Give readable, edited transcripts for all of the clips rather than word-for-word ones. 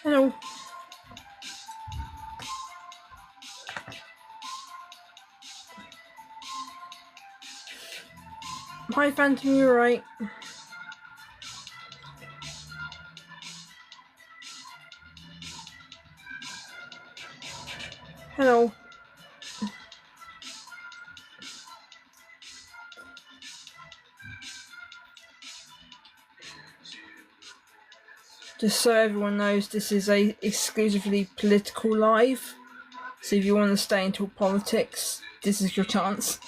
Hello. Hi Phantom, you're right. Hello. Just so everyone knows, this is a exclusively political live. So if you want to stay until politics, this is your chance.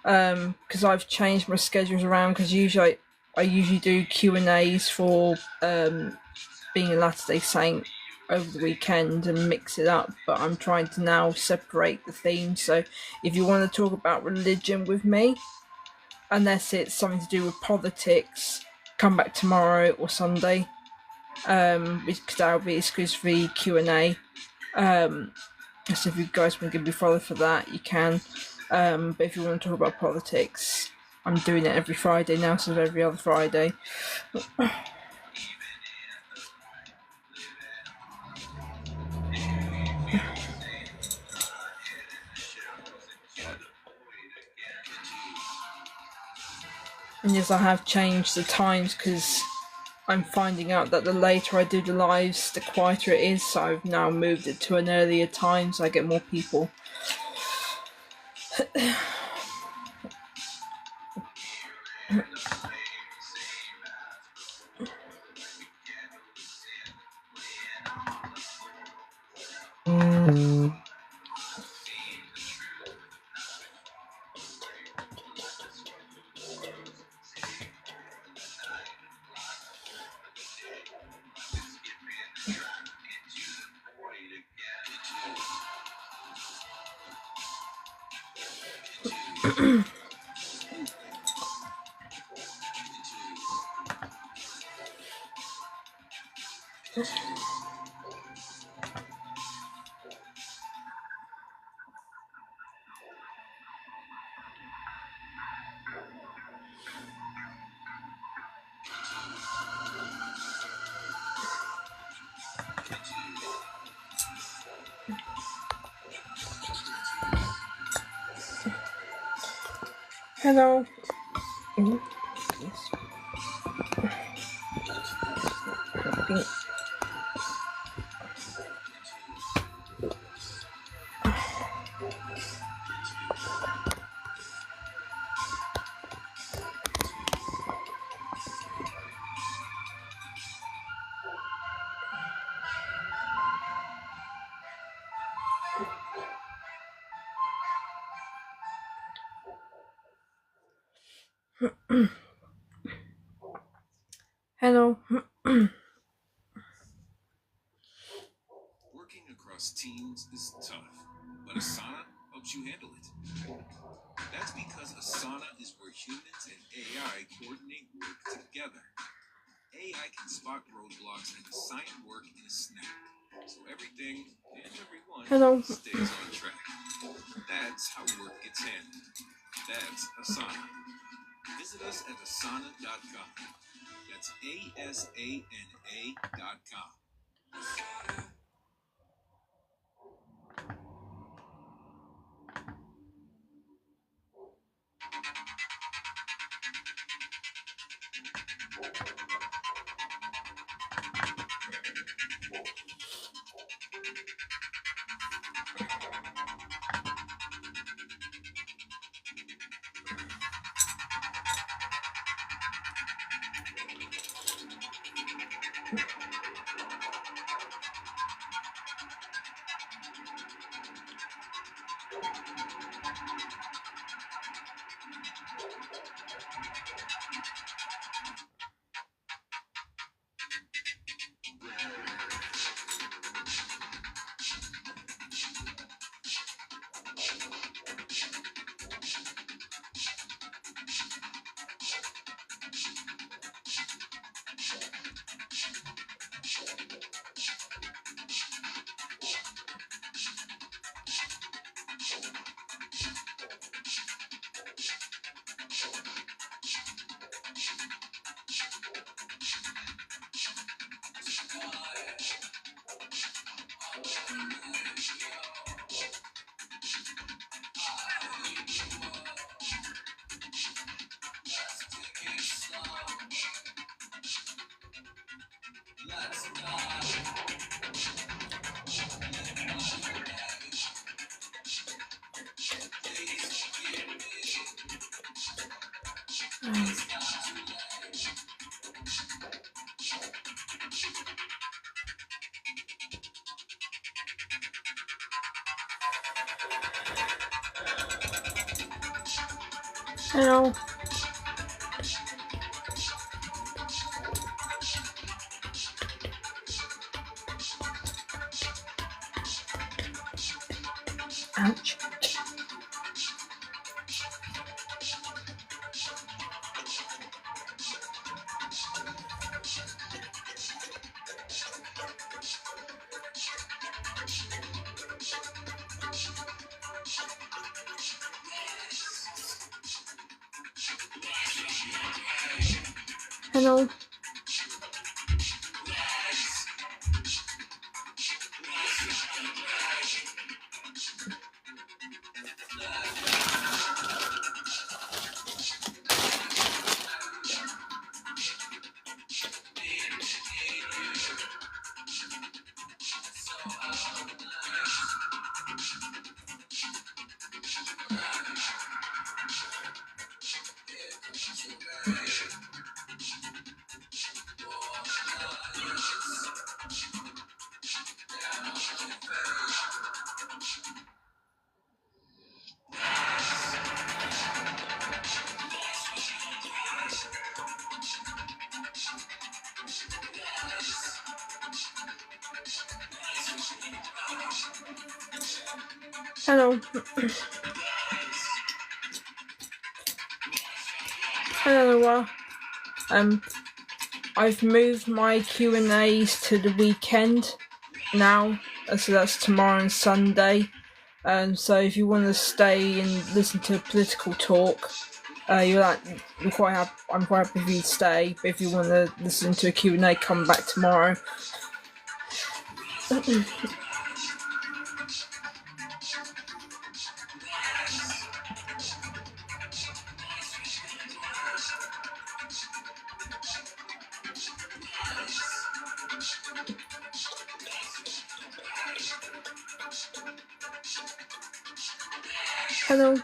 Because I've changed my schedules around. Because usually I usually do Q&As for being a Latter-day Saint over the weekend and mix it up. But I'm trying to now separate the themes. So if you want to talk about religion with me, unless it's something to do with politics, come back tomorrow or Sunday. Because that'll be exclusively Q&A. So if you guys want to give me a follow for that, you can. But if you want to talk about politics, I'm doing it every Friday now, so every other Friday. And yes, I have changed the times because I'm finding out that the later I do the lives, the quieter it is. So I've now moved it to an earlier time so I get more people. Hello. Hello. Working across teams is tough, but Asana helps you handle it. That's because Asana is where humans and AI coordinate work together. AI can spot roadblocks and assign work in a snap, so everything and everyone Hello. stays on track. That's how work gets handled. That's Asana. Visit us at asana.com. That's ASANA.com. Hello. Ouch. Hello. Hello. Hello, Noah. I've moved my Q&As to the weekend now, so that's tomorrow and Sunday. So if you want to stay and listen to political talk, I'm quite happy for you to stay. But if you want to listen to a Q&A, come back tomorrow. Hello.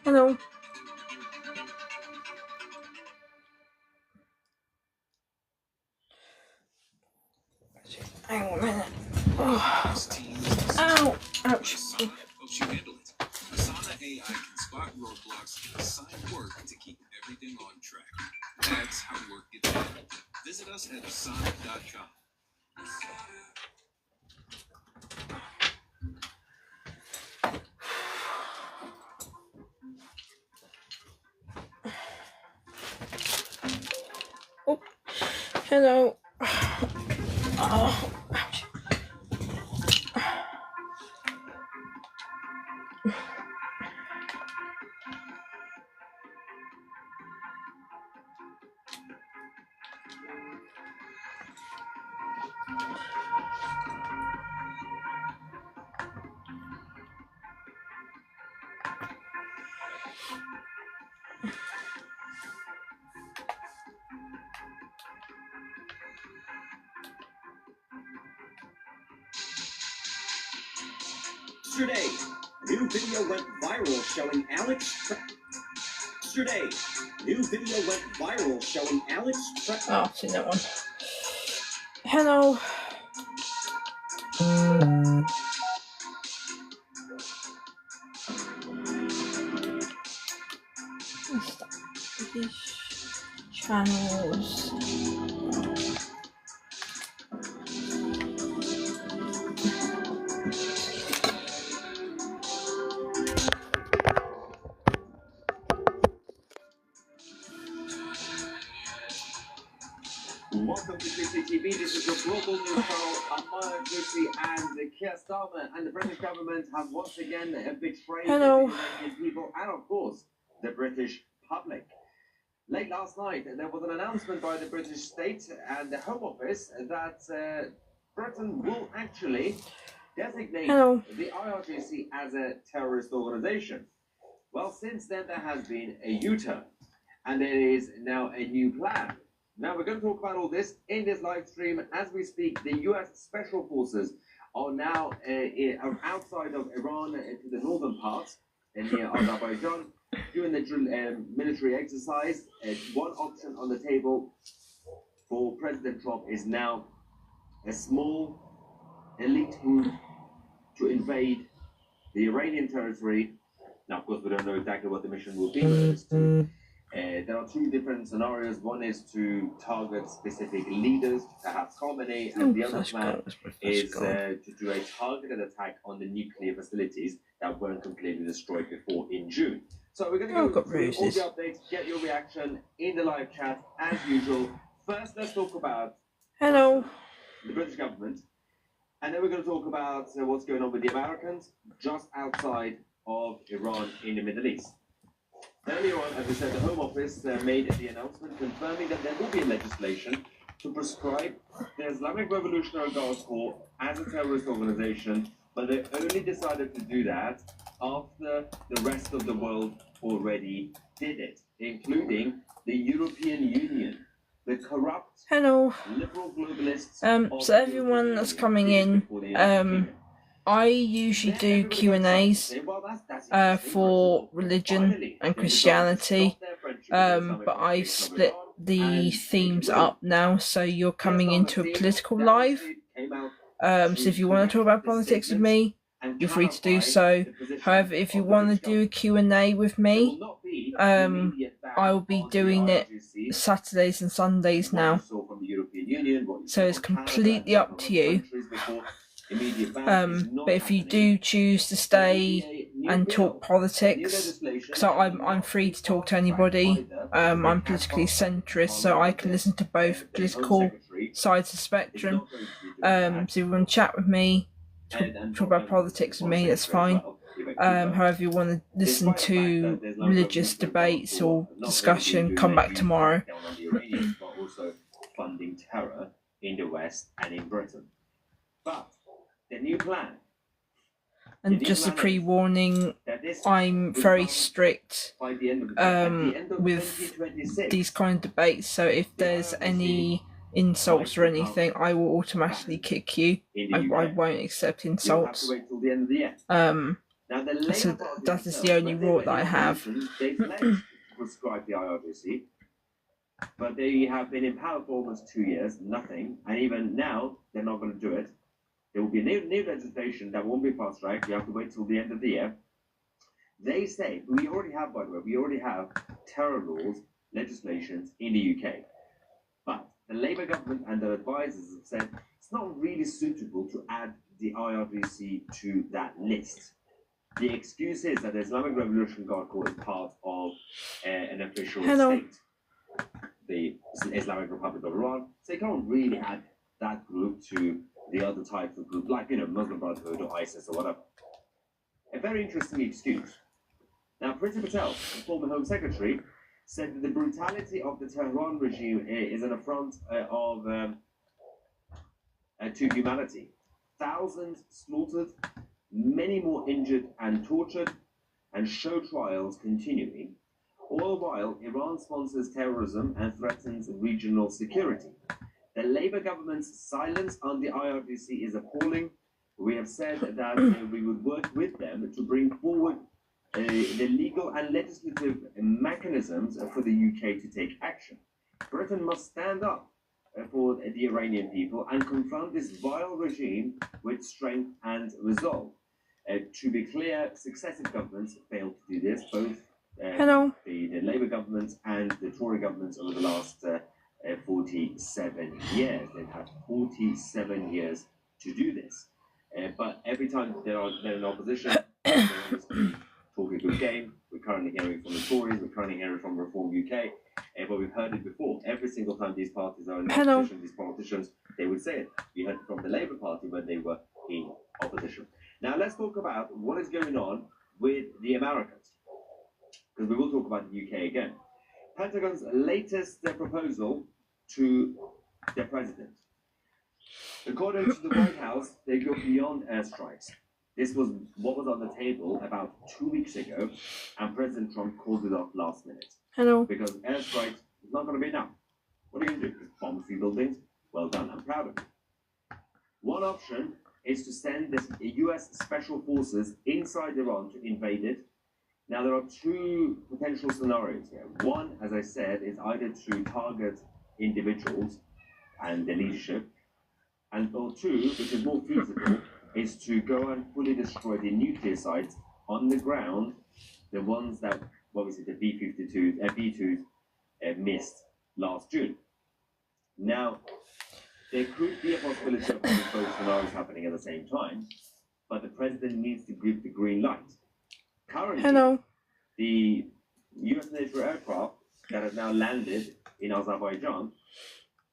Hello. Hang on a minute. Oh. Ow! Ouch. Helps you handle it. Asana AI can spot roadblocks and assign work to keep everything on track. That's how work gets done. Visit us at asana.com. Oh, hello. Oh, ouch. Yesterday, a new video went viral showing Alex. Yesterday, new video went viral showing Alex. Oh, I've seen that one. Hello. These channels. Welcome to CCTV. This is your global news channel. I'm Maya Gucci and Keir Starmer and the British government have once again betrayed Hello. the Iranian people and, of course, the British public. Late last night, there was an announcement by the British state and the Home Office that Britain will actually designate Hello. the IRGC as a terrorist organization. Well, since then, there has been a U-turn, and there is now a new plan. Now, we're going to talk about all this in this live stream. As we speak, the U.S. Special Forces are now outside of Iran to the northern part, near Azerbaijan, doing the military exercise. One option on the table for President Trump is now a small elite group to invade the Iranian territory. Now, of course, we don't know exactly what the mission will be, but it's to there are two different scenarios. One is to target specific leaders, perhaps Khamenei, and the other plan is to do a targeted attack on the nuclear facilities that weren't completely destroyed before in June. So we're going to go through all the updates, get your reaction in the live chat as usual. First, let's talk about Hello. the British government, and then we're going to talk about what's going on with the Americans just outside of Iran in the Middle East. Earlier on, as I said, the Home Office made the announcement confirming that there will be legislation to prescribe the Islamic Revolutionary Guard Corps as a terrorist organization, but they only decided to do that after the rest of the world already did it, including the European Union, the corrupt, Hello. liberal globalists. So everyone that's coming in, I usually do Q&As for religion and Christianity, but I've split the themes up now, so you're coming into a political live. So if you want to talk about politics with me, you're free to do so. However, if you want to do a Q&A with me, I'll be doing it Saturdays and Sundays now. So it's completely up to you. But if you do choose to stay and talk politics, because I'm free to talk to anybody. I'm politically centrist, so I can listen to both political sides of the spectrum. So if you want to chat with me, talk about politics with me, that's fine. However you want to listen to religious debates or discussion, come back tomorrow. Also funding terror in the West and in Britain. But the new plan. And just a pre-warning, I'm very strict with these kind of debates, so if there's any insults or anything, I will automatically kick you. I won't accept insults. Now, the That Labour Party is the themselves, only when they rule went that I in have. opposition, they pledged to prescribe the IRGC, but they have been in power for almost 2 years, nothing, and even now, they're not going to do it. There will be new legislation that won't be fast-tracked. You have to wait till the end of the year. They say, we already have, by the way, we already have terror laws, legislations in the UK. But the Labour government and their advisors have said it's not really suitable to add the IRGC to that list. The excuse is that the Islamic Revolution Guard Corps is part of an official state, the Islamic Republic of Iran, so you can't really add that group to the other types of group, like, Muslim Brotherhood or ISIS or whatever. A very interesting excuse. Now, Priti Patel, the former Home Secretary, said that the brutality of the Tehran regime is an affront to humanity. Thousands slaughtered, many more injured and tortured, and show trials continuing, all the while Iran sponsors terrorism and threatens regional security. The Labour government's silence on the IRGC is appalling. We have said that we would work with them to bring forward the legal and legislative mechanisms for the UK to take action. Britain must stand up for the Iranian people and confront this vile regime with strength and resolve. To be clear, successive governments failed to do this, both the Labour governments and the Tory governments over the last 47 years. They've had 47 years to do this. But every time they're in opposition, they're always talking a good game. We're currently hearing from the Tories, we're currently hearing from Reform UK, but we've heard it before. Every single time these parties are in opposition, these politicians, they would say it. We heard from the Labour Party when they were in opposition. Now let's talk about what is going on with the Americans, because we will talk about the UK again. Pentagon's latest proposal to the president. According to the White House, they go beyond airstrikes. This was what was on the table about 2 weeks ago, and President Trump called it off last minute. Because airstrikes is not going to be enough. What are you going to do? Just bomb 3 buildings? Well done, I'm proud of you. One option is to send the US Special Forces inside Iran to invade it. Now, there are 2 potential scenarios here. One, as I said, is either to target individuals and their leadership, or 2, which is more feasible, is to go and fully destroy the nuclear sites on the ground, the ones that, obviously, the B-2s missed last June. Now, there could be a possibility of having both scenarios happening at the same time, but the president needs to give the green light. Currently, the US military aircraft that have now landed in Azerbaijan,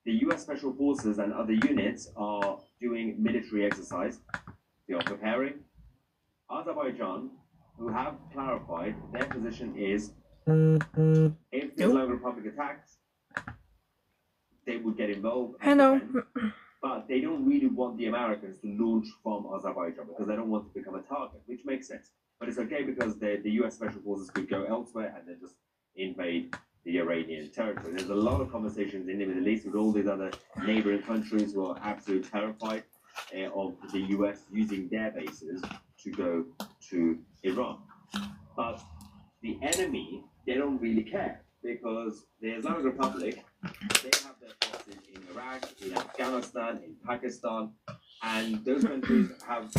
the US Special Forces and other units are doing military exercise. They are preparing. Azerbaijan, who have clarified their position is, if the Islamic Republic attacks, they would get involved and defend. But they don't really want the Americans to launch from Azerbaijan because they don't want to become a target, which makes sense. But it's okay because the US Special Forces could go elsewhere and then just invade the Iranian territory. There's a lot of conversations in the Middle East with all these other neighboring countries who are absolutely terrified of the US using their bases to go to Iran. But the enemy, they don't really care because the Islamic Republic, they have their forces in Iraq, in Afghanistan, in Pakistan, and those countries have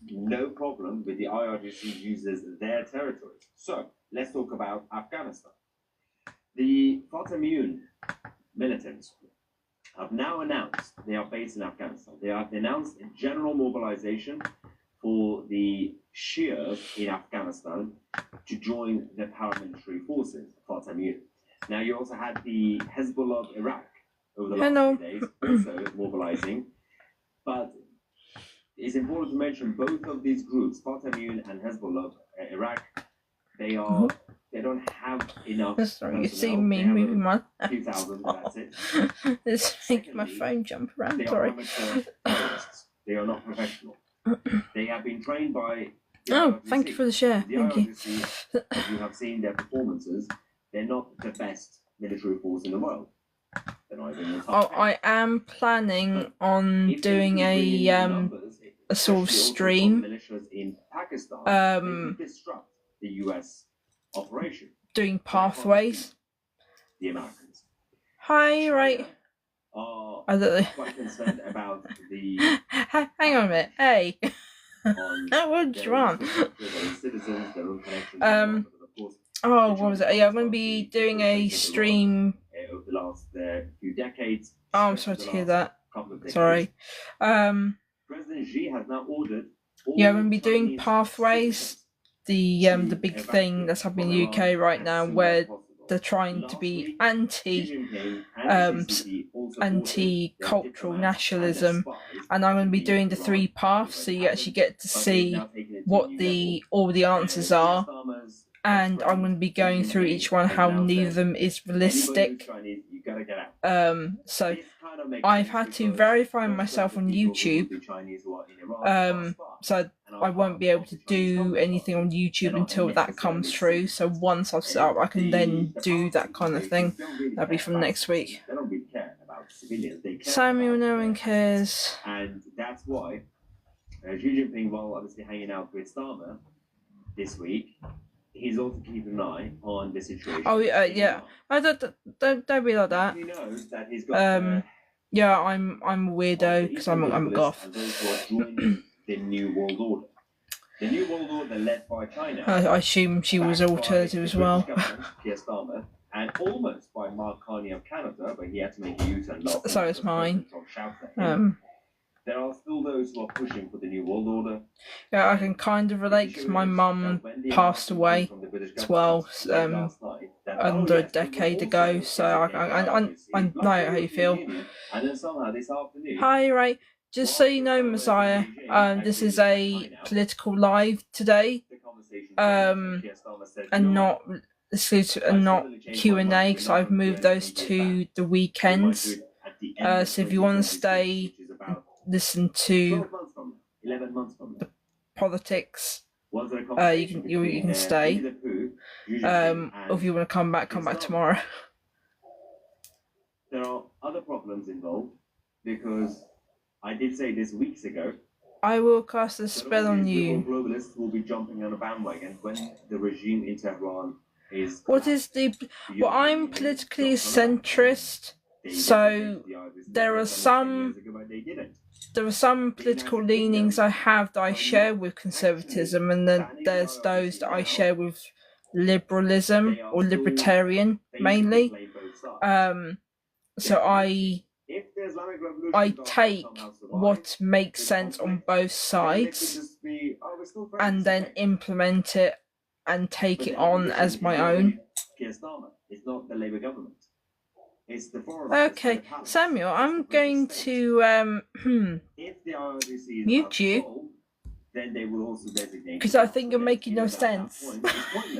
no problem with the IRGC uses their territories. So let's talk about Afghanistan. The Fatah militants have now announced they are based in Afghanistan. They have announced a general mobilization for the Shias in Afghanistan to join the paramilitary forces, Fatah. Now, you also had the Hezbollah of Iraq over the last few days, also mobilizing. But it's important to mention both of these groups, Fatah and Hezbollah of Iraq, they don't have enough. Sorry, you see me moving my 2,000, that's it. It's making my phone jump around. They Sorry. are amateur terrorists. They are not professional. They have been trained by the Oh, IRGC. thank you for the share. The Thank you. IRGC, as you have seen their performances, they're not the best military force in the world. They're not even in the top 10. I am planning on If they doing could bring in a numbers, a sort of stream militias in Pakistan, um, they could disrupt the US operation. doing pathways. The Americans. Hi, right. Are I don't know. quite concerned about the Hang on a minute. Hey. on What you want? citizens, their own connections, of course. Oh, what was it? Yeah, I'm going to be doing a stream Over the last few decades. Oh, I'm sorry to hear that. Sorry. President Xi has now ordered. Yeah, I'm going to be doing pathways. The big thing that's happening in the UK right now, where they're trying to be anti-cultural nationalism, and I'm going to be doing the 3 paths, so you actually get to see what all the answers are, and I'm going to be going through each one how neither of them is realistic. So I've had to verify myself on YouTube, so I won't be able to do anything on YouTube until that comes through. So once I've set up, I can then do that kind of thing. That'll be from next week. Samuel, no one cares. And that's why Xi Jinping, while obviously hanging out with Starmer this week, he's also keeping an eye on the situation. Oh yeah. I don't be like that. He knows that he's got. Yeah, I'm a weirdo because I'm a goth. The New World Order. The New World Order led by China. I assume she was alternative as well. Keir Starmer, and almost by Mark Carney of Canada, but he had to make a U-turn. So it's mine. There are still those who are pushing for the New World Order. Yeah, I can kind of relate because my mum passed away as well, under a decade ago. So I know how you feel. And then somehow this afternoon. Hi, Ray. Just so you know, Messiah, this is a political live today, and not Q&A, because I've moved those to the weekends. So if you want to stay, listen to the politics, you can stay. Or if you want to come back tomorrow. There are other problems involved, because I did say this weeks ago. I will cast a spell on you. Globalists will be jumping on a bandwagon when the regime in Tehran is. What is the? Well, I'm politically centrist, so there are some political leanings I have that I share with conservatism, and then there's those that I share with liberalism or libertarian mainly. So I take what makes sense on both sides and then implement it and take it on as my own. Okay, Samuel, I'm going to mute you because I think you're making no sense.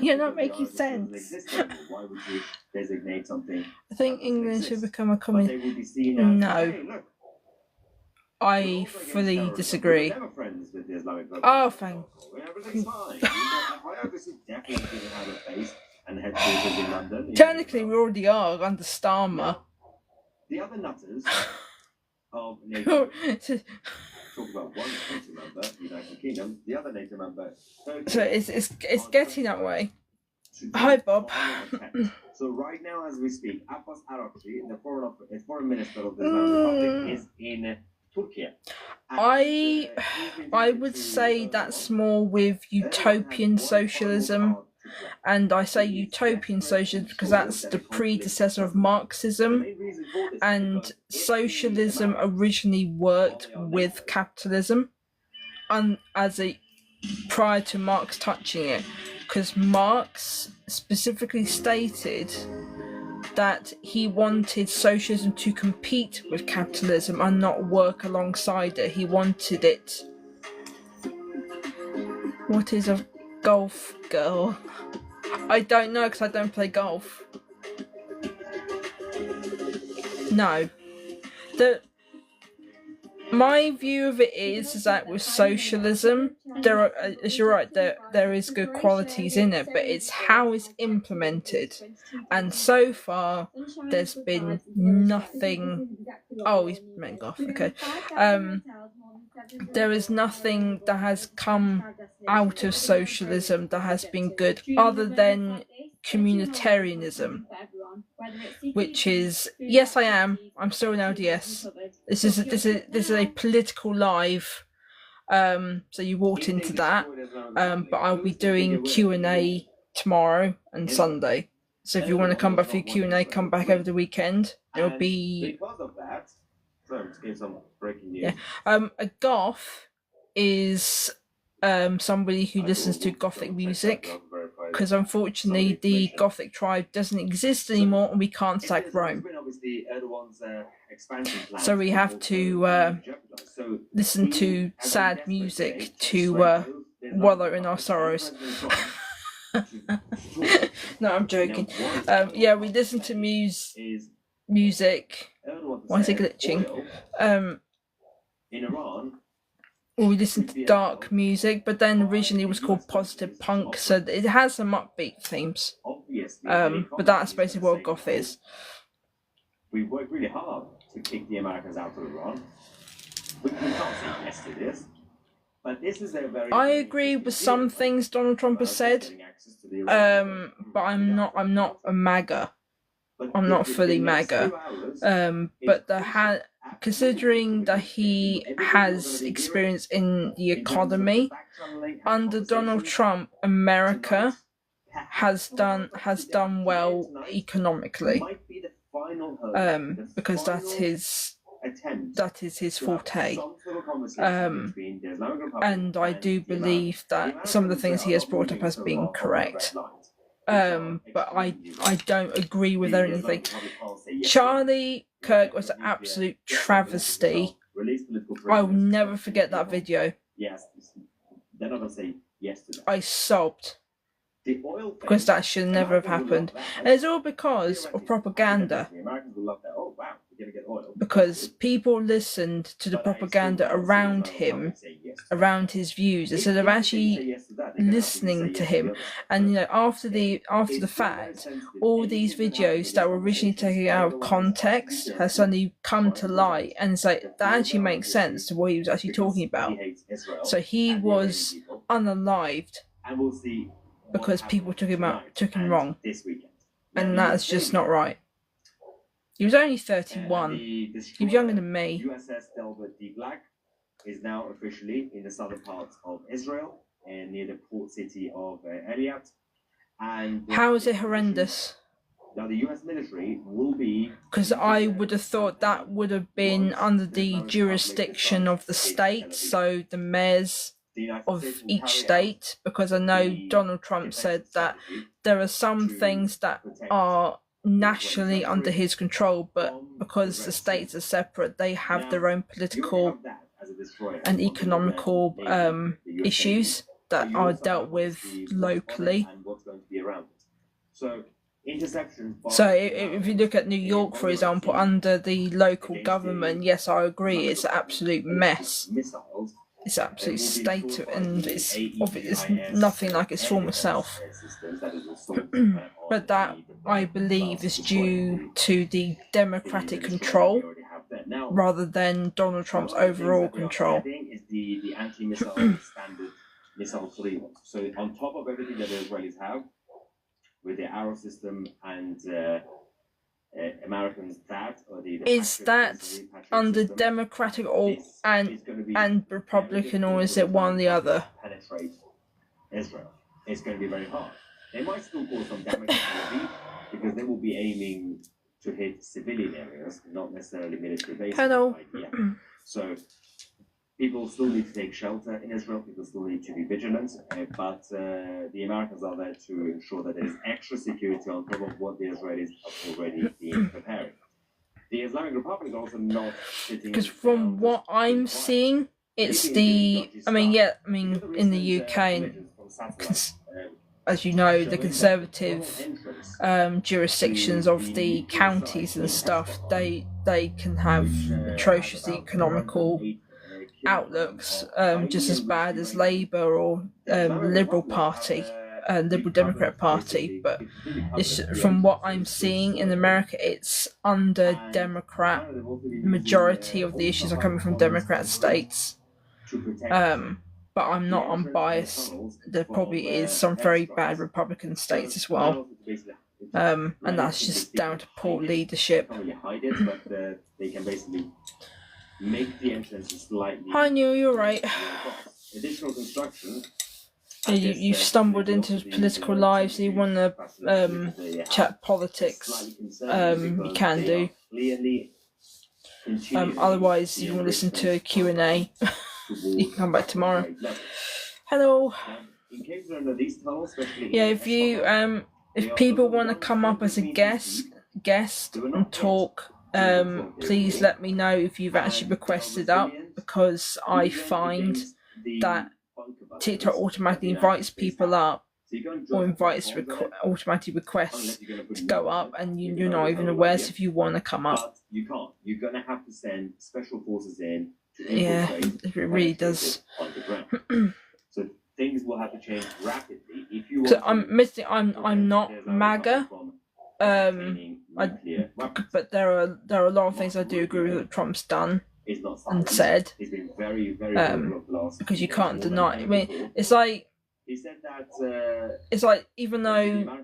You're not making sense. I think England should become a communist. No. I fully disagree. Oh, thank. Technically, we already are under Starmer. The other nutters of NATO. Talk about one NATO member, United Kingdom, the other NATO member. So it's getting that way. Hi, Bob. So right now, as we speak, Abbas Arakci, the foreign minister of the Islamic Republic, is in Turkey. I would say that's more with utopian socialism, and I say utopian socialism because that's the predecessor of Marxism, and socialism originally worked with capitalism, and prior to Marx touching it, because Marx specifically stated that he wanted socialism to compete with capitalism and not work alongside it. He wanted it. What is a golf girl? I don't know because I don't play golf. No. My view of it is that with socialism, there are, as you're right, there is good qualities in it, but it's how it's implemented. And so far, there's been nothing. Oh, he's meant Goth. Okay. There is nothing that has come out of socialism that has been good, other than communitarianism, which is, yes, I am. I'm still an LDS. This is a political live. So you walked into that. But I'll be doing Q&A tomorrow and Sunday. So if you want to come back for Q&A, come back over the weekend. It'll be. Because of that, so to give some breaking news. Yeah. A goth is somebody who listens to gothic music, because unfortunately the gothic tribe doesn't exist anymore and we can't sack Rome. So we have to listen to sad music to wallow in our sorrows. No, I'm joking. Yeah, we listen to music. Why is it glitching? In Iran, Or we listen to dark music, but then originally it was called positive punk, so it has some upbeat themes. But that's basically what goth is. We worked really hard to kick the Americans out of Iran. We can't say yes to this. But this is a very. I agree with some things Donald Trump has said, but I'm not a MAGA. I'm not fully MAGA. But considering that he has experience in the economy, under Donald Trump, America has done well economically, because that is his forte. And I do believe that some of the things he has brought up has been correct. But I don't agree with anything. Charlie Kirk was an absolute travesty. I will never forget that video. I sobbed. Because that should never have happened. And it's all because of propaganda. Because people listened to the propaganda around him, around his views, instead of actually listening to him. And after the fact, all these videos that were originally taken out of context have suddenly come to light, and it's like that actually makes sense to what he was actually talking about. So he was unalived because people took him wrong, and that's just not right. He was only 31. He was younger than me. USS Delbert D. Black is now officially in the southern parts of Israel, near the port city of Eilat. And how is it horrendous? Now the US military will be. Because I would have thought that would have been under the jurisdiction of the state, so the mayors of each state. Because I know Donald Trump said that there are some things that are nationally under his control, but because the states are separate, they have their own political and economical issues that are dealt with locally. So if you look at New York, for example, under the local government, yes, I agree, it's an absolute mess. It's an absolute state, and it's nothing like its former self. But that, I believe, is due to the democratic control rather than Donald Trump's overall control. Is the anti-missile standard missile free ones. So on top of everything that the Israelis have, with the arrow system and Americans is that under Democratic and Republican, or is it one or the other? Penetrate Israel. It's going to be very hard. They might still cause some damage to Tel Aviv because they will be aiming to hit civilian areas, not necessarily military bases. Hello. So people still need to take shelter in Israel. People still need to be vigilant, but the Americans are there to ensure that there is extra security on top of what the Israelis have already been preparing. The Islamic Republic is also not sitting. Because from what I'm seeing, it's in the UK, as you know, the conservative jurisdictions of the counties and stuff, they can have atrocious economical outlooks just as bad as Labour or Liberal Party, Liberal Democrat Party, but it's, from what I'm seeing in America, it's under Democrat. Majority of the issues are coming from Democrat states. But I'm not unbiased. There probably is some very bad Republican states as well. And that's just down to poor leadership. They can basically make the entrance slightly. Hi Neil, you're right. Additional construction. You've stumbled into political lives, so you want to chat politics, you can do. Otherwise, if you want to listen to a Q&A, you can come back tomorrow. Hello. Yeah, if people want to come up as a guest and talk, please let me know if you've actually requested up, because I find that TikTok automatically invites people up, or invites automatic requests to go up, and you're not even aware. So if you want to come up, you can't. You're going to have to send special forces in to infiltrate. It really does. So things will have to change rapidly. If you so I'm not MAGA. But there are a lot of things I do agree with that Trump's done and said. Because you can't deny. I mean, it's like even though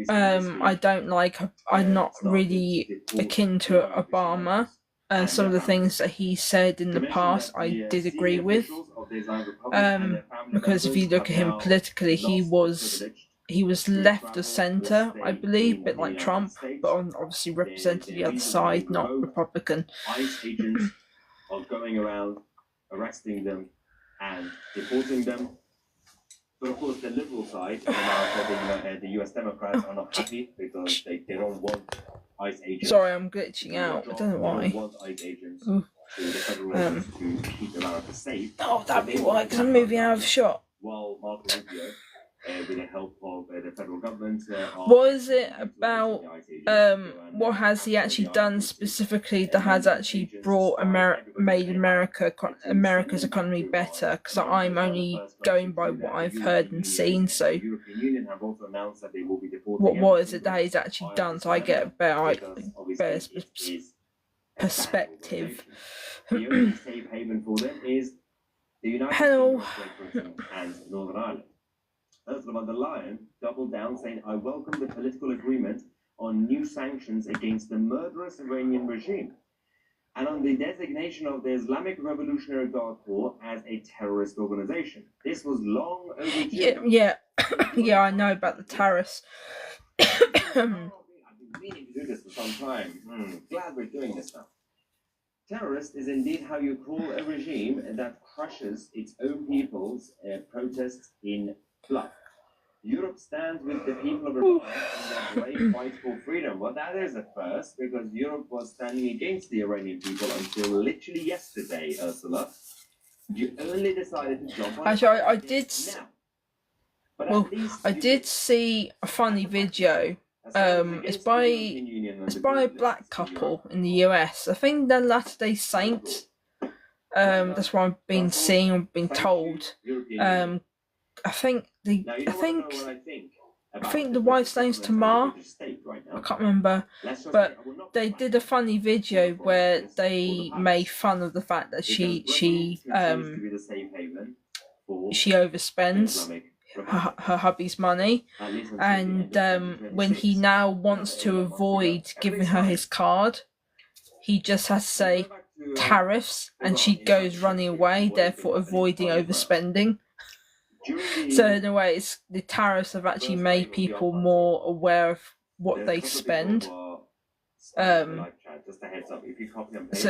I don't like, I'm not really akin to Obama. Some of the things that he said in the past, I did agree with. Because if you look at him politically, he was left of centre, I believe, a bit like Trump, but obviously represented the other side, not Republican. ICE agents are going around arresting them and deporting them. But of course, the liberal side in America, the US Democrats, are not happy because they don't want ICE agents. Sorry, I'm glitching out. I don't know why. They don't want ICE agents to the federal agents to keep America safe. Oh, that'd be why, because I'm moving out of shot. While Marco Rubio, with the help of the federal government, what is it about? What has he actually done specifically that has actually brought made America's economy better? Because I'm only going by what I've heard and seen. So, what is it that he's actually done? So I get a better perspective. The only safe haven for them is the United Hello. Kingdom and Northern Ireland. Ursula von der Leyen doubled down, saying, "I welcome the political agreement on new sanctions against the murderous Iranian regime and on the designation of the Islamic Revolutionary Guard Corps as a terrorist organization." This was long overdue. Yeah, I know about the terrorists. I've been meaning to do this for some time. Glad we're doing this now. Terrorist is indeed how you call a regime that crushes its own people's protests in blood. Europe stands with the people of Iran in their brave fight for freedom. Well, that is a first, because Europe was standing against the Iranian people until literally yesterday, Ursula. You only decided to jump on. Actually, I did see a funny video. It's by a black couple in the US. I think they're Latter-day Saints. That's what I've been seeing or been told. I think the wife's name's Tamar. I can't remember, but they did a funny video where they made fun of the fact that she overspends her hubby's money, and when he now wants to avoid giving her his card, he just has to say tariffs, and she goes running away, therefore avoiding overspending. So in a way, the tariffs have actually made people more aware of what they spend. So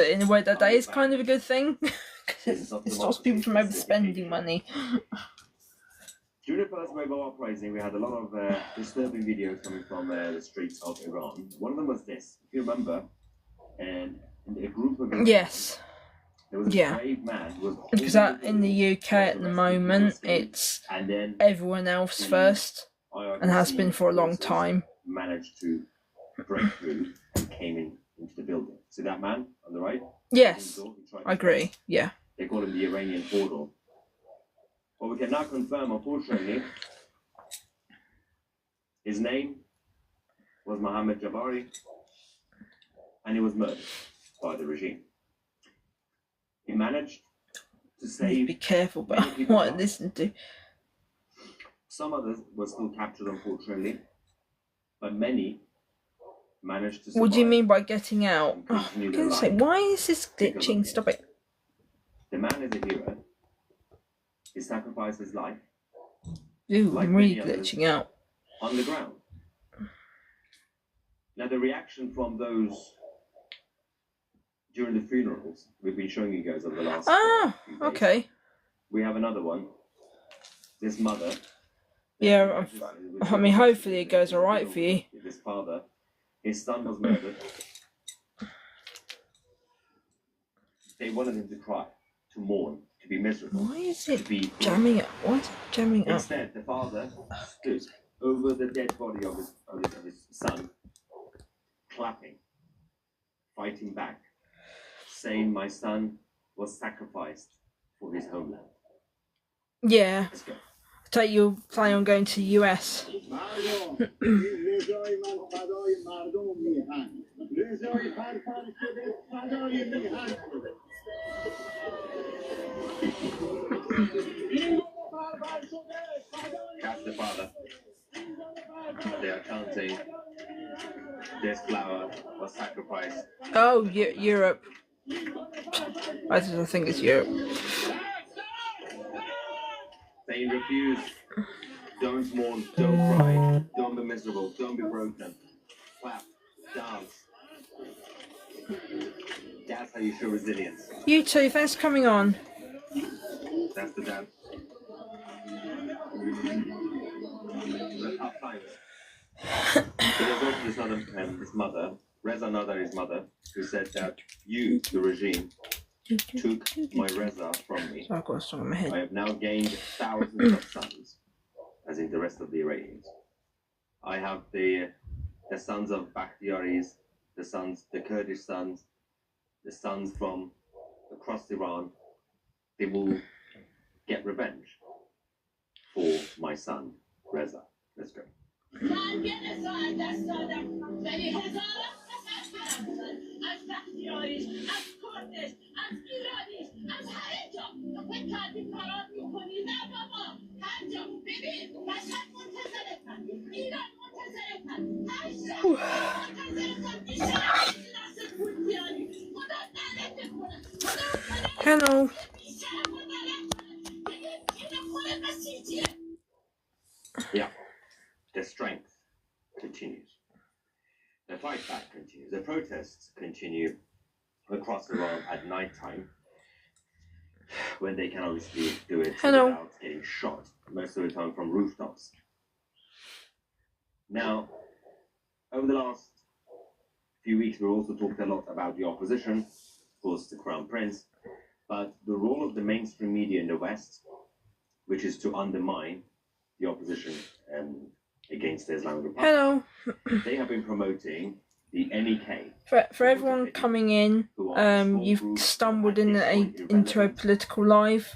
in a way, that is kind of a good thing, because it stops people from overspending money. During the first wave of uprising, we had a lot of disturbing videos coming from the streets of Iran. One of them was this, if you remember, and a group of yes. There was a brave man who was because in the UK at the moment, it's everyone else first, and has been for a long time. Managed to break through and came into the building. See that man on the right? Yes, I agree. Yeah. They call him the Iranian Fordor. What we can now confirm, unfortunately, his name was Mohammed Jabari, and he was murdered by the regime. He managed to save. Be careful about what I listen to. Some others were still captured, unfortunately, but many managed to survive. What do you mean by getting out? Oh, for goodness sake, why is this glitching? Stop it. The man is a hero. He sacrificed his life. Ooh, like I'm really many others, glitching out. on the ground. Now, the reaction from those during the funerals we've been showing you guys over the last few days. Okay. We have another one. This mother. Yeah, I mean, hopefully it goes alright for you. This father, his son was murdered. They wanted him to cry, to mourn, to be miserable. Why is it jamming up? Why is it jamming up? Instead, the father stood over the dead body of his son, clapping, fighting back, saying, "My son was sacrificed for his homeland." Yeah. Let's go. I take you plan on going to the US. That's the father. They are chanting, "This flower was sacrificed." Oh, Europe. I think it's Europe. They refuse. Don't mourn, don't cry, don't be miserable, don't be broken. Clap, dance. That's how you show resilience. You too, thanks for coming on. That's the dance. The tough times. There's also this other his mother, Reza Nadar, his mother, who said that you, the regime, took my Reza from me. So I've got a song in my head. I have now gained thousands of sons, as in the rest of the Iranians. I have the sons of Bakhtiaris, the Kurdish sons, the sons from across Iran. They will get revenge for my son, Reza. Let's go. Hello. Yeah, the strength continues. The fight back continues. The protests continue across Iran at night time, when they can obviously do it without getting shot, most of the time from rooftops. Now, over the last few weeks, we've also talked a lot about the opposition, of course, the Crown Prince, but the role of the mainstream media in the West, which is to undermine the opposition against the Islamic Republic. Hello. They have been promoting the NEK. For everyone coming in, you've stumbled into a political live.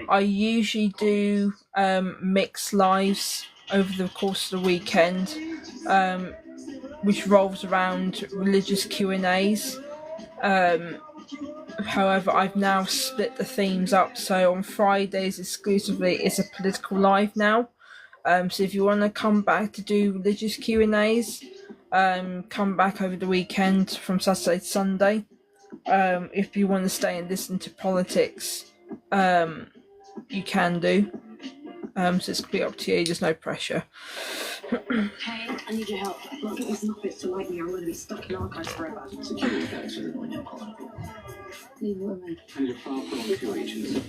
I usually do mixed lives over the course of the weekend, which revolves around religious Q&As. However, I've now split the themes up, so on Fridays exclusively it's a political live now. So if you want to come back to do religious Q&As, come back over the weekend from Saturday to Sunday. If you want to stay and listen to politics, you can do. So it's completely up to you, there's no pressure. Hey, I need your help. Look at these muppets to like me, or I'm going to be stuck in archives forever. Security guys are going to call. Leave it with me. And you're far from 2 agents.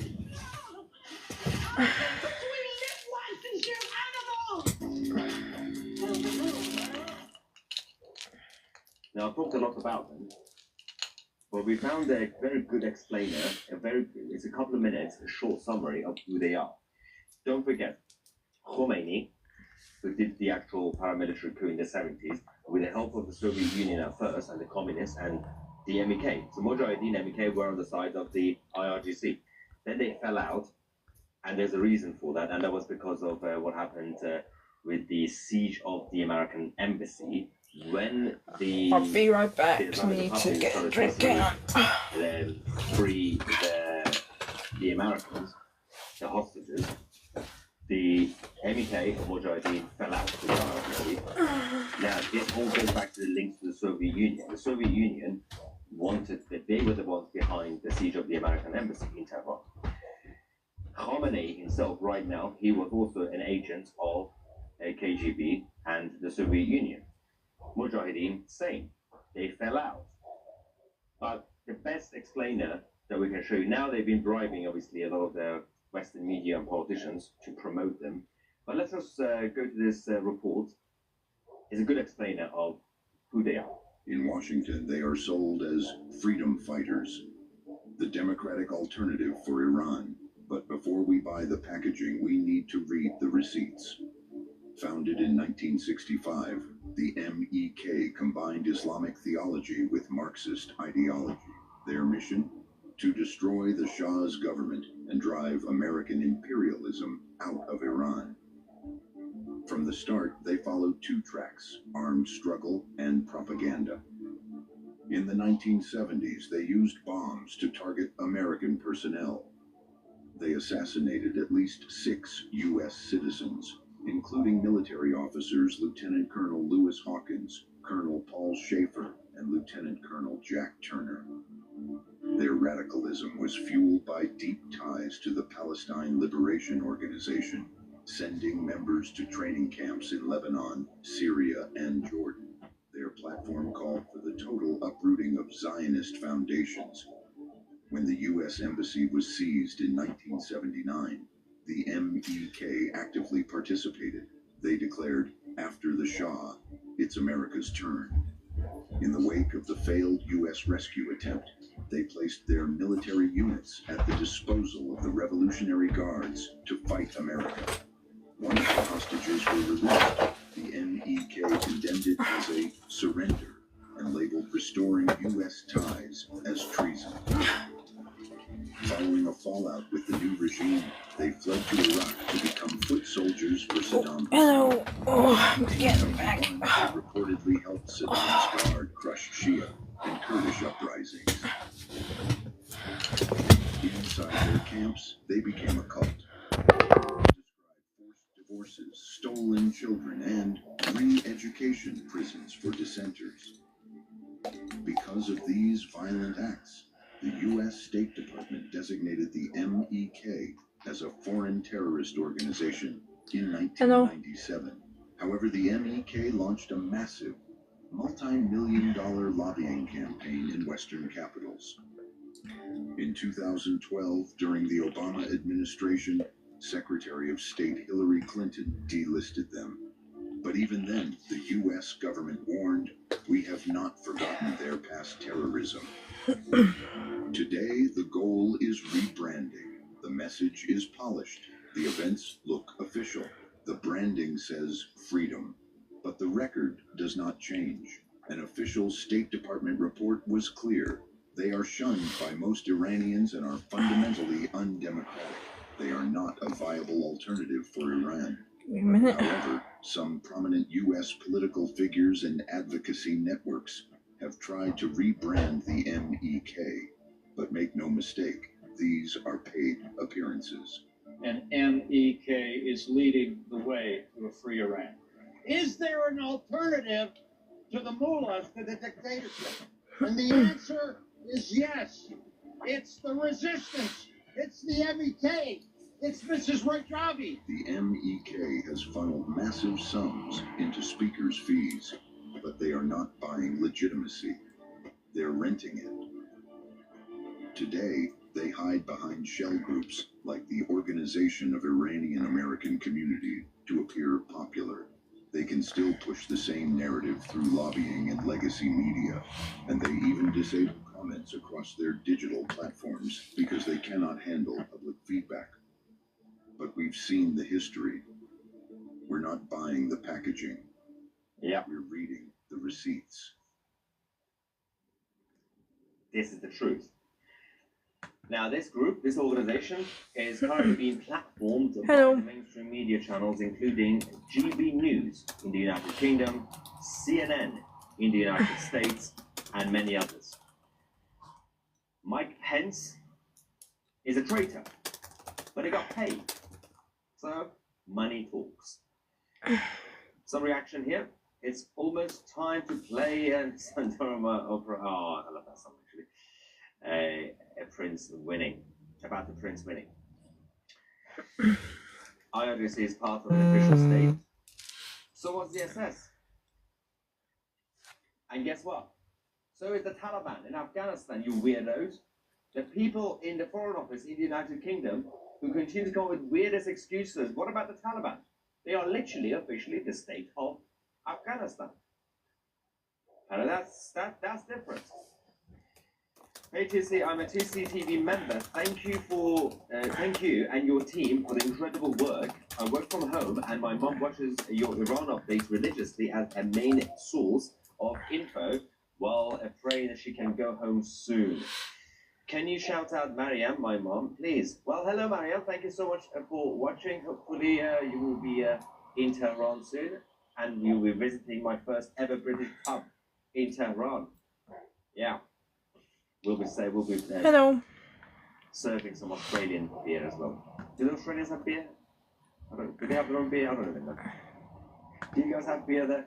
Now, I've talked a lot about them, but we found a very good explainer, it's a couple of minutes, a short summary of who they are. Don't forget, Khomeini, who did the actual paramilitary coup in the 70s, with the help of the Soviet Union at first, and the communists, and the MEK. So Mujahideen MEK were on the side of the IRGC. Then they fell out, and there's a reason for that, and that was because of what happened with the siege of the American embassy when the I'll be right back. I Islamic need to Republic get a started drink trying out. to free the Americans, the hostages. The MEK or Mujahideen fell out with obviously. Now, this all goes back to the links to the Soviet Union. The Soviet Union wanted that they were the ones behind the siege of the American embassy in Tehran. Khamenei himself, right now, he was also an agent of KGB and the Soviet Union. Mujahideen, same. They fell out. But the best explainer that we can show you now, they've been bribing, obviously, a lot of the Western media and politicians to promote them. But let's just go to this report. It's a good explainer of who they are. In Washington, they are sold as freedom fighters, the democratic alternative for Iran. But before we buy the packaging, we need to read the receipts. Founded in 1965, the MEK combined Islamic theology with Marxist ideology. Their mission? To destroy the Shah's government and drive American imperialism out of Iran. From the start, they followed two tracks: armed struggle and propaganda. In the 1970s, they used bombs to target American personnel. They assassinated at least 6 U.S. citizens, including military officers Lieutenant Colonel Lewis Hawkins, Colonel Paul Schaefer, and Lieutenant Colonel Jack Turner. Their radicalism was fueled by deep ties to the Palestine Liberation Organization, sending members to training camps in Lebanon, Syria, and Jordan. Their platform called for the total uprooting of Zionist foundations. When the U.S. Embassy was seized in 1979, the MEK actively participated. They declared, after the Shah, it's America's turn. In the wake of the failed U.S. rescue attempt, they placed their military units at the disposal of the Revolutionary Guards to fight America. Once the hostages were released, the MEK condemned it as a surrender and labeled restoring U.S. ties as treason. Following a fallout with the new regime, they fled to Iraq to become foot soldiers for Saddam Hussein. Hello. Oh, I'm getting back. They reportedly helped Saddam's guard crush Shia and Kurdish uprisings. Inside their camps, they became a cult. Described forced divorces, stolen children, and re-education prisons for dissenters. Because of these violent acts, the U.S. State Department designated the MEK as a foreign terrorist organization in 1997. However, the MEK launched a massive, multi-million-dollar lobbying campaign in Western capitals. In 2012, during the Obama administration, Secretary of State Hillary Clinton delisted them. But even then, the U.S. government warned, we have not forgotten their past terrorism. Today, the goal is rebranding. The message is polished. The events look official. The branding says freedom. But the record does not change. An official State Department report was clear. They are shunned by most Iranians and are fundamentally undemocratic. They are not a viable alternative for Iran. Wait a minute. However, some prominent U.S. political figures and advocacy networks have tried to rebrand the MEK. But make no mistake, these are paid appearances. And MEK is leading the way to a free Iran. Is there an alternative to the mullahs, to the dictatorship? And the answer is yes. It's the resistance. It's the MEK. It's Mrs. Rajavi. The MEK has funneled massive sums into speakers' fees, but they are not buying legitimacy. They're renting it. Today, they hide behind shell groups like the Organization of Iranian American Community to appear popular. They can still push the same narrative through lobbying and legacy media, and they even disable comments across their digital platforms because they cannot handle public feedback. But we've seen the history. We're not buying the packaging. Yeah. We're reading the receipts. This is the truth. Now, this group, this organization, is currently being platformed by Hello. the mainstream media channels, including GB News in the United Kingdom, CNN in the United States, and many others. Mike Pence is a traitor, but he got paid. So, money talks. Some reaction here. It's almost time to play Sandorma opera. Oh, I love that song actually. A prince winning. About the prince winning. IRGC is part of an official state. So was the SS. And guess what? So is the Taliban in Afghanistan, you weirdos. The people in the Foreign Office in the United Kingdom who continue to come up with weirdest excuses. What about the Taliban? They are literally officially the state of Afghanistan. And that's different. Hey TC, I'm a TCTV member. Thank you and your team for the incredible work. I work from home and my mom watches your Iran updates religiously as a main source of info while praying that she can go home soon. Can you shout out Mariam, my mom, please? Well, hello Mariam, thank you so much for watching. Hopefully you will be in Tehran soon and you'll be visiting my first ever British pub in Tehran. Yeah. We'll be Hello. serving some Australian beer as well. Do the Australians have beer? Do they have their own beer? I don't even know. Do you guys have beer there?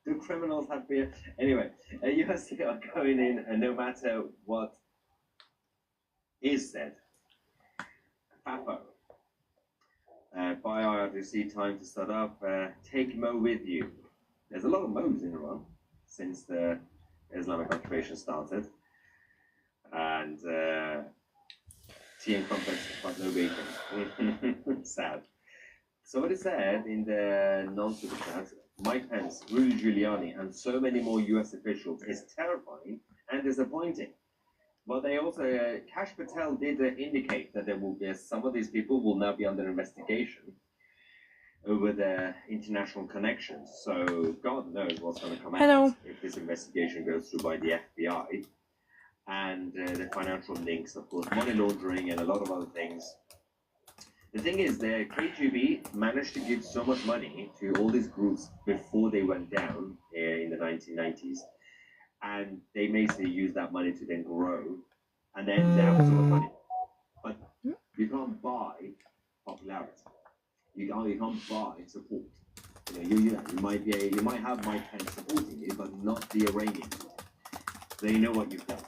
Do criminals have beer? Anyway, US are going in no matter what is said. FAFO. Buy IRGC, time to start up. Take Mo with you. There's a lot of Mo's in Iran since the Islamic occupation started. And tea and crumpets, but no bacon. Sad. Somebody said in the non-super chat, Mike Pence, Rudy Giuliani, and so many more US officials is terrifying and disappointing. But they also, Kash Patel did indicate that there will be some of these people will now be under investigation over their international connections. So God knows what's going to come out if this investigation goes through by the FBI. And the financial links, of course, money laundering and a lot of other things. The thing is, the KGB managed to give so much money to all these groups before they went down in the 1990s. And they basically used that money to then grow. And then they have so much money. But you can't buy popularity. You can't buy support. You might have Mike Pence supporting you, but not the Iranians. They know what you've done.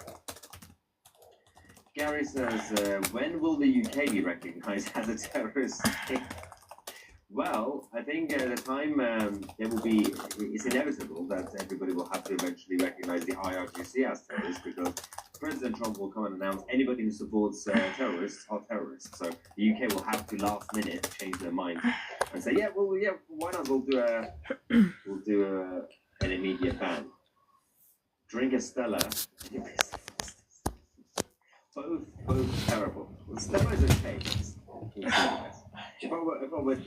Gary says, when will the UK be recognized as a terrorist state? Well, I think the time there will be, it's inevitable that everybody will have to eventually recognize the IRGC as terrorists because President Trump will come and announce anybody who supports terrorists are terrorists. So the UK will have to last minute change their mind and say, yeah, why not? We'll do an immediate ban. Drink a Stella. Both terrible. Well, Stella is okay. If I would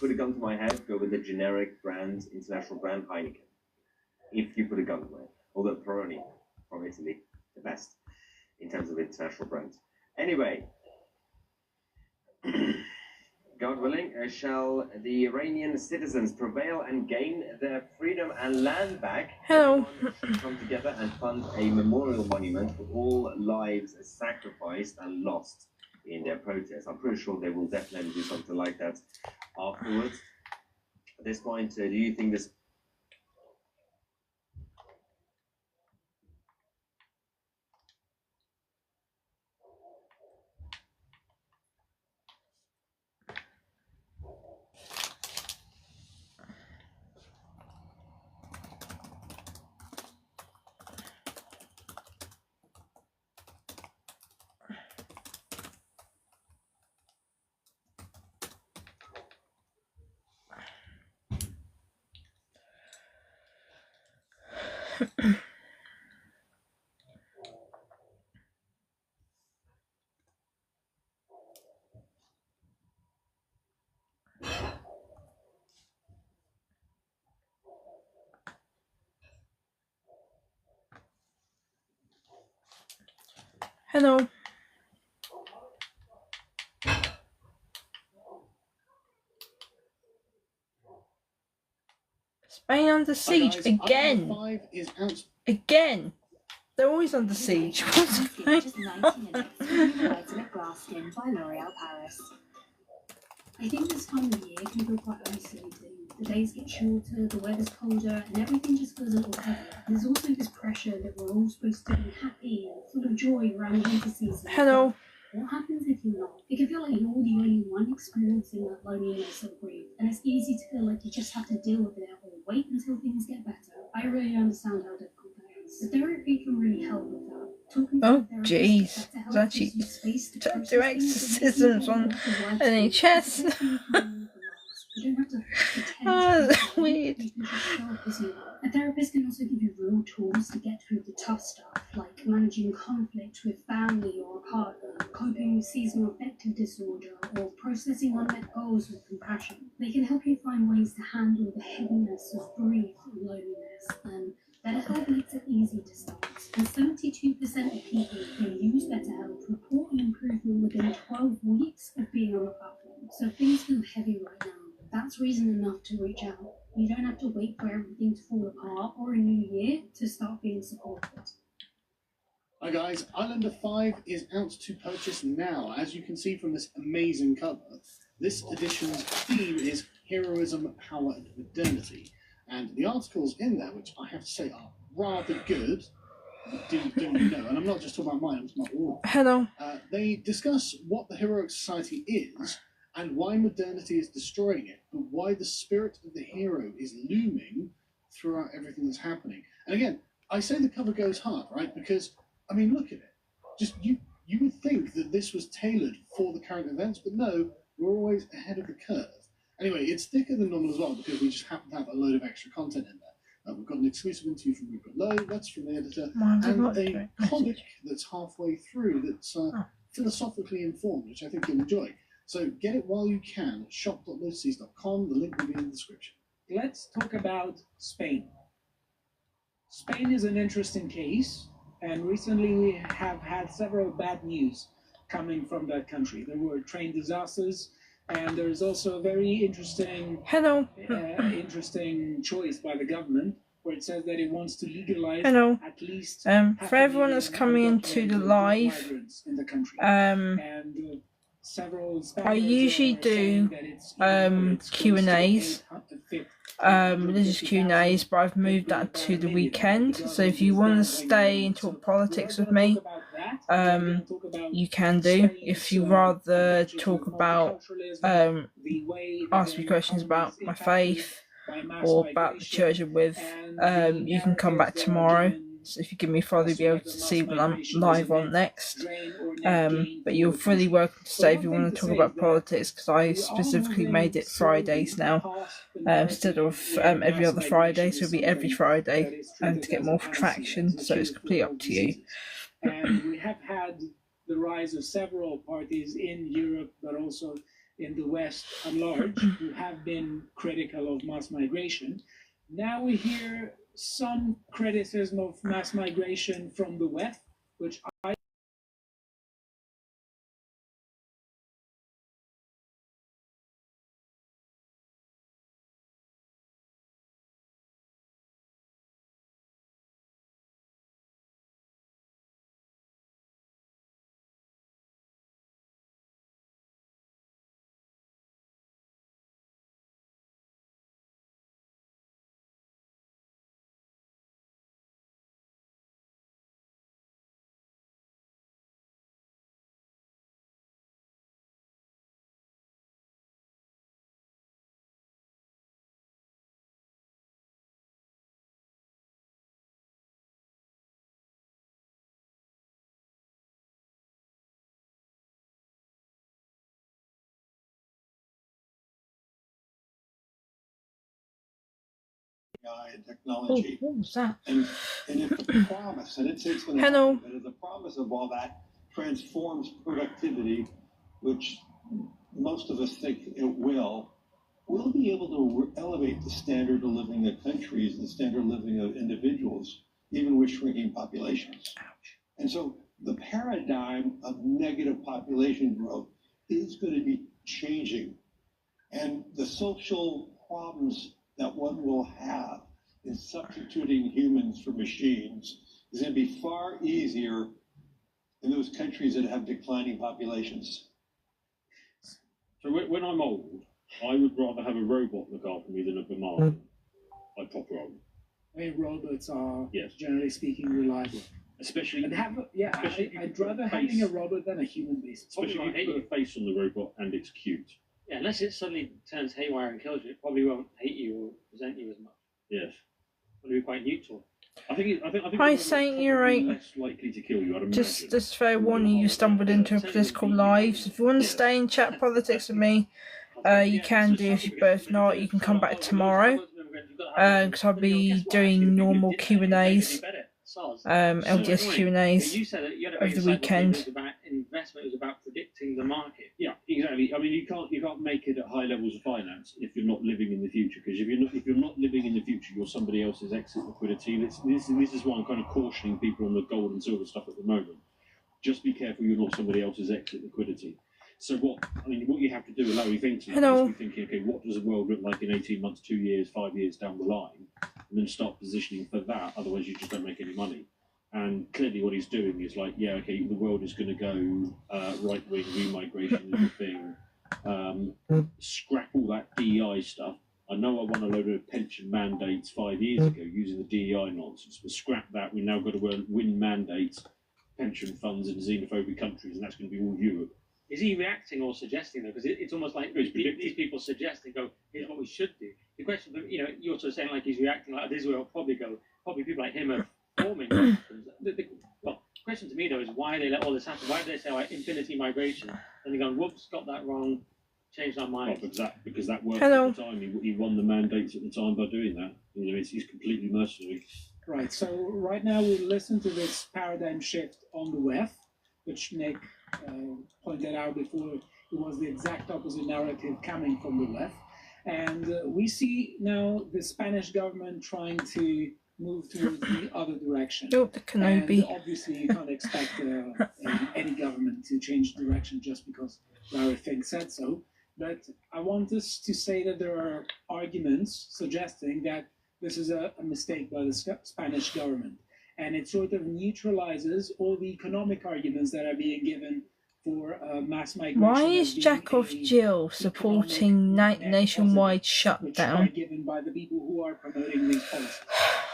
put a gun to my head, go with the generic brand, international brand Heineken. If you put a gun to my head. Although Peroni from Italy, the best in terms of international brands. Anyway, God willing, shall the Iranian citizens prevail and gain their freedom and land back? Hello. Everyone should come together and fund a memorial monument for all lives sacrificed and lost in their protests. I'm pretty sure they will definitely do something like that afterwards. At this point, do you think this? Hello. Spain under siege Guys, again. Item 5 is out. Again. They're always under siege. What's Just going 90 on? minutes to rewrite a glass skin by L'Oreal Paris. I think this time of year can feel quite isolating. The days get shorter, the weather's colder, and everything just feels a little heavy. There's also this pressure that we're all supposed to be happy and full of joy around the winter season. Hello. What happens if you're not? It can feel like you're the only one experiencing that loneliness or grief, and it's easy to feel like you just have to deal with it or wait until things get better. I really understand how difficult that is. The therapy can really help with that. Talking to Oh, a therapist jeez. is better It's help actually gives you space to don't process do things that exorcisms make you on feel like life NHS. is you don't have to pretend to be Weird. you can just show up as you are. A therapist can also give you real tools to get through the tough stuff, like managing conflict with family or a partner, coping with seasonal affective disorder, or processing unmet goals with compassion. They can help you find ways to handle the heaviness of grief and loneliness, and BetterHelp makes it easy to start. And 72% of people who use BetterHelp report an improvement within 12 weeks of being on the platform. So if things feel heavy right now, that's reason enough to reach out. You don't have to wait for everything to fall apart or a new year to start being supported. Hi guys, Islander 5 is out to purchase now. As you can see from this amazing cover, this edition's theme is Heroism, Power and Modernity. And the articles in there, which I have to say are rather good, don't you know, and I'm not just talking about mine, I'm talking about all of them. Hello. They discuss what the heroic society is and why modernity is destroying it, but why the spirit of the hero is looming throughout everything that's happening. And again, I say the cover goes hard, right? Because, I mean, look at it. Just you would think that this was tailored for the current events, but no, we're always ahead of the curve. Anyway, it's thicker than normal as well because we just happen to have a load of extra content in there. We've got an exclusive interview from Rupert Lowe, that's from the editor, and a comic that's halfway through that's philosophically informed, which I think you'll enjoy. So get it while you can at shop.lotuses.com. The link will be in the description. Let's talk about Spain. Spain is an interesting case, and recently we have had several bad news coming from that country. There were train disasters, and there is also a very interesting interesting choice by the government where it says that it wants to legalize at least for everyone that's coming into the live, in the country. I usually do Q&As, religious Q&As, but I've moved that to the weekend. So if you want to stay and talk politics with me, you can do. If you rather talk about, ask me questions about my faith or about the church I'm with, you can come back tomorrow. So if you give me a follow, you'll be able to see what I'm live on next. But you're fully welcome to stay if you want to talk about politics, because I specifically made it Fridays now instead of every other Friday, so it'll be every Friday to get more traction. So it's completely up to you. And we have had the rise of several parties in Europe, but also in the West at large, who have been critical of mass migration. Now we hear some criticism of mass migration from the West, which I and technology. What was that? And if the promise, and it's going to Hello. happen, but if the promise of all that transforms productivity, which most of us think it will, we'll be able to elevate the standard of living of countries, the standard of living of individuals, even with shrinking populations. And so the paradigm of negative population growth is going to be changing. And the social problems that one will have in substituting humans for machines is going to be far easier in those countries that have declining populations. So when I'm old, I would rather have a robot look after me than a Bamar. Like proper old. I mean, robots are, Yes. generally speaking, reliable. Especially, I'd rather having a robot than a human being. especially if you put a face on the robot and it's cute. Yeah, unless it suddenly turns haywire and kills you, it probably won't hate you or resent you as much. Yes. It'll be quite neutral. I think Hi, Saint, you're right. less likely to kill you, I'd imagine. Just fair warning, you stumbled into a political live. So if you want to stay and chat politics with me, you can do. But if not, you can come back tomorrow. Because I'll be doing normal Q&As, LDS Q&As You said that you had it over the right, weekend. It was about investment, it was about predicting the market. Yeah, exactly. I mean, you can't make it at high levels of finance if you're not living in the future. Because if you're not living in the future, you're somebody else's exit liquidity. And this is why I'm kind of cautioning people on the gold and silver stuff at the moment. Just be careful you're not somebody else's exit liquidity. So what you have to do, allowing things to is be thinking, okay, what does the world look like in 18 months, 2 years, 5 years down the line, and then start positioning for that. Otherwise, you just don't make any money. And clearly, what he's doing is like, yeah, okay, the world is going to go right-wing remigration is a thing. Scrap all that DEI stuff. I know I won a load of pension mandates 5 years ago using the DEI nonsense, but scrap that. We've now got to win mandates, pension funds in xenophobic countries, and that's going to be all Europe. Is he reacting or suggesting, though? Because it's almost like these people suggest, go, here's what we should do. The question, you're sort of saying like he's reacting like this will probably people like him are forming. The question to me, though, is why they let all this happen. Why did they say, like, infinity migration? And they go, whoops, got that wrong, changed our mind. Well, because that worked at the time. He won the mandates at the time by doing that. He's completely mercenary. Right, so right now we'll listen to this paradigm shift on the left, which Nick pointed out before. It was the exact opposite narrative coming from the left. And we see now the Spanish government trying to move towards the other direction. Oh, the Kenobi. And obviously you can't expect any government to change direction just because Larry Fink said so. But I want us to say that there are arguments suggesting that this is a mistake by the Spanish government. And it sort of neutralizes all the economic arguments that are being given for mass migration. Why is Jacob Jill supporting nationwide shutdown? Which are given by the people who are promoting these policies.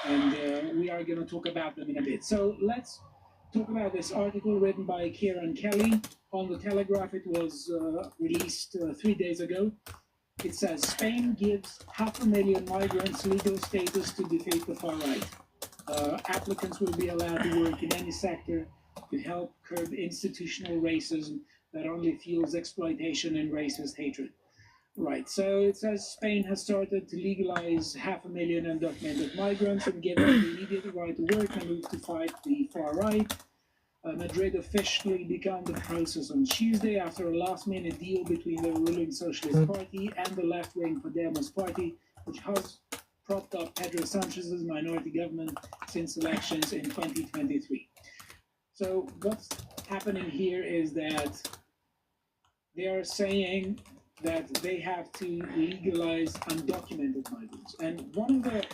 And we are going to talk about them in a bit. So let's talk about this article written by Kieran Kelly on the Telegraph. It was released 3 days ago. It says, Spain gives 500,000 migrants legal status to defeat the far right. Applicants will be allowed to work in any sector to help curb institutional racism that only fuels exploitation and racist hatred. Right, so it says Spain has started to legalize 500,000 undocumented migrants and give them the immediate right to work and move to fight the far right. Madrid officially began the process on Tuesday after a last-minute deal between the ruling Socialist Party and the left-wing Podemos Party, which has propped up Pedro Sanchez's minority government since elections in 2023. So what's happening here is that they are saying that they have to legalize undocumented migrants. And one of the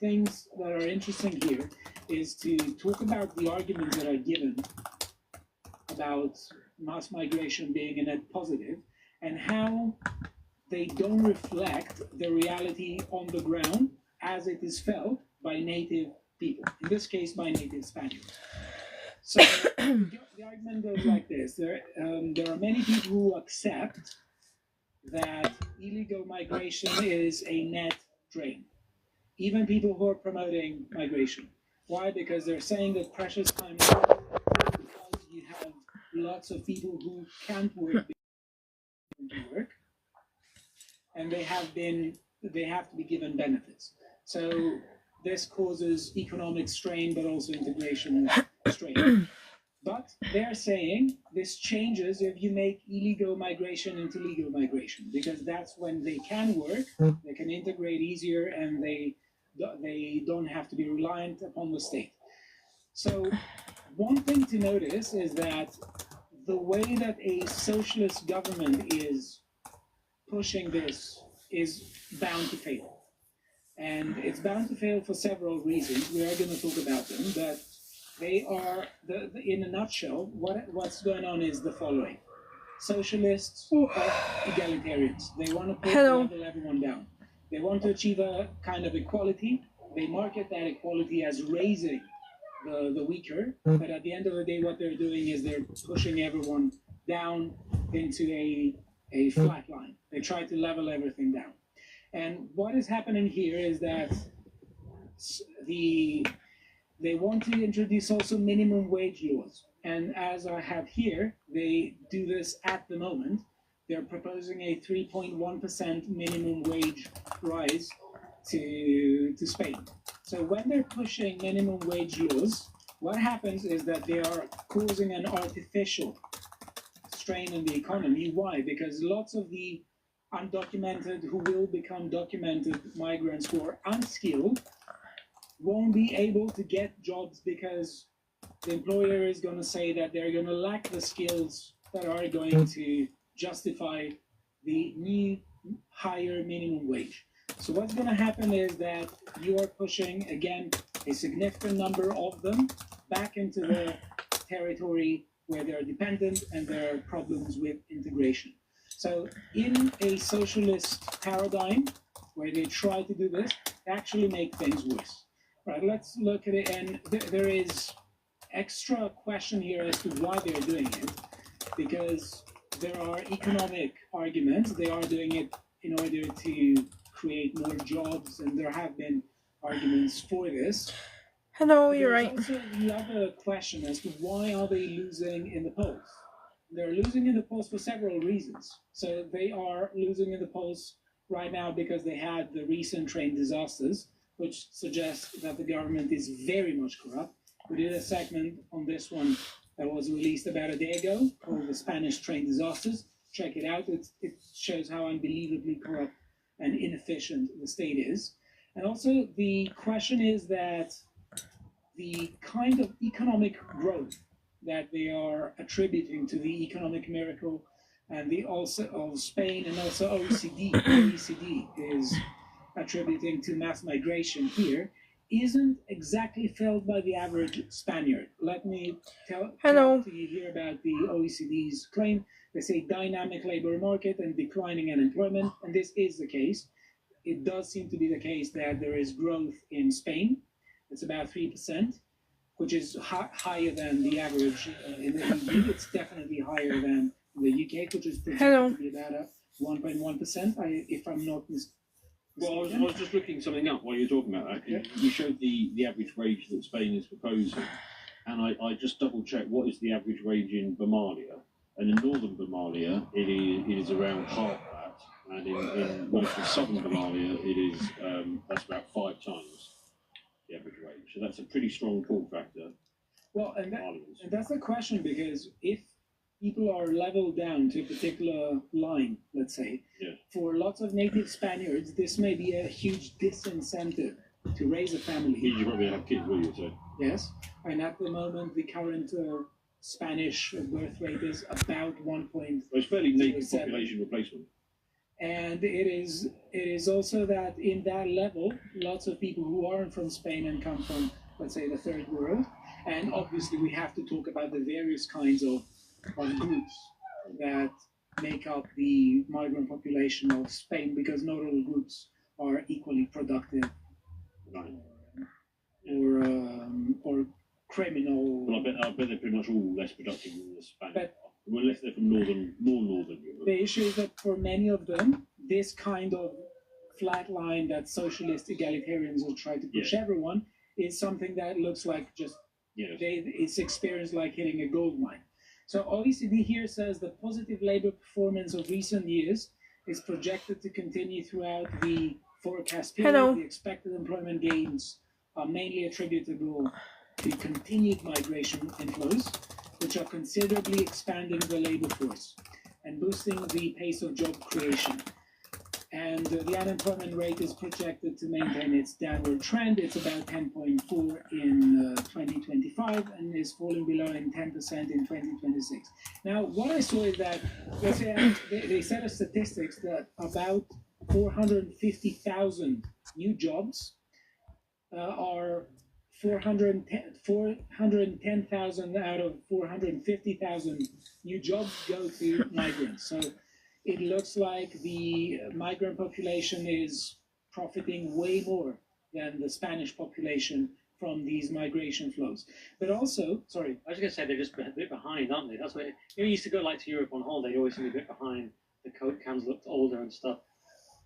things that are interesting here is to talk about the arguments that are given about mass migration being a net positive and how they don't reflect the reality on the ground as it is felt by native people, in this case by native Spaniards. So the argument goes like this. There are many people who accept that illegal migration is a net drain. Even people who are promoting migration. Why? Because they're saying that precious time is because you have lots of people who can't work, and they have to be given benefits. So this causes economic strain, but also integration strain. But they're saying this changes if you make illegal migration into legal migration, because that's when they can work, they can integrate easier, and they don't have to be reliant upon the state. So one thing to notice is that the way that a socialist government is pushing this is bound to fail. And it's bound to fail for several reasons. We are going to talk about them, but they are, in a nutshell, what's going on is the following. Socialists are egalitarians. They want to level everyone down. They want to achieve a kind of equality. They market that equality as raising the weaker, but at the end of the day, what they're doing is they're pushing everyone down into a flat line. They try to level everything down. And what is happening here is that they want to introduce also minimum wage laws. And as I have here, they do this at the moment. They're proposing a 3.1% minimum wage rise to Spain. So when they're pushing minimum wage laws, what happens is that they are causing an artificial strain on the economy. Why? Because lots of the undocumented who will become documented migrants who are unskilled won't be able to get jobs because the employer is going to say that they're going to lack the skills that are going to justify the new higher minimum wage. So what's going to happen is that you are pushing, again, a significant number of them back into the territory where they're dependent and there are problems with integration. So in a socialist paradigm where they try to do this, they actually make things worse. Right, let's look at it, and there is extra question here as to why they're doing it, because there are economic arguments. They are doing it in order to create more jobs, and there have been arguments for this. Hello, you're right. There's also the other question as to why are they losing in the polls? They're losing in the polls for several reasons. So they are losing in the polls right now because they had the recent train disasters, which suggests that the government is very much corrupt. We did a segment on this one that was released about a day ago called the Spanish train disasters. Check it out. It shows how unbelievably corrupt and inefficient the state is. And also the question is that the kind of economic growth that they are attributing to the economic miracle and the also of Spain and also OECD is attributing to mass migration here isn't exactly felt by the average Spaniard. Let me talk to you here about the OECD's claim. They say dynamic labor market and declining unemployment, and this is the case. It does seem to be the case that there is growth in Spain. It's about 3%, which is higher than the average in the EU. It's definitely higher than the UK, which is projected to be about 1.1%, if I'm not mistaken. Well, I was just looking something up while you were talking about that. Yeah. You showed the average wage that Spain is proposing, and I just double-checked what is the average wage in Bamalia. And in northern Bamalia, it is around half that, and in most of southern Bamalia, it is that's about 5 times the average wage. So that's a pretty strong pull factor. Well, and that's the question, because if people are leveled down to a particular line, let's say, for lots of native Spaniards, this may be a huge disincentive to raise a family. You probably have kids, will you say? Yes, and at the moment, the current Spanish birth rate is about 1.07. Well, it's fairly native population replacement. And it is also that in that level, lots of people who aren't from Spain and come from, let's say, the third world. And obviously, we have to talk about the various kinds of groups that make up the migrant population of Spain, because not all groups are equally productive or criminal. Well, I bet they're pretty much all less productive than the Spanish. Unless they're from more northern Europe. The issue is that for many of them, this kind of flat line that socialist egalitarians will try to push everyone is something that looks like just it's experienced like hitting a gold mine. So OECD here says the positive labor performance of recent years is projected to continue throughout the forecast period. The expected employment gains are mainly attributable to continued migration inflows, which are considerably expanding the labor force and boosting the pace of job creation. And the unemployment rate is projected to maintain its downward trend. It's about 10.4 in 2025 and is falling below in 10% in 2026. Now, what I saw is that they set a statistics that about 450,000 new jobs are 410,000 out of 450,000 new jobs go to migrants. So it looks like the migrant population is profiting way more than the Spanish population from these migration flows. But also, sorry. I was going to say they're just a bit behind, aren't they? That's what you used to go like to Europe on holiday. You always seem a bit behind. The Coke cans looked older and stuff.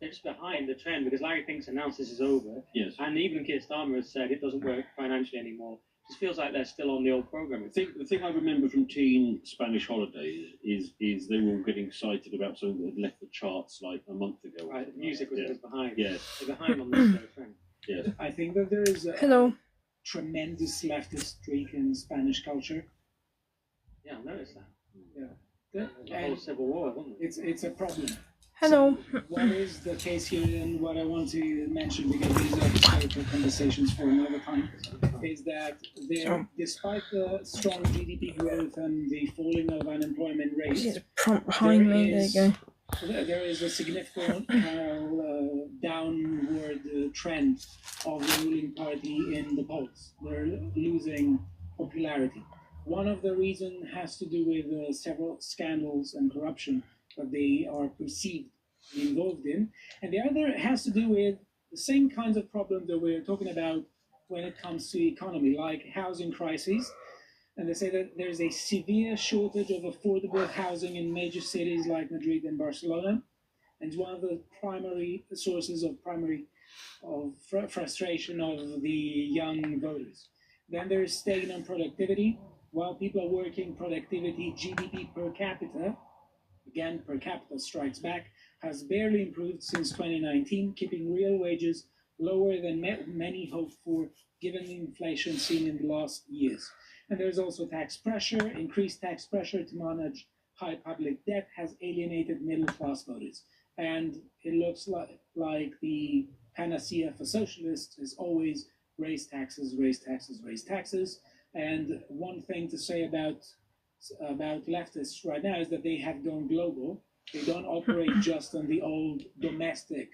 They're just behind the trend because Larry Pink's announced this is over. Yes. And even Keir Starmer has said it doesn't work financially anymore. It just feels like they're still on the old program. The thing I remember from teen Spanish holidays is they were all getting excited about something that had left the charts like a month ago. Right, the music was just behind. Yes. They're behind on this trend. Yes. I think that there is a Hello. tremendous leftist streak in Spanish culture. Yeah, I noticed that. Yeah. The whole Civil War, wasn't it? It's a problem. Hello. So what is the case here, and what I want to mention, because these are historical conversations for another time, is that there, despite the strong GDP growth and the falling of unemployment rates, There's a prompt behind me. There you go. There is a significant downward trend of the ruling party in the polls. They're losing popularity. One of the reasons has to do with several scandals and corruption that they are perceived to be involved in. And the other has to do with the same kinds of problems that we're talking about when it comes to economy, like housing crises. And they say that there's a severe shortage of affordable housing in major cities like Madrid and Barcelona. And it's one of the primary sources of frustration of the young voters. Then there's stagnant productivity. While people are working, productivity, GDP per capita, again, per capita strikes back, has barely improved since 2019, keeping real wages lower than many hoped for, given the inflation seen in the last years. And there's also tax pressure. Increased tax pressure to manage high public debt has alienated middle-class voters. And it looks like the panacea for socialists is always raise taxes, raise taxes, raise taxes. And one thing to say about leftists right now is that they have gone global. They don't operate just on the old domestic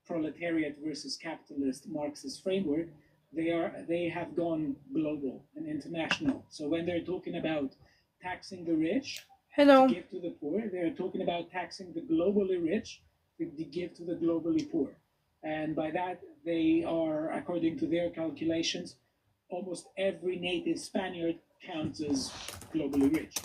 proletariat versus capitalist Marxist framework. They have gone global and international. So when they're talking about taxing the rich to give to the poor, they're talking about taxing the globally rich to give to the globally poor. And by that, they are, according to their calculations, almost every native Spaniard counts as globally rich.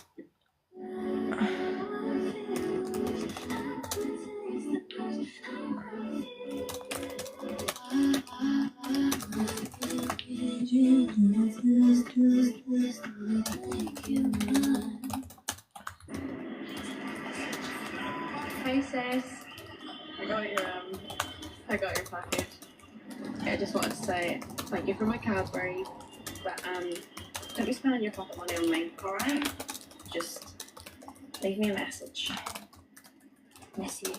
Hey sis, I got your package. I just wanted to say thank you for my Cadbury, but don't be spending your pocket money on me, alright? Just leave me a message. Miss you.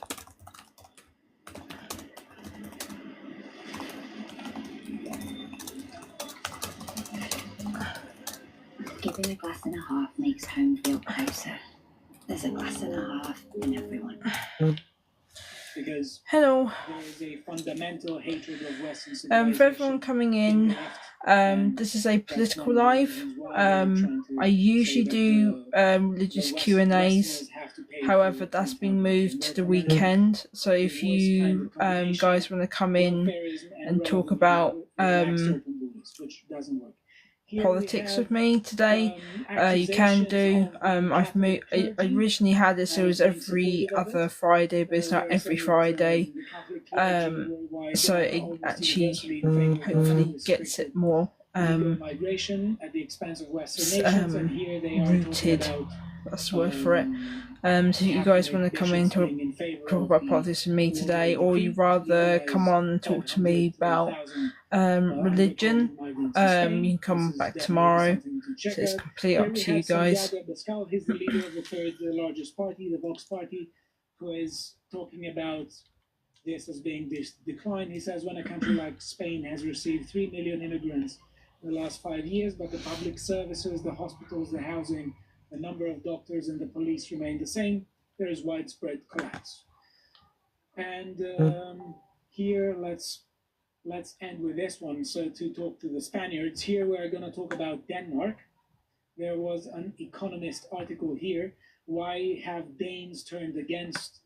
Giving a glass and a half makes home feel closer. There's a glass and a half in everyone. Because Hello. there is a fundamental hatred of Western For civilization. everyone coming in, this is a political live. I usually do religious Q&As. However, that's been moved to the weekend. So if you guys want to come in and talk about politics with me today, you can do. I've moved. I originally had this. It was every other Friday, but it's not every Friday. So it actually hopefully gets it more migration at the expense of Western nations, and here they are rooted. That's the word for it. So if you guys want to come in to talk about politics with me today, or you rather come on and talk to me about religion, you can come back tomorrow. So it's completely up to you guys. He's the leader of the third largest party, the Vox Party, who is talking about this as being this decline. He says when a country like Spain has received 3 million immigrants in the last 5 years, but the public services, the hospitals, the housing, the number of doctors and the police remain the same, there is widespread collapse. And here, let's end with this one. So to talk to the Spaniards, here we're going to talk about Denmark. There was an Economist article here. Why have Danes turned against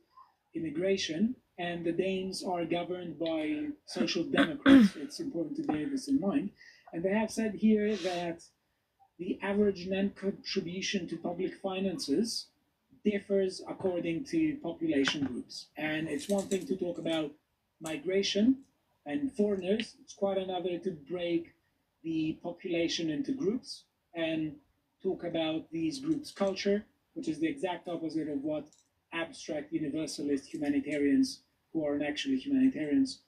immigration? And the Danes are governed by social democrats. It's important to bear this in mind. And they have said here that the average net contribution to public finances differs according to population groups. And it's one thing to talk about migration and foreigners. It's quite another to break the population into groups and talk about these groups' culture, which is the exact opposite of what abstract universalist humanitarians, who aren't actually humanitarians,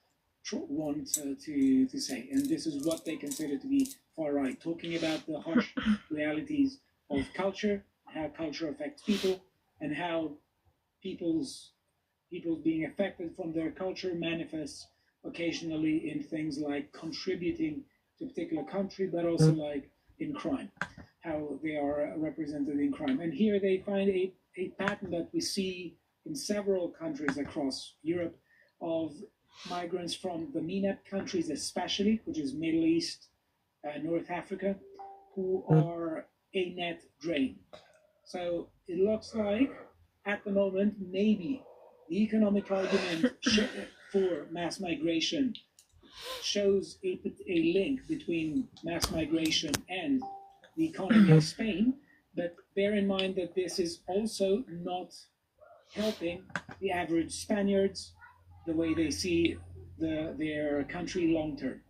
want to say. And this is what they consider to be far right, talking about the harsh realities of culture, how culture affects people, and how people's being affected from their culture manifests occasionally in things like contributing to a particular country, but also like in crime, how they are represented in crime. And here they find a pattern that we see in several countries across Europe of migrants from the MENAP countries especially, which is Middle East, North Africa, who are a net drain. So it looks like, at the moment, maybe the economic argument for mass migration shows a link between mass migration and the economy of Spain, but bear in mind that this is also not helping the average Spaniards the way they see their country long term.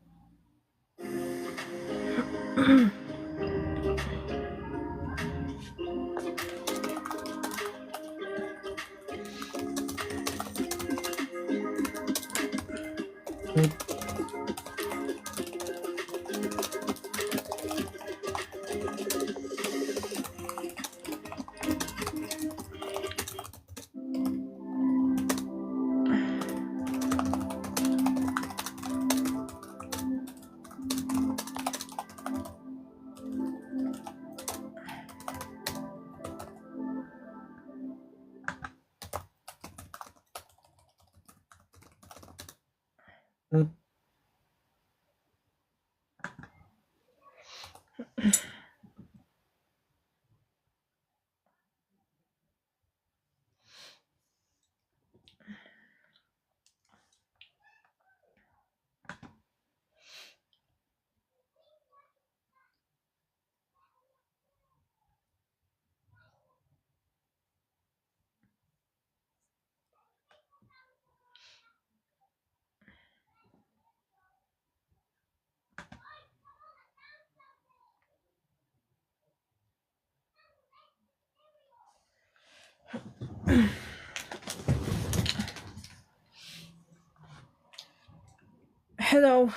Hello.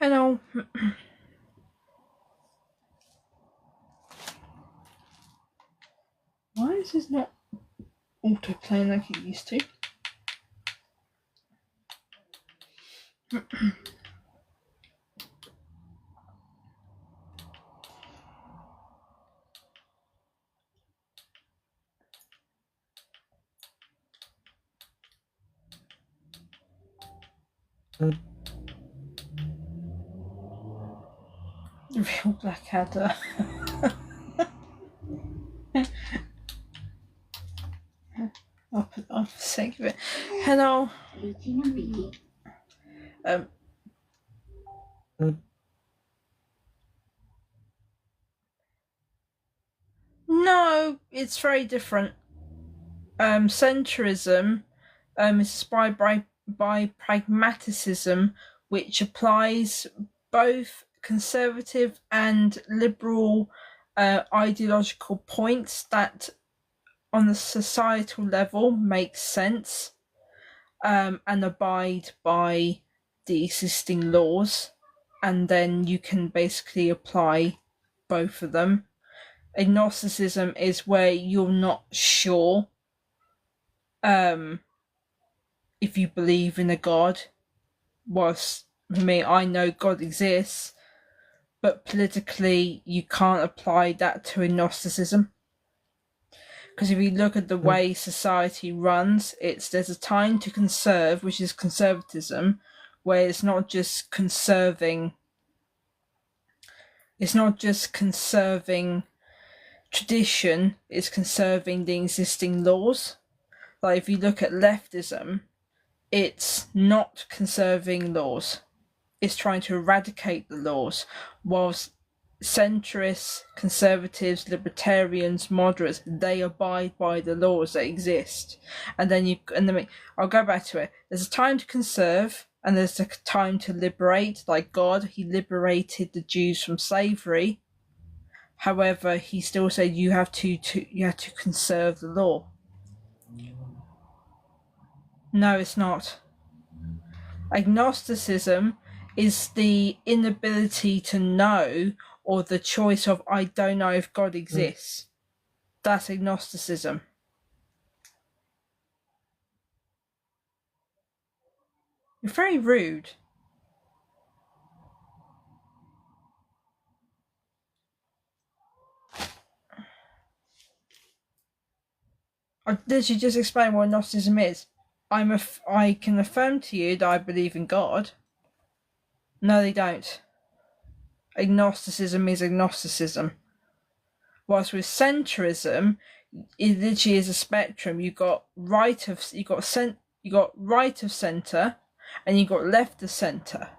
Hello. Why is this not auto-playing like it used to? The real Blackadder. I'll put it on for the sake of it. Hello. No, it's very different. Centrism is inspired by pragmatism, which applies both conservative and liberal ideological points that on the societal level make sense and abide by the existing laws, and then you can basically apply both of them. Agnosticism is where you're not sure if you believe in a god. Whilst for me, I know God exists, but politically you can't apply that to agnosticism. Because if you look at the way society runs, there's a time to conserve, which is conservatism, where it's not just conserving tradition, it's conserving the existing laws. Like if you look at leftism, it's not conserving laws, it's trying to eradicate the laws, whilst centrists, conservatives, libertarians, moderates, they abide by the laws that exist. And then I'll go back to it. There's a time to conserve and there's a time to liberate. Like God, he liberated the Jews from slavery. However, he still said you have to conserve the law. No, it's not. Agnosticism is the inability to know, or the choice of I don't know if God exists. That's agnosticism. You're very rude. I literally just explained what agnosticism is. I can affirm to you that I believe in God. No, they don't. Agnosticism is agnosticism. Whilst with centrism, it literally is a spectrum. You got right of centre, and you got left of centre.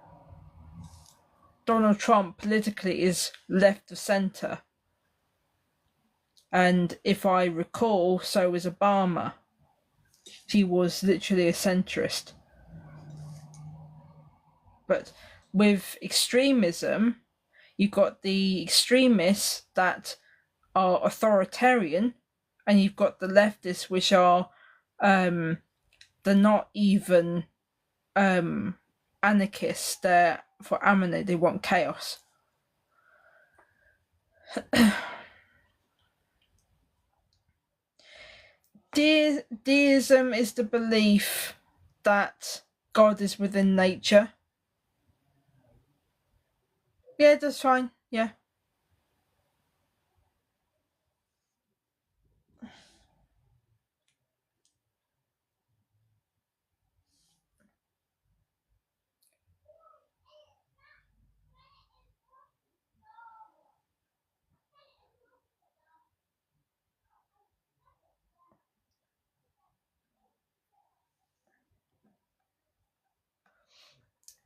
Donald Trump politically is left of centre, and if I recall, so was Obama. He was literally a centrist. But with extremism, you've got the extremists that are authoritarian, and you've got the leftists which are they're not even anarchists. They're for Amine, they want chaos. Deism is the belief that God is within nature. Yeah, that's fine. Yeah.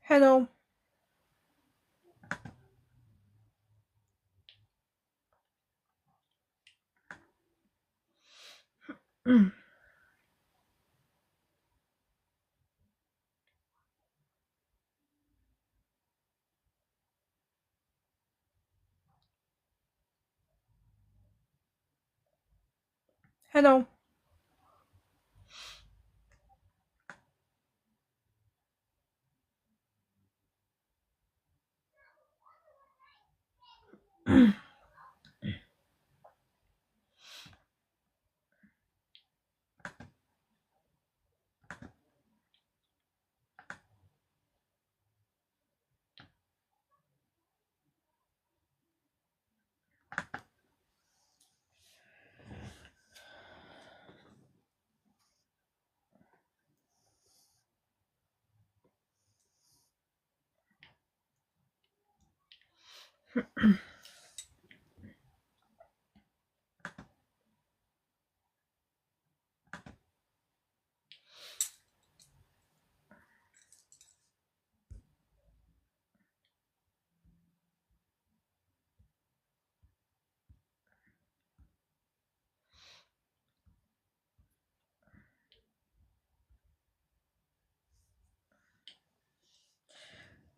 Hello. Hello.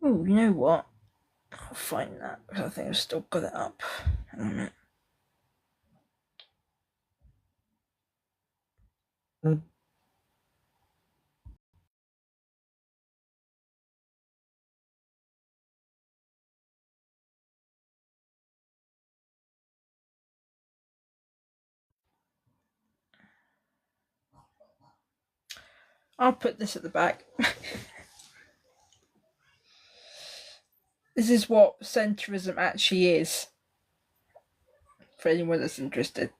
Oh, you know what? I'll find that because I think I've still got it up. Hang on a minute. I'll put this at the back. This is what centrism actually is, for anyone that's interested.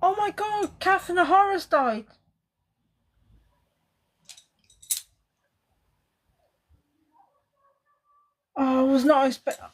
Oh my god, Catherine O'Hara's died. Oh, I was not expecting.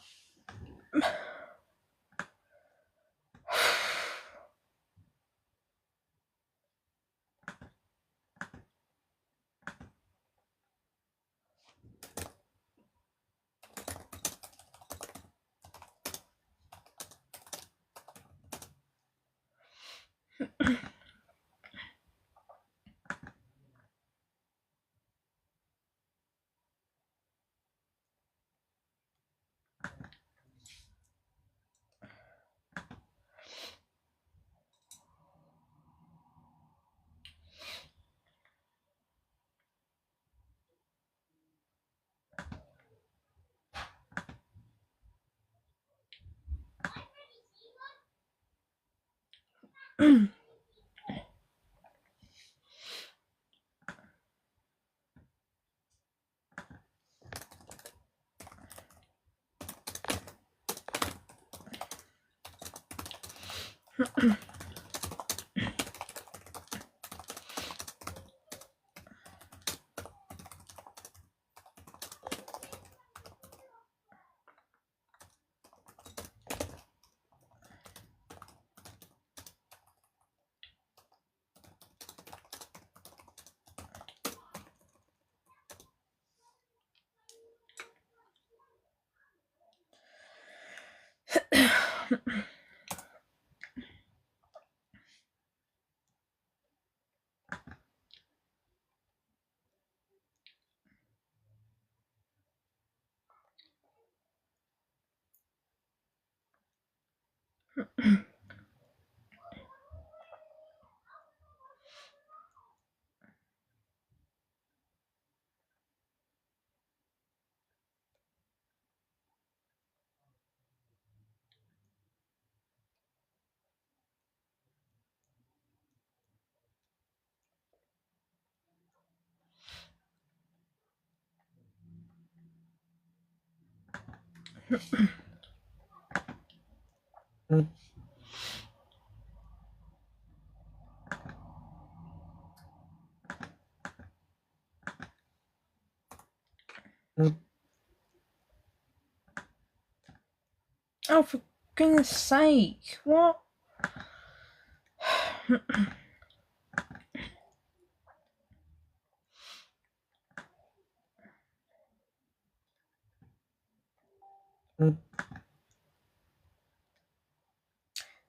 Oh, for goodness sake, what?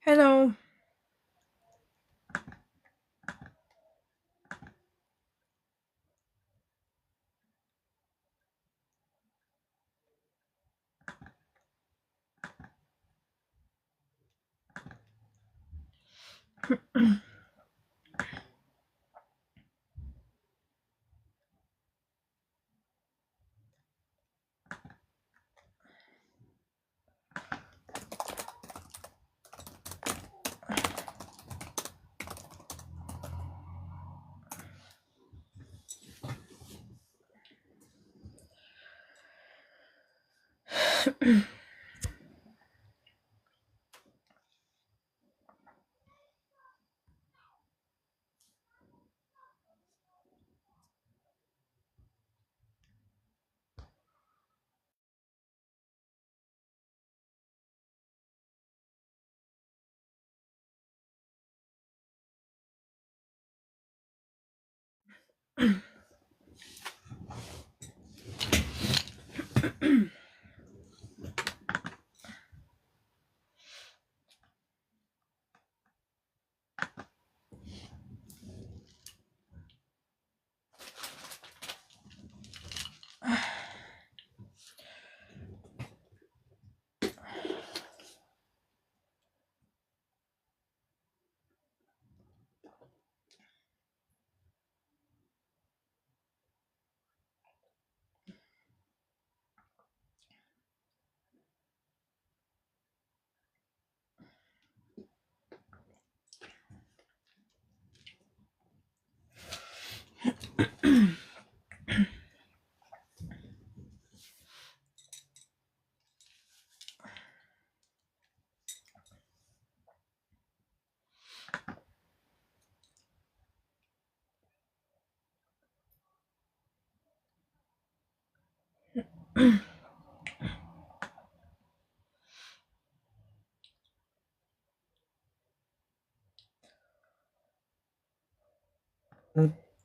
Hello.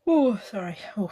Oh, sorry. Oh.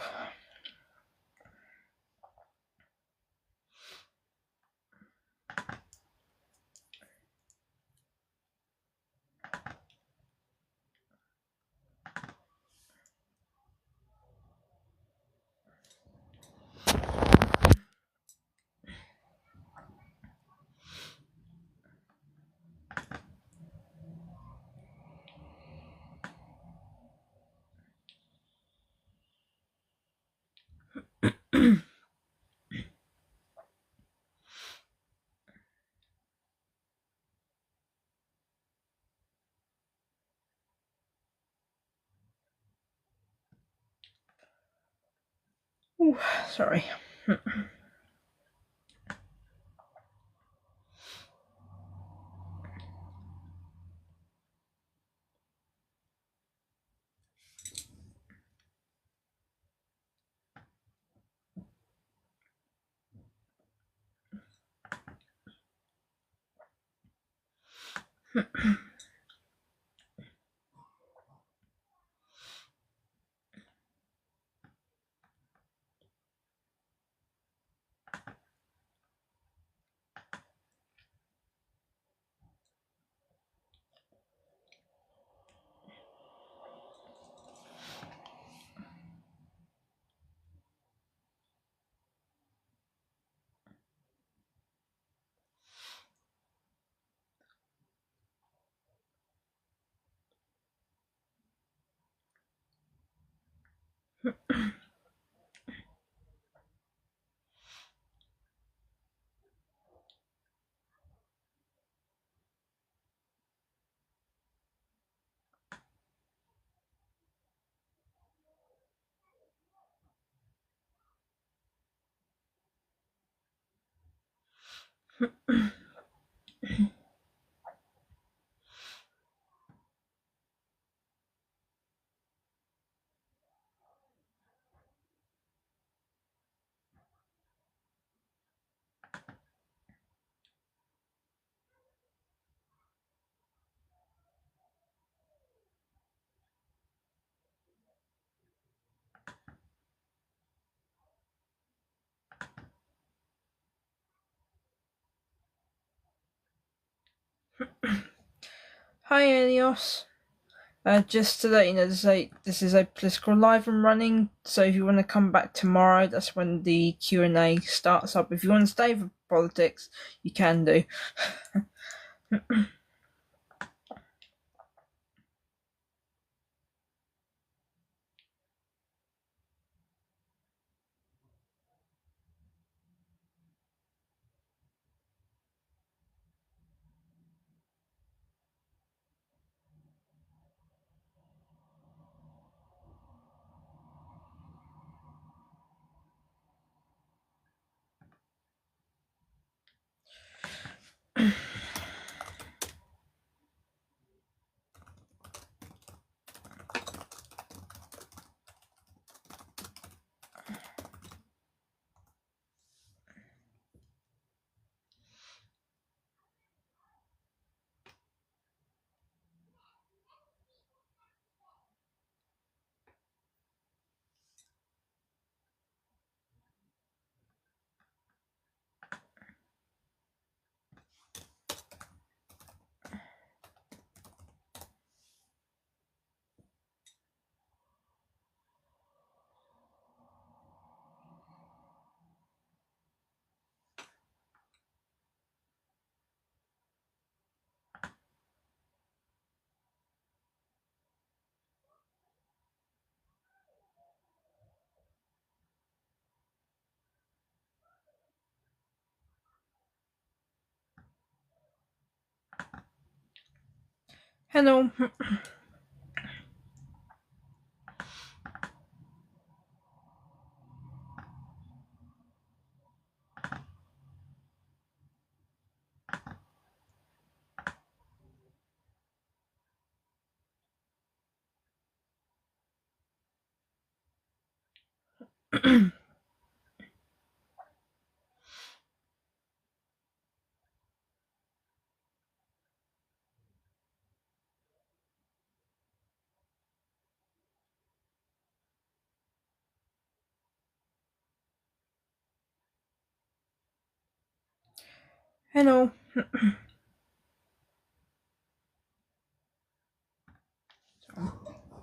Ooh, sorry. Hi, Elios. Just to let you know, this is a political live I'm running, so if you want to come back tomorrow, that's when the Q&A starts up. If you want to stay for politics, you can do. Hello. Hello.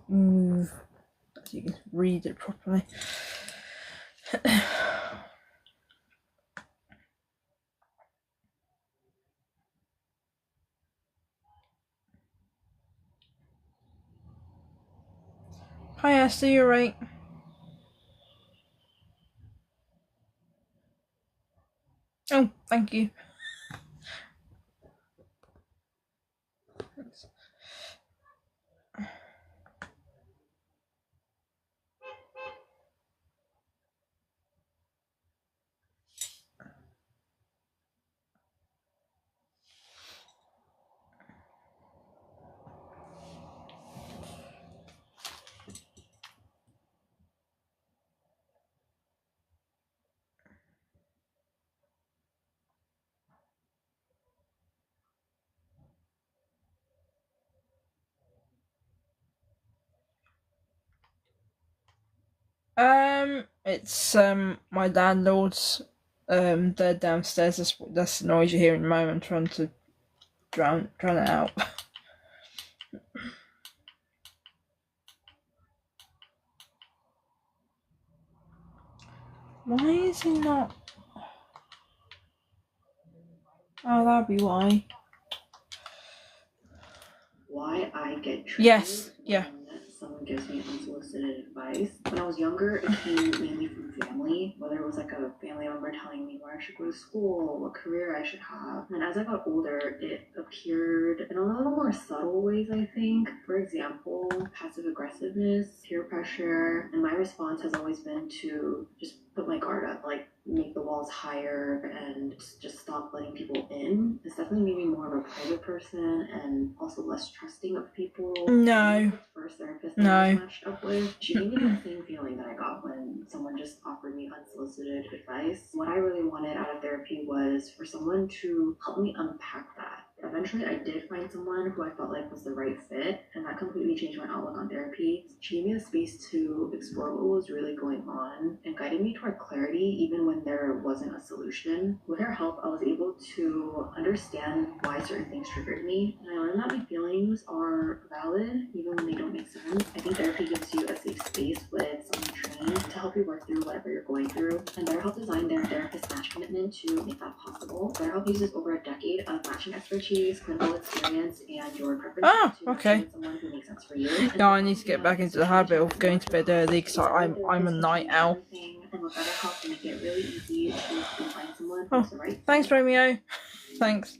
Move so you can read it properly. Hi Esther, you're right. Oh, thank you. It's my landlord's. They're downstairs. That's the noise you hear in the moment. I'm trying to drown it out. Why is he not? Oh, that'd be why. Why I get triggered Yes, yeah. when someone gives me unsolicited advice. When I was younger, it came mainly from family, whether it was like a family member telling me where I should go to school, what career I should have. And as I got older, it appeared in a little more subtle ways, I think. For example, passive aggressiveness, peer pressure, and my response has always been to just put my guard up, like make the walls higher and just stop letting people in. It's definitely made me more of a private person and also less trusting of people. No. The first therapist No. I was matched up with, she gave me that same feeling that I got when someone just offered me unsolicited advice. What I really wanted out of therapy was for someone to help me unpack that. Eventually, I did find someone who I felt like was the right fit, and that completely changed my outlook on therapy. She gave me the space to explore what was really going on and guided me toward clarity even when there wasn't a solution. With her help, I was able to understand why certain things triggered me, and I learned that my feelings are valid even when they don't make sense. I think therapy gives you a safe space with someone trained to help you work through whatever you're going through, and BetterHelp designed their therapist match commitment to make that possible. BetterHelp uses over a decade of matching expertise, clinical experience, and your preferences to match you with someone who makes sense for you. No, I need to get back into the habit of going to bed early because I'm a night owl. And with BetterHelp, they make it really easy to find someone Oh, who's the right fit. thanks, Romeo. Thanks.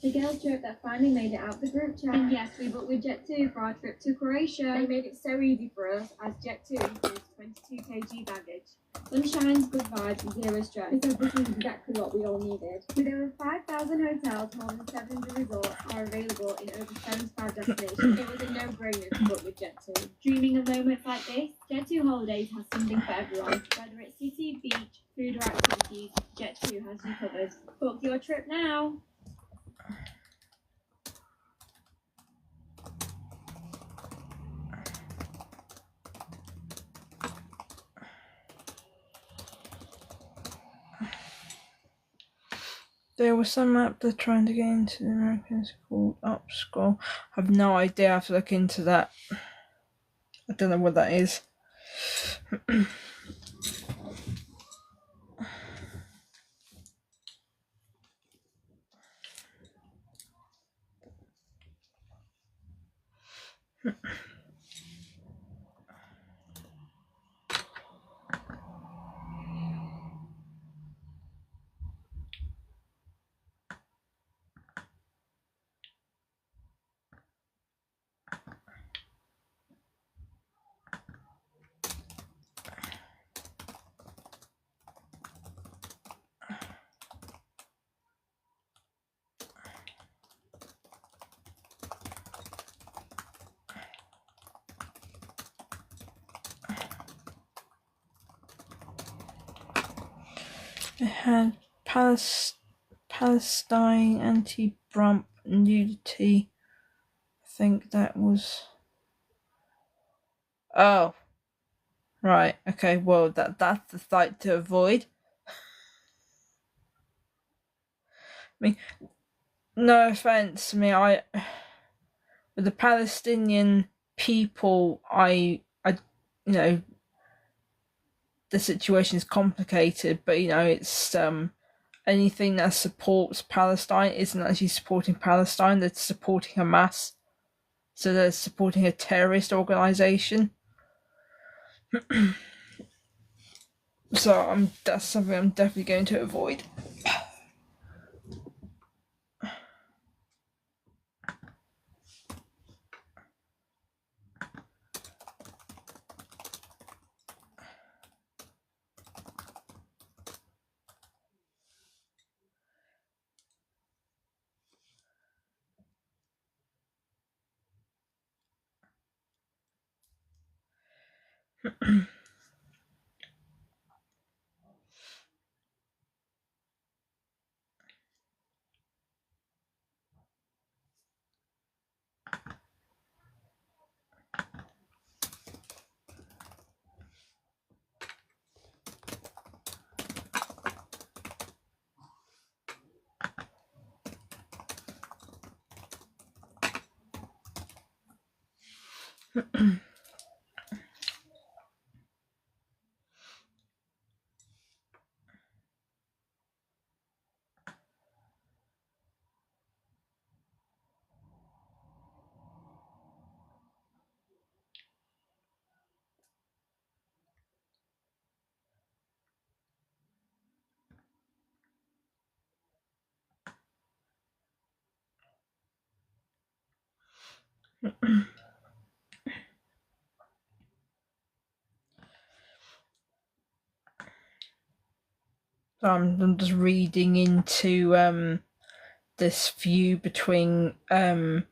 The girls joke that finally made it out the group chat. And yes, we booked with Jet2 for our trip to Croatia. They made it so easy for us as Jet2 includes 22 kg baggage. Sunshines, good vibes, and zero stress. So this is exactly what we all needed. With over 5,000 hotels, more than 700 resorts are available in over 75 destinations. It was a no-brainer to book with Jet2. Dreaming of moments like this? Jet2 Holidays has something for everyone. Whether it's city, beach, food or activities, Jet2 has you covered. Book your trip now! There was some app they're trying to get into the Americans called Upscroll. I have no idea. I have to look into that. I don't know what that is. It had Palestine anti-Trump nudity. I think that was. Oh, right. Okay. Well, that's the site to avoid. I mean, no offense. I mean, with the Palestinian people, I, the situation is complicated, but it's anything that supports Palestine isn't actually supporting Palestine. They're supporting Hamas, so they're supporting a terrorist organization. So that's something I'm definitely going to avoid. So I'm just reading into this feud between Erica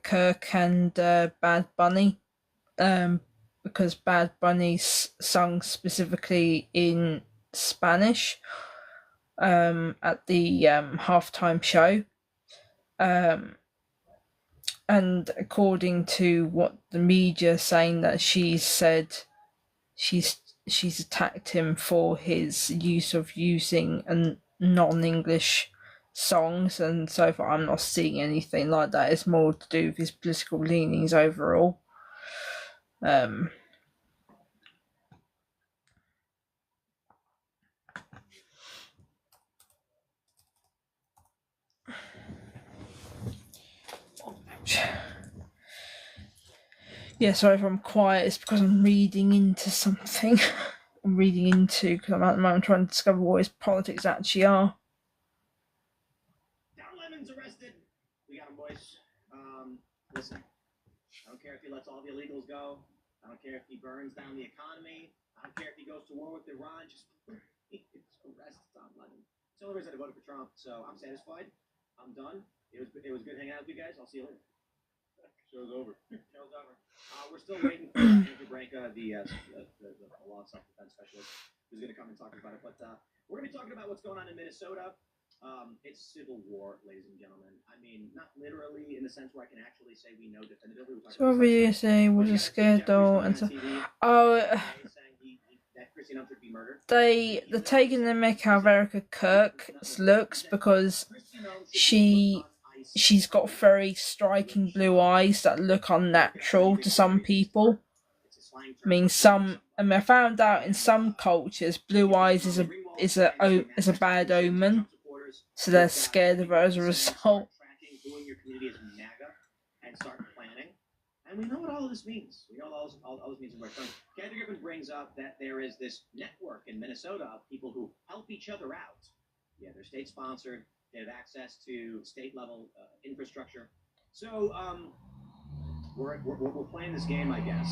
Kirk and Bad Bunny, because Bad Bunny's sung specifically in Spanish at the halftime show, and according to what the media is saying, that she's attacked him for his use of using non-English songs, and so far I'm not seeing anything like that. It's more to do with his political leanings overall. Yeah, sorry if I'm quiet, it's because I'm reading into something. Because I'm at the moment trying to discover what his politics actually are. Don Lemon's arrested. We got him, boys. Listen, I don't care if he lets all the illegals go. I don't care if he burns down the economy. I don't care if he goes to war with Iran. Just arrest Don Lemon. It's the only reason I voted for Trump, so I'm satisfied. I'm done. It was good hanging out with you guys. I'll see you later. Show's over. Show's over. We're still waiting for Andrew Branca, the law and self-defense specialist, who's going to come and talk about it. But we're going to be talking about what's going on in Minnesota. It's civil war, ladies and gentlemen. I mean, not literally in the sense where I can actually say we know definitively. So obviously was a scandal, and so they're taking the mick out of Erica Kirk's looks because she's got very striking blue eyes that look unnatural to some people. I found out in some cultures blue eyes is a bad omen, so they're scared of her as a result. And we know what all of this means. We know all this means in where it comes. Kathy Griffin brings up that there is this network in Minnesota of people who help each other out. Yeah, they're state-sponsored. They have access to state-level infrastructure. So we're playing this game, I guess,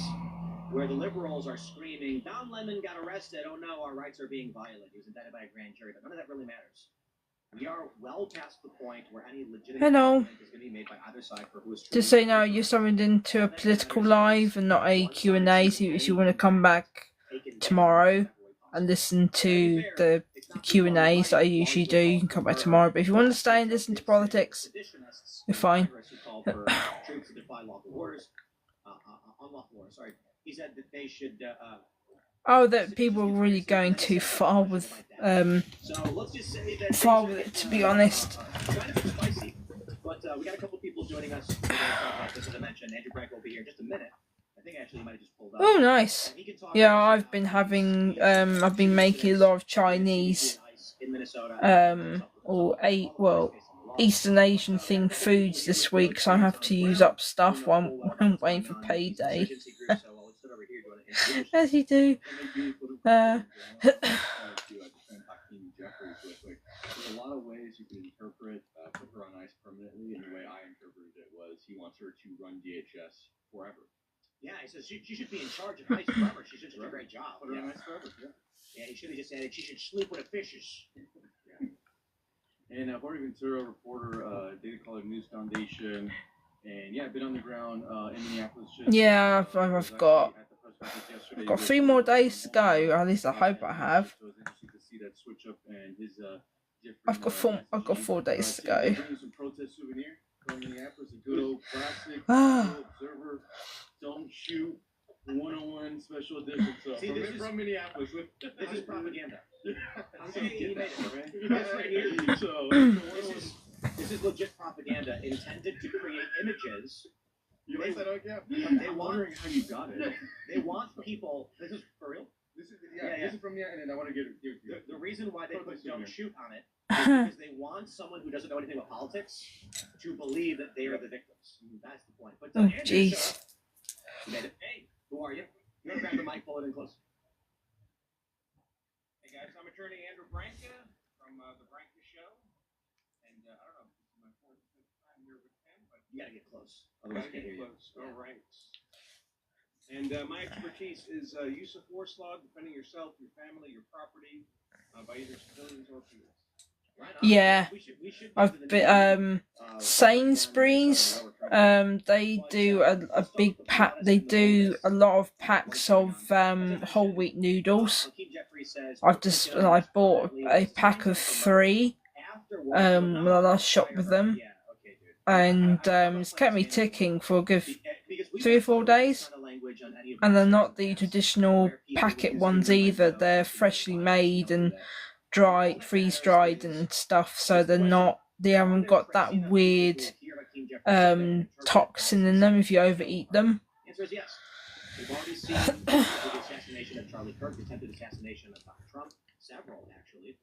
where the liberals are screaming, Don Lemon got arrested. Oh, no, our rights are being violated. He was indicted by a grand jury. But none of that really matters. We are well past the point where any legitimate argument is going to be made by either side for who is true. Just so you know, you're summoned into a political live and not a Q&A, so if you want to come back tomorrow, and listen to the Q&As that I usually do, you can come back tomorrow. But if you want to stay and listen to politics, you're fine. He said that they should. Oh, that people are really going too far with it, to be honest. But we got a couple people joining us. As I mentioned, Andrew Frank will be here in just a minute. I think actually he might have just pulled up. Oh, nice. Yeah, I've been having I've been making a lot of Chinese or Eastern Asian themed foods this week, so I have to use up stuff while I'm waiting for payday. As you do. There's a lot of ways you can interpret put her on ice permanently, and the way I interpreted it was he wants her to run DHS forever. Yeah, he says she should be in charge of ice forever. She should do a great job. Put her on ice forever, Yeah, he should have just said she should sleep with the fishes. And Jorge Ventura, reporter, Data Color News Foundation, and yeah, I've been on the ground in Minneapolis. Yeah, I've got 3 more days to go. At least I hope I have. So it's interesting to see that switch up and his I've got 4 days to go. Some protest souvenir from Minneapolis, a good old classic. Observer, don't shoot. 101 special edition. So See, from Minneapolis. This is propaganda. I'm saying he made it, man. That's right here. This is legit propaganda intended to create images. You like that, okay? I'm wondering how you got it. They want people. This is for real. This is from and then I want to give it. The reason why they put "don't shoot" on it is because they want someone who doesn't know anything about politics to believe that they are the victims. That's the point. But oh, jeez. Hey, who are you? You want to grab the mic, pull it in close. Hey guys, I'm attorney Andrew Branca from the Branca Show, and I don't know, this is my 4th or 5th time here with Tim, but you gotta get close. Otherwise, get close. All right. And my expertise is use of force law, defending yourself, your family, your property by either civilians or police. Yeah, I've been Sainsbury's. They do a big pack. They do a lot of packs of whole wheat noodles. I bought a pack of 3 when I last shopped with them, and it's kept me ticking for a good 3 or 4 days. And they're not the traditional packet ones either. They're freshly made and freeze dried and stuff, so they haven't got that weird toxin in them if you overeat them. The answer is yes. We've already seen the assassination of Charlie Kirk, the attempted assassination of Trump, several actually,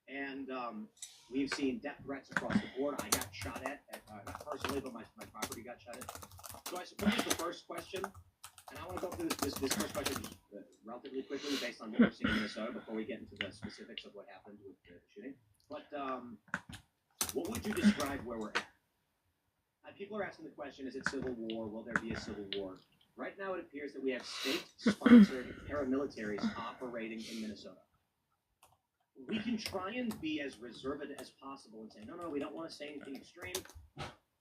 and we've seen death threats across the board. I got shot at not personally, but my property got shot at. So I suppose the first question, and I want to go through this first question relatively quickly based on what we're seeing in Minnesota before we get into the specifics of what happened with the shooting. But what would you describe where we're at? People are asking the question, is it civil war? Will there be a civil war? Right now it appears that we have state-sponsored paramilitaries operating in Minnesota. We can try and be as reserved as possible and say, no, we don't want to say anything extreme.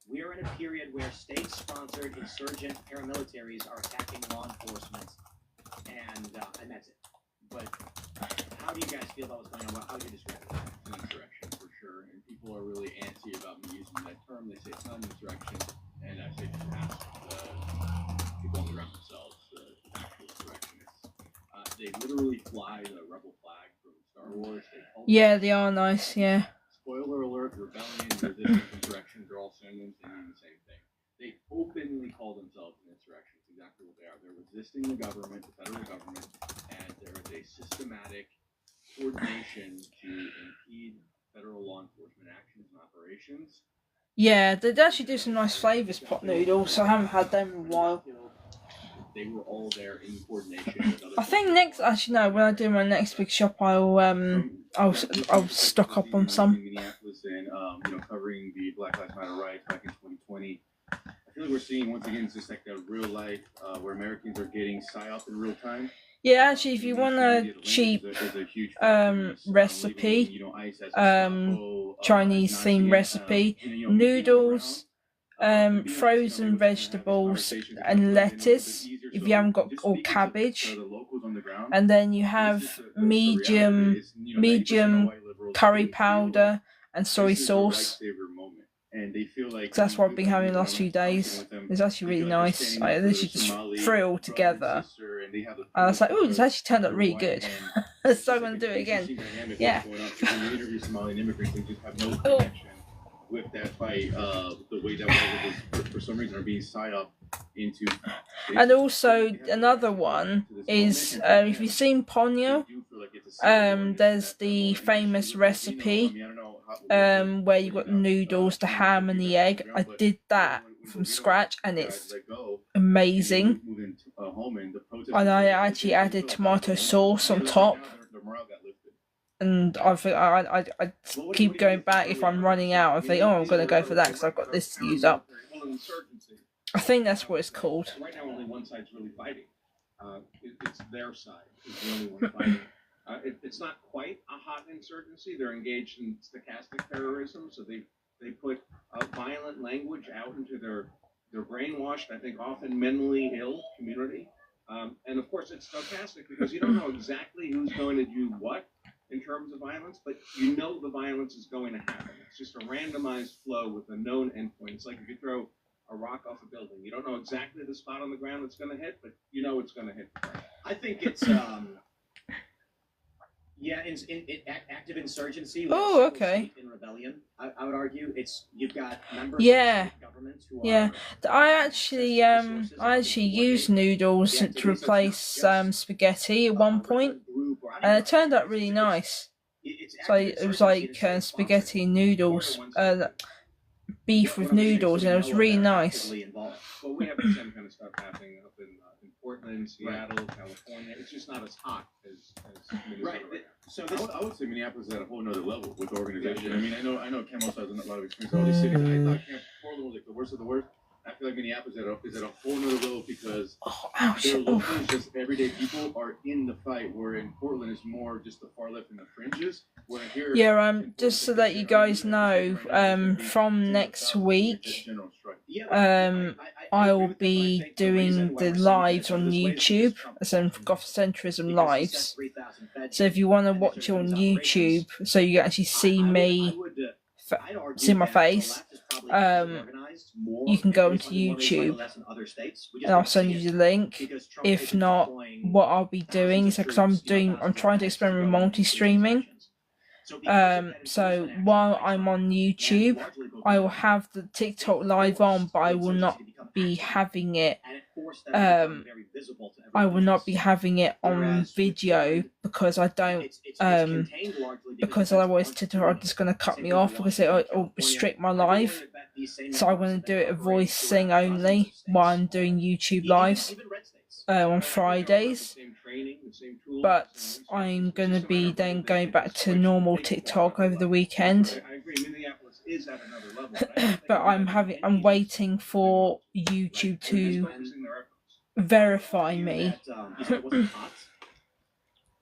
We are in a period where state-sponsored insurgent paramilitaries are attacking law enforcement, and that's it. But how do you guys feel about what's going on? How do you describe it? An insurrection, for sure, and people are really antsy about me using that term. They say it's not an insurrection, and I say just ask the people on the ground themselves, the actual insurrectionists. They literally fly the rebel flag from Star Wars. Yeah, they are nice, yeah. Spoiler alert, rebellion, resistance, insurrection, they're all synonyms, they mean the same thing. They openly call themselves an insurrection. It's exactly what they are. They're resisting the government, the federal government, and there is a systematic coordination to impede federal law enforcement actions and operations. Yeah, they actually do some nice flavours, pot noodles, so I haven't had them in a while. They were all there in coordination with other I think when I do my next big shop, I'll stock up on some. Minneapolis and covering the Black Lives Matter riots back in 2020. I feel like we're seeing once again just like a real life where Americans are getting psyop in real time. Yeah, actually, if you want a cheap recipe, Chinese themed recipe, noodles, frozen vegetables, and lettuce. If you haven't got or cabbage, and then you have medium curry powder and soy sauce. And they feel like So that's what I've been having the last few days. It's actually really nice. I literally just threw it all together. I was like, oh, this actually turned out really good. So I'm going to do it again. Yeah. Oh. With that fight, the way that world for some reason are being side up into. And also another one is if you've seen Ponyo, there's the famous recipe where you've got noodles, the ham and the egg. I did that from scratch and it's amazing. And I actually added tomato sauce on top. And I keep going back if I'm running out. I think, oh, I'm going to go for that because I've got this to use up. I think that's what it's called. Right now, only one side's really fighting. It's their side is the only one fighting. It's not quite a hot insurgency. They're engaged in stochastic terrorism, so they put violent language out into their brainwashed, I think, often mentally ill community. And of course, it's stochastic because you don't know exactly who's going to do what in terms of violence, but you know the violence is going to happen. It's just a randomized flow with a known endpoint. It's like if you throw a rock off a building. You don't know exactly the spot on the ground it's going to hit, but you know it's going to hit. I think it's active insurgency. Oh, okay. In rebellion, I would argue you've got members of government who are. I actually used noodles to replace spaghetti at one point, and it turned out really nice. So it was like spaghetti and noodles. Beef with noodles, and it was really nice. Well, we have the same kind of stuff happening up in Portland, Seattle, California. It's just not as hot as Minnesota. Right. So I would say Minneapolis is at a whole nother level with organization. I mean, I know Camos has a lot of experience in all these cities. I thought Portland was like the worst of the worst. I feel like Minneapolis is at a whole nother level because their locals, just everyday people, are in the fight. Where in Portland is more just the far left and the fringes. Where here, just so that you guys know, from next week, I will be doing the lives on YouTube, as in Goths Centrism lives. So if you want to watch it on YouTube, so you actually see me, see my face, you can go into YouTube and I'll send you the link. If not, what I'll be doing is because I'm trying to experiment with multi-streaming. So while I'm on YouTube, I will have the TikTok live on, but I will not be having it. I will not be having it on video because I don't. Because otherwise TikTok are just going to cut me off because it'll restrict my live. So I'm going to do it a voice thing only while I'm doing YouTube lives on Fridays. But I'm going to be then going back to normal TikTok over the weekend. But I'm waiting for YouTube to verify me.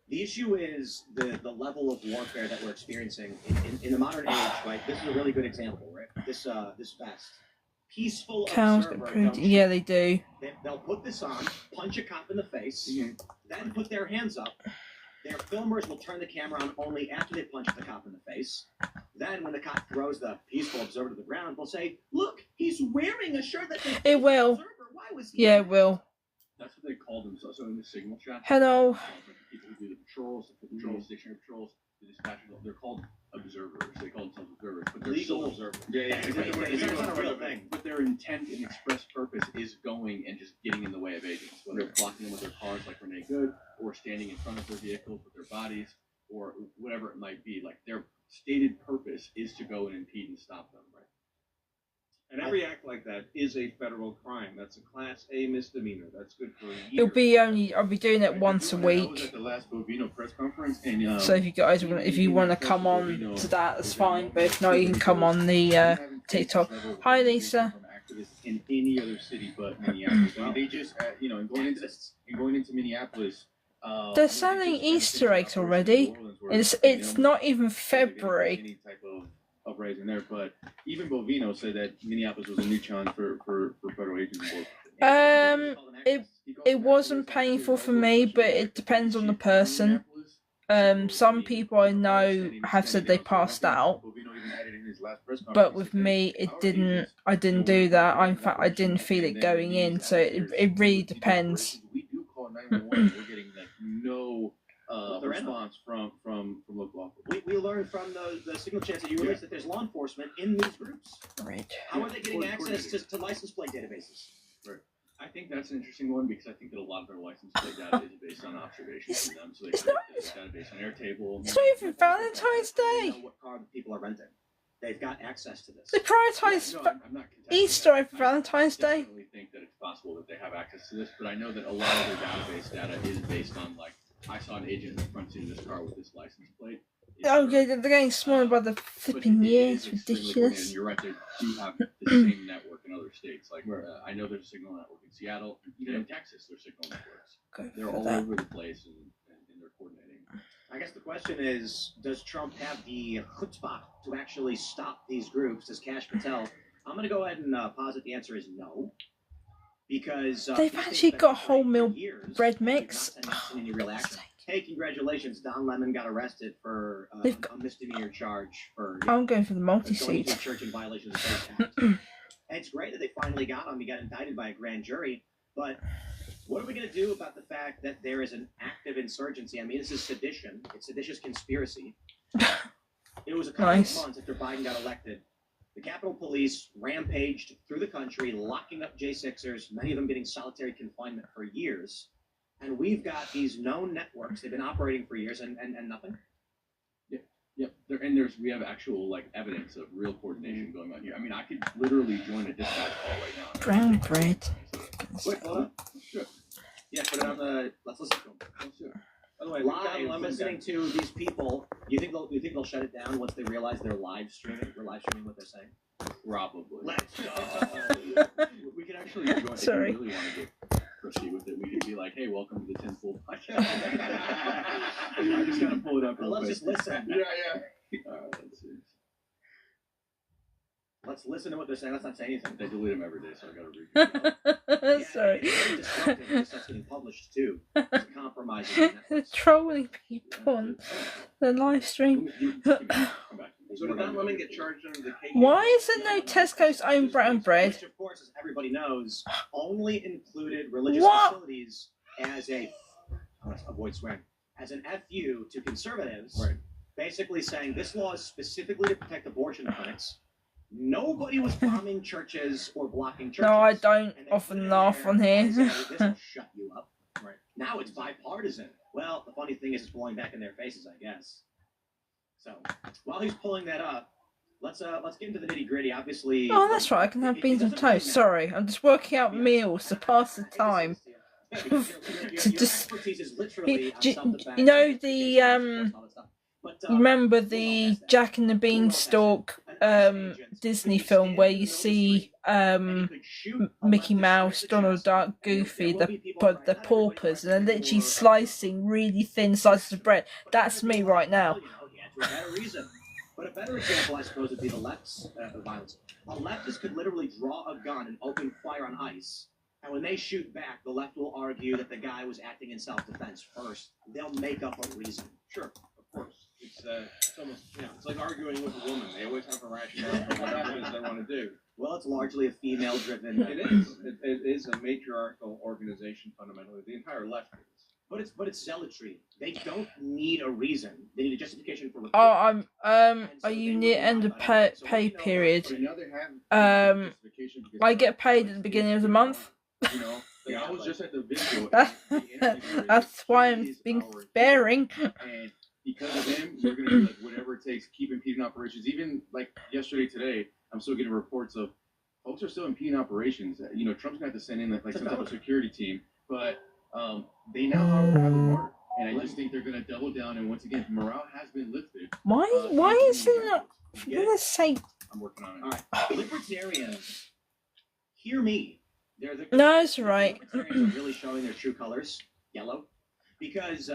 The issue is the level of warfare that we're experiencing in the modern age, right? This is a really good example, right? This vest. Peaceful observer. Yeah, they do. They'll put this on, punch a cop in the face, then put their hands up. Their filmers will turn the camera on only after they punch the cop in the face. Then, when the cop throws the peaceful observer to the ground, they'll say, "Look, he's wearing a shirt that says it will." Observer. Why was he? Yeah, it will. That's what they call themselves. So in the signal shot. Hello. People who do the patrols, stationary patrols, the dispatchers. They're called observers. They call themselves observers, but they're legal observers. Yeah, it's not a real thing. But their intent and express purpose is going and just getting in the way of agents, whether they're blocking them with their cars like Renee Good, or standing in front of their vehicles with their bodies, or whatever it might be. Like their stated purpose is to go and impede and stop them, right? And every act like that is a federal crime. That's a Class A misdemeanor. That's good for a year. I'll be doing it once a week. I was at the last Bovino press conference, and so if you want to come on to that, that's fine. But if not, you can come on the TikTok. Hi, Lisa. In any other city but Minneapolis, I mean, they just going into Minneapolis. They're selling Easter eggs already. It's not even February. Any type of uprising there, but even Bovino said that Minneapolis was a new challenge for federal agents involved. It wasn't painful for me, but it depends on the person. Some people I know have said they passed out, but with me, it didn't. I didn't do that. In fact, I didn't feel it going in, so it really depends. We do call 911. We're getting like no response from local authorities. We learned from the signal chats that you released that there's law enforcement in these groups. Right. How are they getting access to license plate databases? Right. I think that's an interesting one because I think that a lot of their license plate data is based on observations from them. So they create this database on Airtable. It's not even Valentine's Day. Know what car people are renting. They've got access to this. They prioritize Easter over Valentine's Day. I definitely think that it's possible that they have access to this, but I know that a lot of their database data is based on, like, I saw an agent in the front seat of this car with this license plate. Okay, they're getting smaller by the flipping year. It's ridiculous. And you're right, they do have the same network in other states. Like, I know there's a signal network in Seattle, even in Texas, there's signal networks. They're all over the place and they're coordinating. I guess the question is, does Trump have the chutzpah to actually stop these groups? Does Kash Patel? I'm going to go ahead and posit the answer is no. Because they've actually got wholemeal bread mix. Any real action. Hey, congratulations! Don Lemon got arrested for a misdemeanor charge for. I'm going for the multi-seat. Going to a church in violation of the Faith Act. And it's great that they finally got him. He got indicted by a grand jury. But what are we going to do about the fact that there is an active insurgency? I mean, this is sedition. It's seditious conspiracy. It was a couple of months after Biden got elected. The Capitol Police rampaged through the country, locking up J6ers, many of them getting solitary confinement for years. And we've got these known networks. They've been operating for years and nothing. Yep. We have actual like evidence of real coordination going on here. I mean, I could literally join a dispatch call right now. Brown bread. Wait, hold on. Sure. Yeah, put it on the. Let's listen to them. Let's do it. By the way, live listening to these people. You think they'll shut it down once they realize they're live streaming? We're live streaming what they're saying. Probably. Let's go. We could actually join. Sorry. If you really want to get proceed with it, we could be like, "Hey, welcome to the 10th Full Podcast." I just gotta pull it up. Well, let's just listen. Yeah. Let's see. Let's listen to what they're saying. Let's not say anything. They delete them every day, so I gotta read. Sorry. It's very disruptive. It's just getting published too. It's compromising. They're trolling people on the live stream. So did Don Lemon get charged under the KKK? Why is there no Tesco's own brown bread? Which, of course, as everybody knows, only included religious facilities as a, I want to avoid swearing, as an FU to conservatives, basically saying this law is specifically to protect abortion clinics. Nobody was bombing churches or blocking churches. No, I don't often laugh on here. This will shut you up. Right. Now it's bipartisan. Well, the funny thing is it's blowing back in their faces, I guess. So, while he's pulling that up, let's get into the nitty-gritty. Obviously... Oh, that's right. I can have beans and toast. Sorry. I'm just working out meals to pass the time. To just... You know the... Remember the Jack and the Beanstalk Disney film where you see Mickey Mouse, Donald Duck, Goofy, the paupers, and they're literally slicing really thin slices of bread. That's me right now. For a better reason. But a better example, I suppose, would be the left's violence. A leftist could literally draw a gun and open fire on ICE. And when they shoot back, the left will argue that the guy was acting in self-defense first. They'll make up a reason. Sure, of course. It's almost, it's like arguing with a woman. They always have a rationale for whatever it is they want to do. Well, it's largely a female-driven... It is. It is a matriarchal organization, fundamentally. The entire left is. But it's zealotry. They don't need a reason. They need a justification for. Oh, are you near end of pay period? I get paid at the beginning of the month. You know, I was just at the video. That's why I'm being sparing. And because of him, we're gonna do like whatever it takes, keep impeding operations. Even like yesterday, today, I'm still getting reports of folks are still impeding operations. You know, Trump's gonna have to send in like some type of security team, but. They now have the border, and I just think they're going to double down. And once again, morale has been lifted. Why isn't that? I'm gonna say. I'm working on it. All right, libertarians, hear me. No, it's right. Libertarians are really showing their true colors. Yellow, because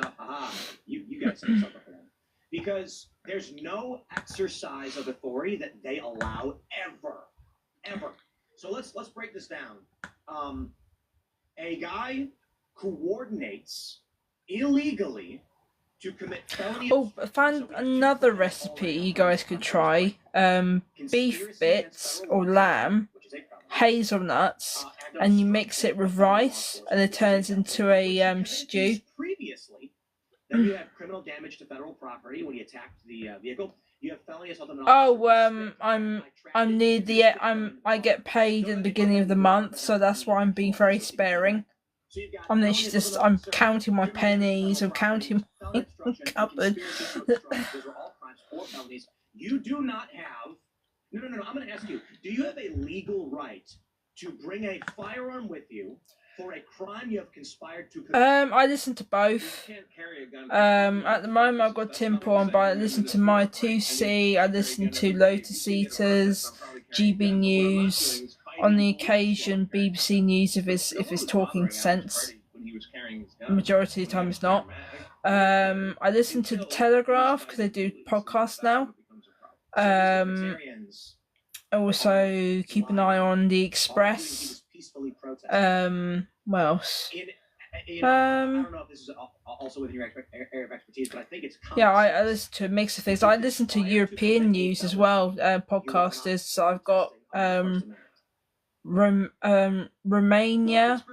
you guys say something for them. Because there's no exercise of authority that they allow ever. So let's break this down. a guy coordinates illegally to commit felony. Oh, I found another recipe you guys could try. Beef bits or lamb, hazelnuts, and you mix it with rice, and it turns into a stew. Previously, then you have criminal damage to federal property when he attacked the vehicle. You have felony assault on an officer. I'm near the I get paid at the beginning of the month, so that's why I'm being very sparing. I'm literally just I'm counting my pennies, I'm counting my cupboard. Those are all crimes or felonies. You do not have. No. I'm going to ask you. Do you have a legal right to bring a firearm with you for a crime you have conspired to commit? I listen to both. At the moment I've got Timpo on, but I listen to My 2C, I listen to Lotus Eaters, GB News, on the occasion BBC News if it's talking sense. The majority of the time it's not. I listen to the Telegraph because they do podcasts now. Also keep an eye on the Express. What else? I don't know if this is also within your area of expertise, but I think it's yeah, I listen to a mix of things. I listen to European news as well, podcasters. So I've got Romania.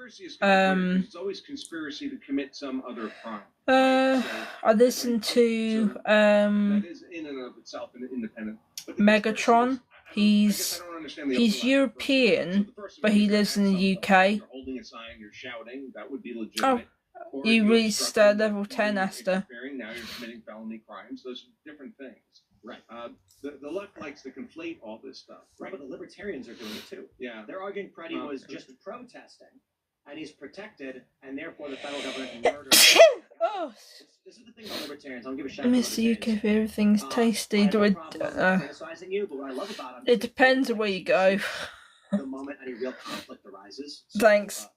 It's always conspiracy to commit some other crime. I listen to that is in and of itself an independent. Megatron. He's European, but he lives in the UK. You're holding a sign, you're shouting, that would be legitimate. Oh, you reached level 10, Asta. Now you're committing felony crimes. Those are different things. Right. The left likes to conflate all this stuff. Right, but the libertarians are doing it too. Yeah. They're arguing Freddie was just protesting, and he's protected, and therefore the federal government murdered him. Oh. This is the thing about libertarians. I'll give a shout out. Miss the UK if everything's tasty. It depends on where you go. The moment any real conflict arises. Thanks.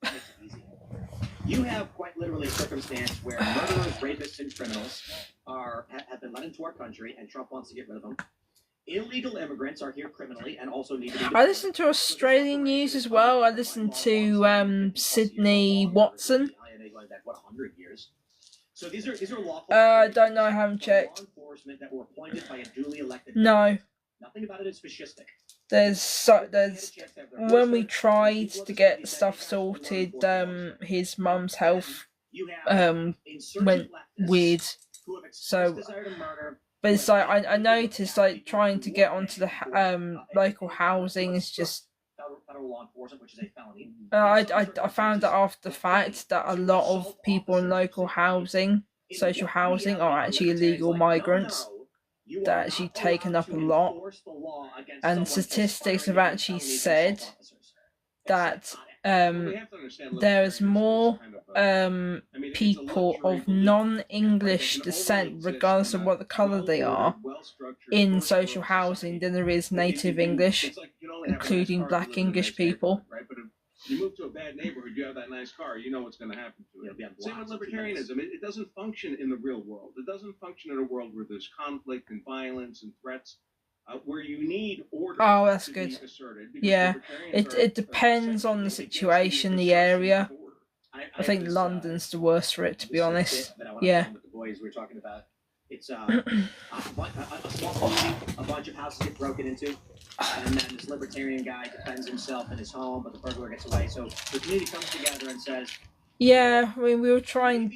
You have quite literally a circumstance where murderers, rapists, and criminals have been let into our country, and Trump wants to get rid of them. Illegal immigrants are here criminally and also need to be. I listen to Australian news as well. I listen to Sydney Watson. What, 100 years? So these are lawful. I don't know. I haven't checked. Law enforcement that were appointed by a duly elected. No. Nothing about it is fascistic. There's when we tried to get stuff sorted, his mum's health went weird. So, but it's like I noticed like trying to get onto the local housing is just. Federal law enforcement, which is a felony. I found out after the fact that a lot of people in local housing, social housing, are actually illegal migrants. They're actually taken up a lot, and statistics have actually said that there is more people of non-English descent, regardless of what the colour they are, in social housing than there is native English, including black English people. Right, but if you move to a bad neighborhood, you have that nice car, you know what's going to happen to it. Same with libertarianism. It doesn't function in the real world. It doesn't function in a world where there's conflict and violence and threats. Where you need order. Oh, that's good. Yeah, it depends on the situation, the area. I think London's the worst for it, to be honest. Yeah. The boys we're talking about. It's a small community, a bunch of houses get broken into, and then this libertarian guy defends himself in his home, but the burglar gets away. So the community comes together and says. Yeah, I mean, we were trying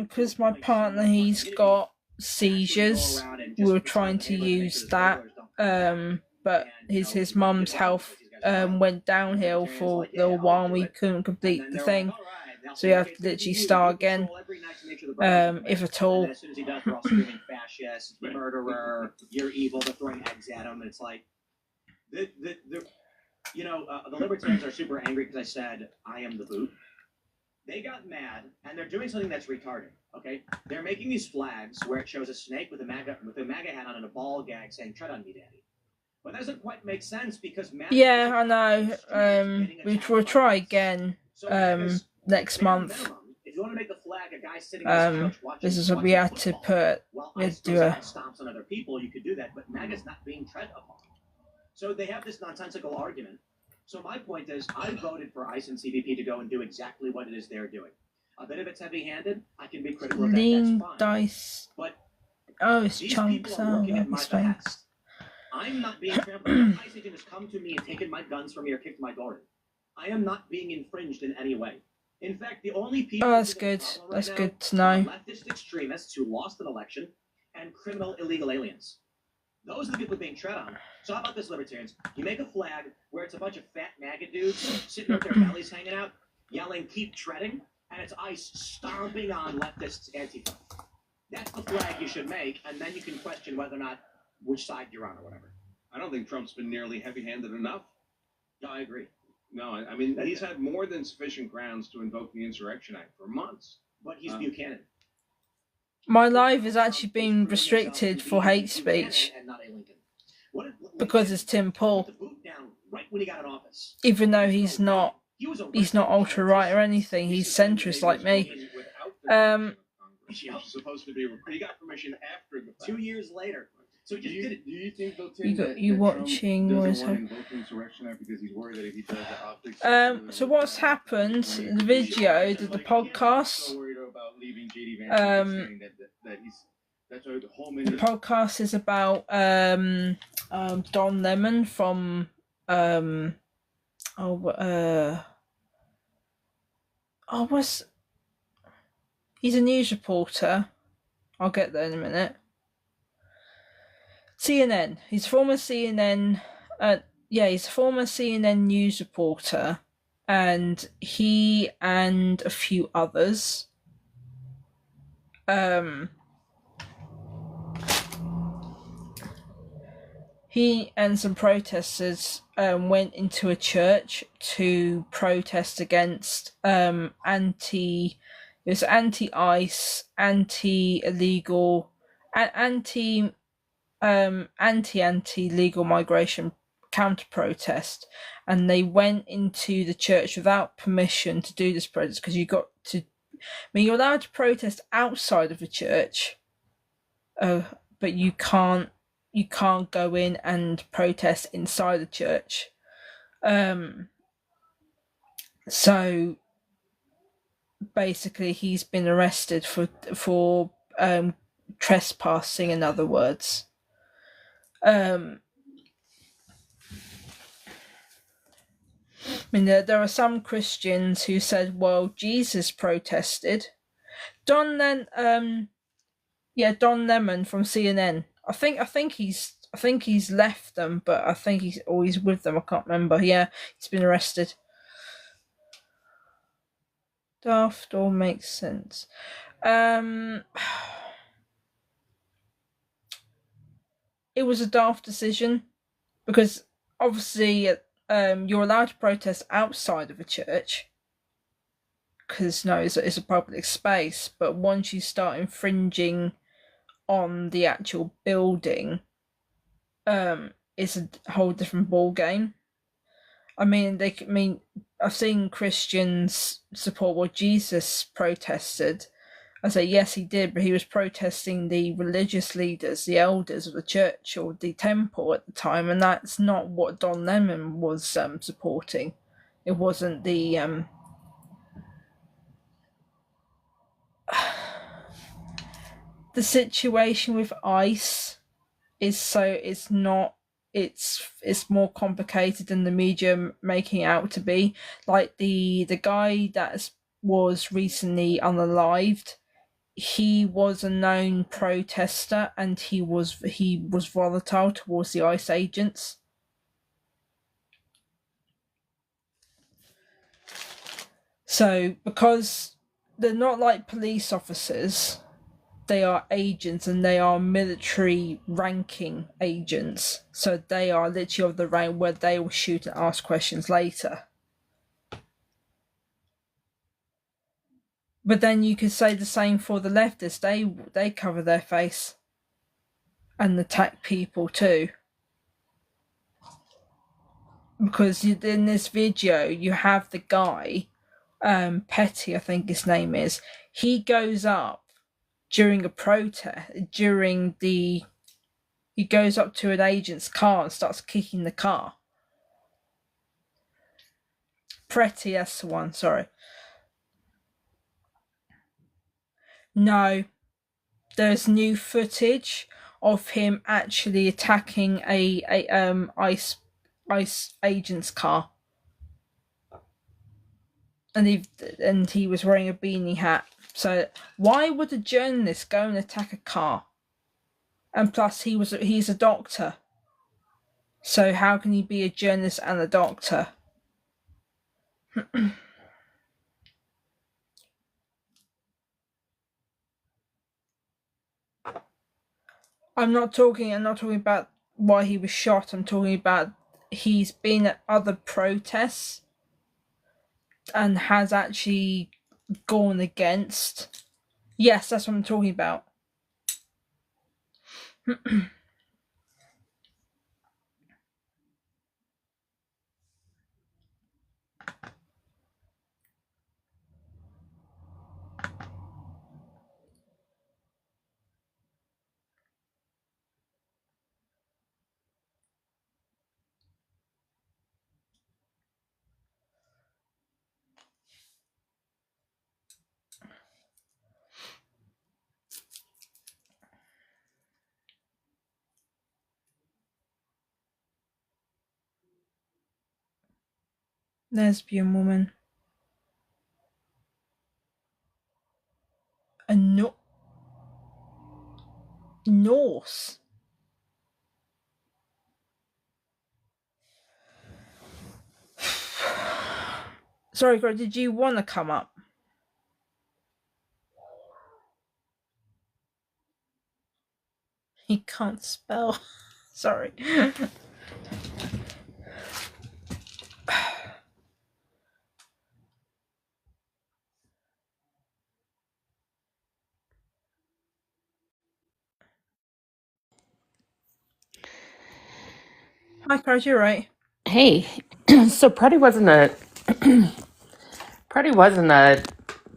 because my partner, he's got seizures. We were trying to use that. But his mum's health went downhill for a little while and we couldn't complete the thing. So you have to literally start again, if at all. As soon as he does, we're all screaming fascist, murderer, you're evil, they're throwing eggs at him. And it's like, the libertarians are super angry because I said, I am the boot. They got mad, and they're doing something that's retarded, okay? They're making these flags where it shows a snake with a MAGA hat on and a ball gag saying, tread on me, daddy. But that doesn't quite make sense because MAGA... Yeah, I know. We'll try again next month. If you want to make the flag a guy sitting on the couch watching... This is what we had to put... we had to do stomps on other people, you could do that, but MAGA's not being tread upon. So they have this nonsensical argument So my point is, I voted for ICE and CBP to go and do exactly what it is they're doing. A bit of it's heavy-handed. I can be critical of that. Lean That's fine. dice. But Oh, it's these chunks. people are Oh, working at my it's fine. behest. I'm not being trampled. No ICE agent has come to me and taken my guns from me or kicked my door in. I am not being infringed in any way. In fact, the only people Oh, that's who are good. right That's now good to are know. leftist extremists who lost an election and criminal illegal aliens. Those are the people being tread on. So how about this, libertarians? You make a flag where it's a bunch of fat MAGA dudes sitting with their bellies hanging out, yelling, "Keep treading," and it's ICE stomping on leftists' Antifa. That's the flag you should make, and then you can question whether or not which side you're on or whatever. I don't think Trump's been nearly heavy-handed enough. No, I agree. No, I mean, he's had more than sufficient grounds to invoke the Insurrection Act for months. But he's Buchanan. My live is actually being restricted for hate speech because it's Tim Paul. Right when he got in office. Even though he's not ultra right or anything, he's centrist like me. He's supposed to be. He got permission after the fact. 2 years later. So he just did it. Do you think, though, Tim, You watching? Trump What doesn't is want it? to invoke the Insurrection Act because he's worried that if he does the optics... So what's happened? The video, the podcast. So worried about leaving J.D. Vance saying that he's... That's a whole many... The podcast is about Don Lemon from he's a news reporter. I'll get there in a minute. CNN. He's a former CNN. He's a former CNN news reporter, and he and a few others. He and some protesters went into a church to protest against anti-ICE, anti-illegal, anti-legal migration counter-protest, and they went into the church without permission to do this protest because you're allowed to protest outside of a church, but you can't go in and protest inside the church. So basically he's been arrested for trespassing, in other words. I mean, there are some Christians who said, well, Jesus protested. Don Lemon from CNN. I think he's left them, but I think he's always with them. I can't remember. Yeah, he's been arrested. Daft all makes sense. It was a daft decision because obviously you're allowed to protest outside of a church because it's a public space, but once you start infringing on the actual building, it's a whole different ball game. I've seen Christians support what Jesus protested. I say yes, he did, but he was protesting the religious leaders, the elders of the church or the temple at the time, and that's not what Don Lemon was supporting. It wasn't the the situation with ICE is it's more complicated than the media making it out to be. Like the guy that was recently unalived, he was a known protester and he was volatile towards the ICE agents. So because they're not like police officers, they are agents and they are military ranking agents. So they are literally of the rank where they will shoot and ask questions later. But then you could say the same for the leftists. They cover their face and attack people too. Because in this video you have the guy, Petty, I think his name is. He goes up during a protest, he goes up to an agent's car and starts kicking the car. Pretty, that's the one. Sorry. No, there's new footage of him actually attacking a ICE agent's car, and he was wearing a beanie hat. So why would a journalist go and attack a car? And plus, he's a doctor. So how can he be a journalist and a doctor? I'm not talking about why he was shot. I'm talking about he's been at other protests and has actually gone against. Yes, that's what I'm talking about. Lesbian woman. A Norse. Sorry, Greg, did you want to come up? He can't spell. Sorry. Hi, Chris, you're right. Hey, so Preddy wasn't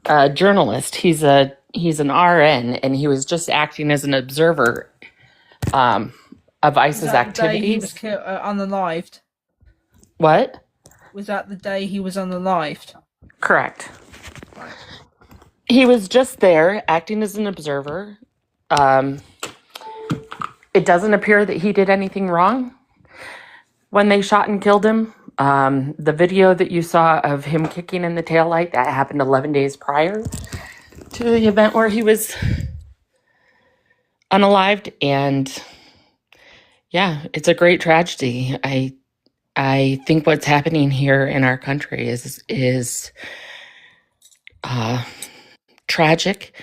a journalist. He's an RN, and he was just acting as an observer of ISIS Was that the day he was activities. unalived? What? Was that the day he was unalived? Correct. Right. He was just there acting as an observer. It doesn't appear that he did anything wrong when they shot and killed him. The video that you saw of him kicking in the taillight, that happened 11 days prior to the event where he was unalived. And yeah, it's a great tragedy. I think what's happening here in our country is tragic.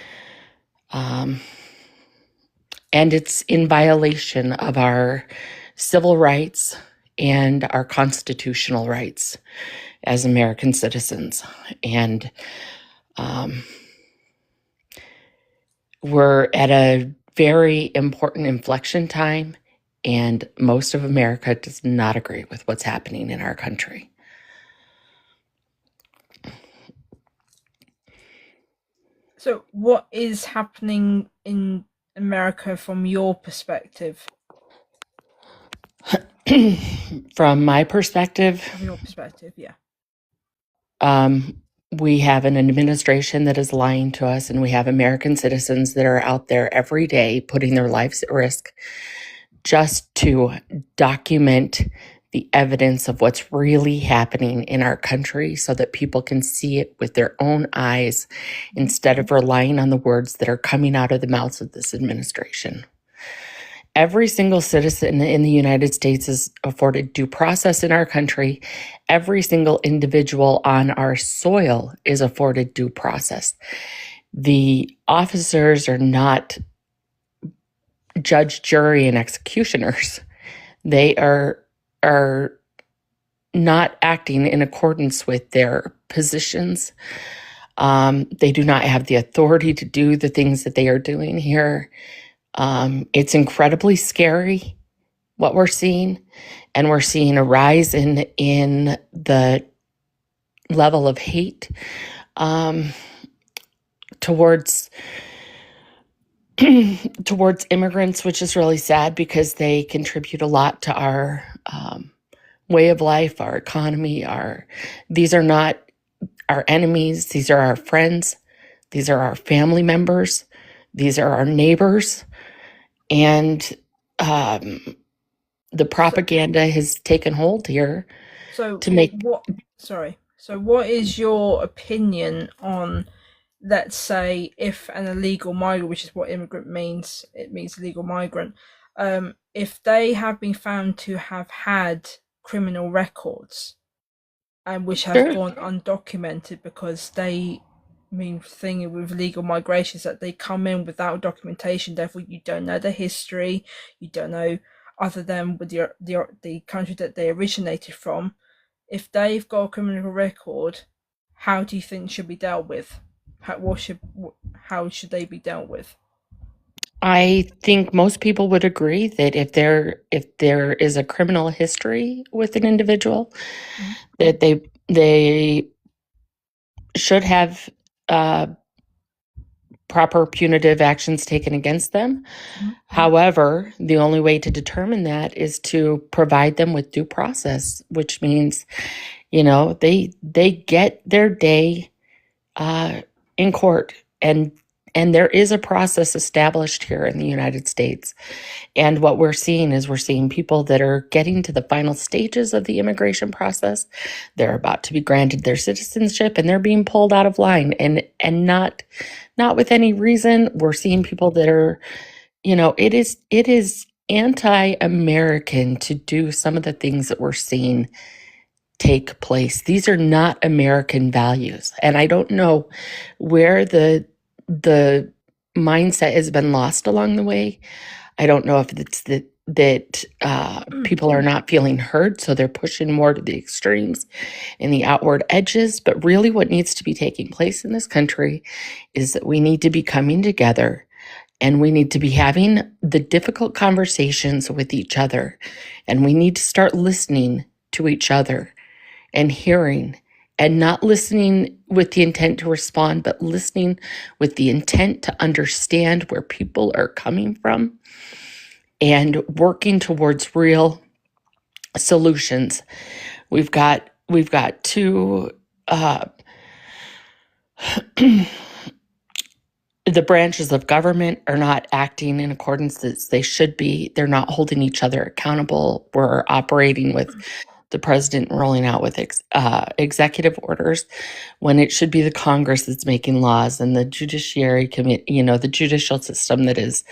And it's in violation of our civil rights and our constitutional rights as American citizens. And we're at a very important inflection time, and most of America does not agree with what's happening in our country. So, what is happening in America from your perspective? From my perspective, From your perspective, yeah. We have an administration that is lying to us, and we have American citizens that are out there every day putting their lives at risk just to document the evidence of what's really happening in our country so that people can see it with their own eyes instead of relying on the words that are coming out of the mouths of this administration. Every single citizen in the United States is afforded due process in our country. Every single individual on our soil is afforded due process. The officers are not judge, jury, and executioners. They are not acting in accordance with their positions. They do not have the authority to do the things that they are doing here. It's incredibly scary what we're seeing, and we're seeing a rise in the level of hate towards immigrants, which is really sad because they contribute a lot to our way of life, our economy, these are not our enemies. These are our friends. These are our family members. These are our neighbors. And the propaganda has taken hold here So to make. what? Sorry. So what is your opinion on, let's say, if an illegal migrant, which is what immigrant means, it means illegal migrant, if they have been found to have had criminal records and which have Sure. gone undocumented because they, I mean, thing with legal migration is that they come in without documentation, therefore you don't know their history, you don't know other than with the country that they originated from. If they've got a criminal record, how do you think should be dealt with? How should they be dealt with? I think most people would agree that if there is a criminal history with an individual, that they should have proper punitive actions taken against them. However, the only way to determine that is to provide them with due process, which means, they get their day in court, and there is a process established here in the United States. And what we're seeing people that are getting to the final stages of the immigration process. They're about to be granted their citizenship, and they're being pulled out of line, and not with any reason. We're seeing people that are, it is anti-American to do some of the things that we're seeing take place. These are not American values. And I don't know where the mindset has been lost along the way. I don't know if it's that people are not feeling heard, so they're pushing more to the extremes and the outward edges. But really what needs to be taking place in this country is that we need to be coming together, and we need to be having the difficult conversations with each other. And we need to start listening to each other and hearing, and not listening with the intent to respond, but listening with the intent to understand where people are coming from and working towards real solutions. We've got two the branches of government are not acting in accordance as they should be. They're not holding each other accountable. We're operating with the president rolling out with executive orders when it should be the Congress that's making laws, and the judiciary committee, the judicial system that is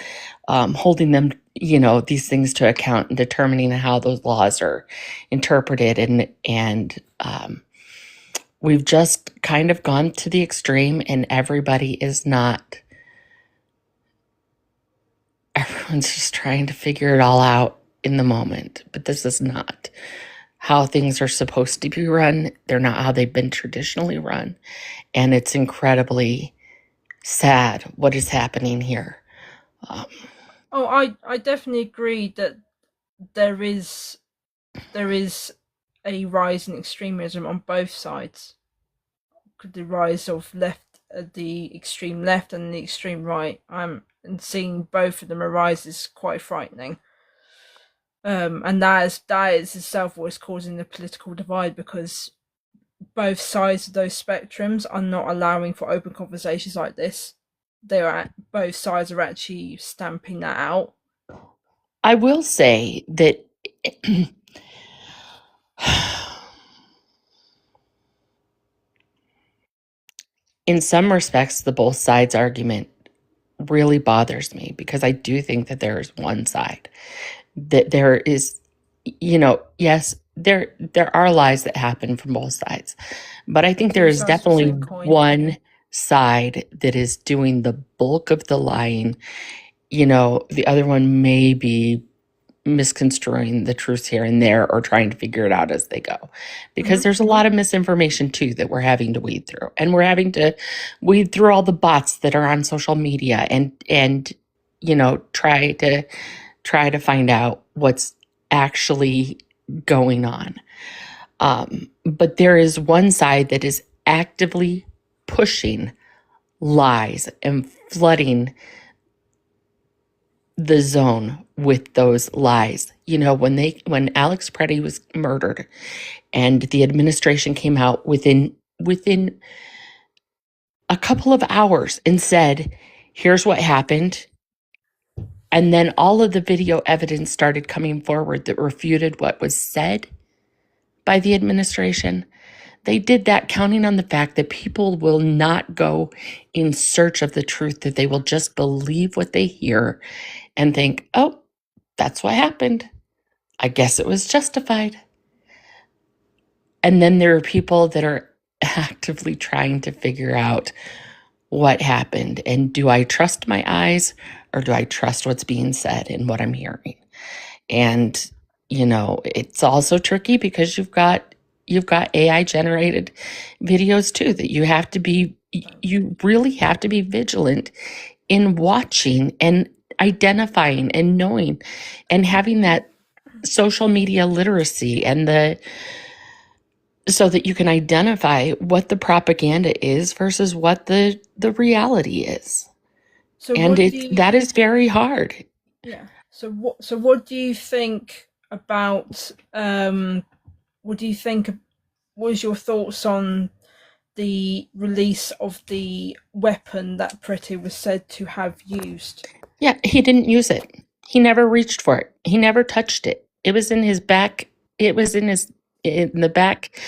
holding them, these things to account and determining how those laws are interpreted. And we've just kind of gone to the extreme, and everyone's just trying to figure it all out in the moment. But this is not how things are supposed to be run. They're not how they've been traditionally run. And it's incredibly sad what is happening here. I definitely agree that there is a rise in extremism on both sides. The rise of the extreme left and the extreme right. And seeing both of them arise is quite frightening. And that is itself what is causing the political divide, because both sides of those spectrums are not allowing for open conversations like this. Both sides are actually stamping that out. I will say that in some respects, the both sides argument really bothers me, because I do think that there is one side, that there is, yes, there are lies that happen from both sides, but I think there is definitely one side that is doing the bulk of the lying. The other one may be misconstruing the truth here and there, or trying to figure it out as they go, because there's a lot of misinformation too that we're having to weed through, and we're having to weed through all the bots that are on social media and try to find out what's actually going on. But there is one side that is actively pushing lies and flooding the zone with those lies. You know, when Alex Preddy was murdered and the administration came out within a couple of hours and said, here's what happened. And then all of the video evidence started coming forward that refuted what was said by the administration. They did that counting on the fact that people will not go in search of the truth, that they will just believe what they hear and think, oh, that's what happened. I guess it was justified. And then there are people that are actively trying to figure out what happened. And do I trust my eyes or do I trust what's being said and what I'm hearing? And, you know, it's also tricky because you've got AI generated videos too, that you really have to be vigilant in watching and identifying and knowing and having that social media literacy and so that you can identify what the propaganda is versus what the reality is. So And that is very hard. Yeah. So what do you think about what is your thoughts on the release of the weapon that Pretty was said to have used? Yeah, he didn't use it. He never reached for it. He never touched it. It was in his back. It was in the back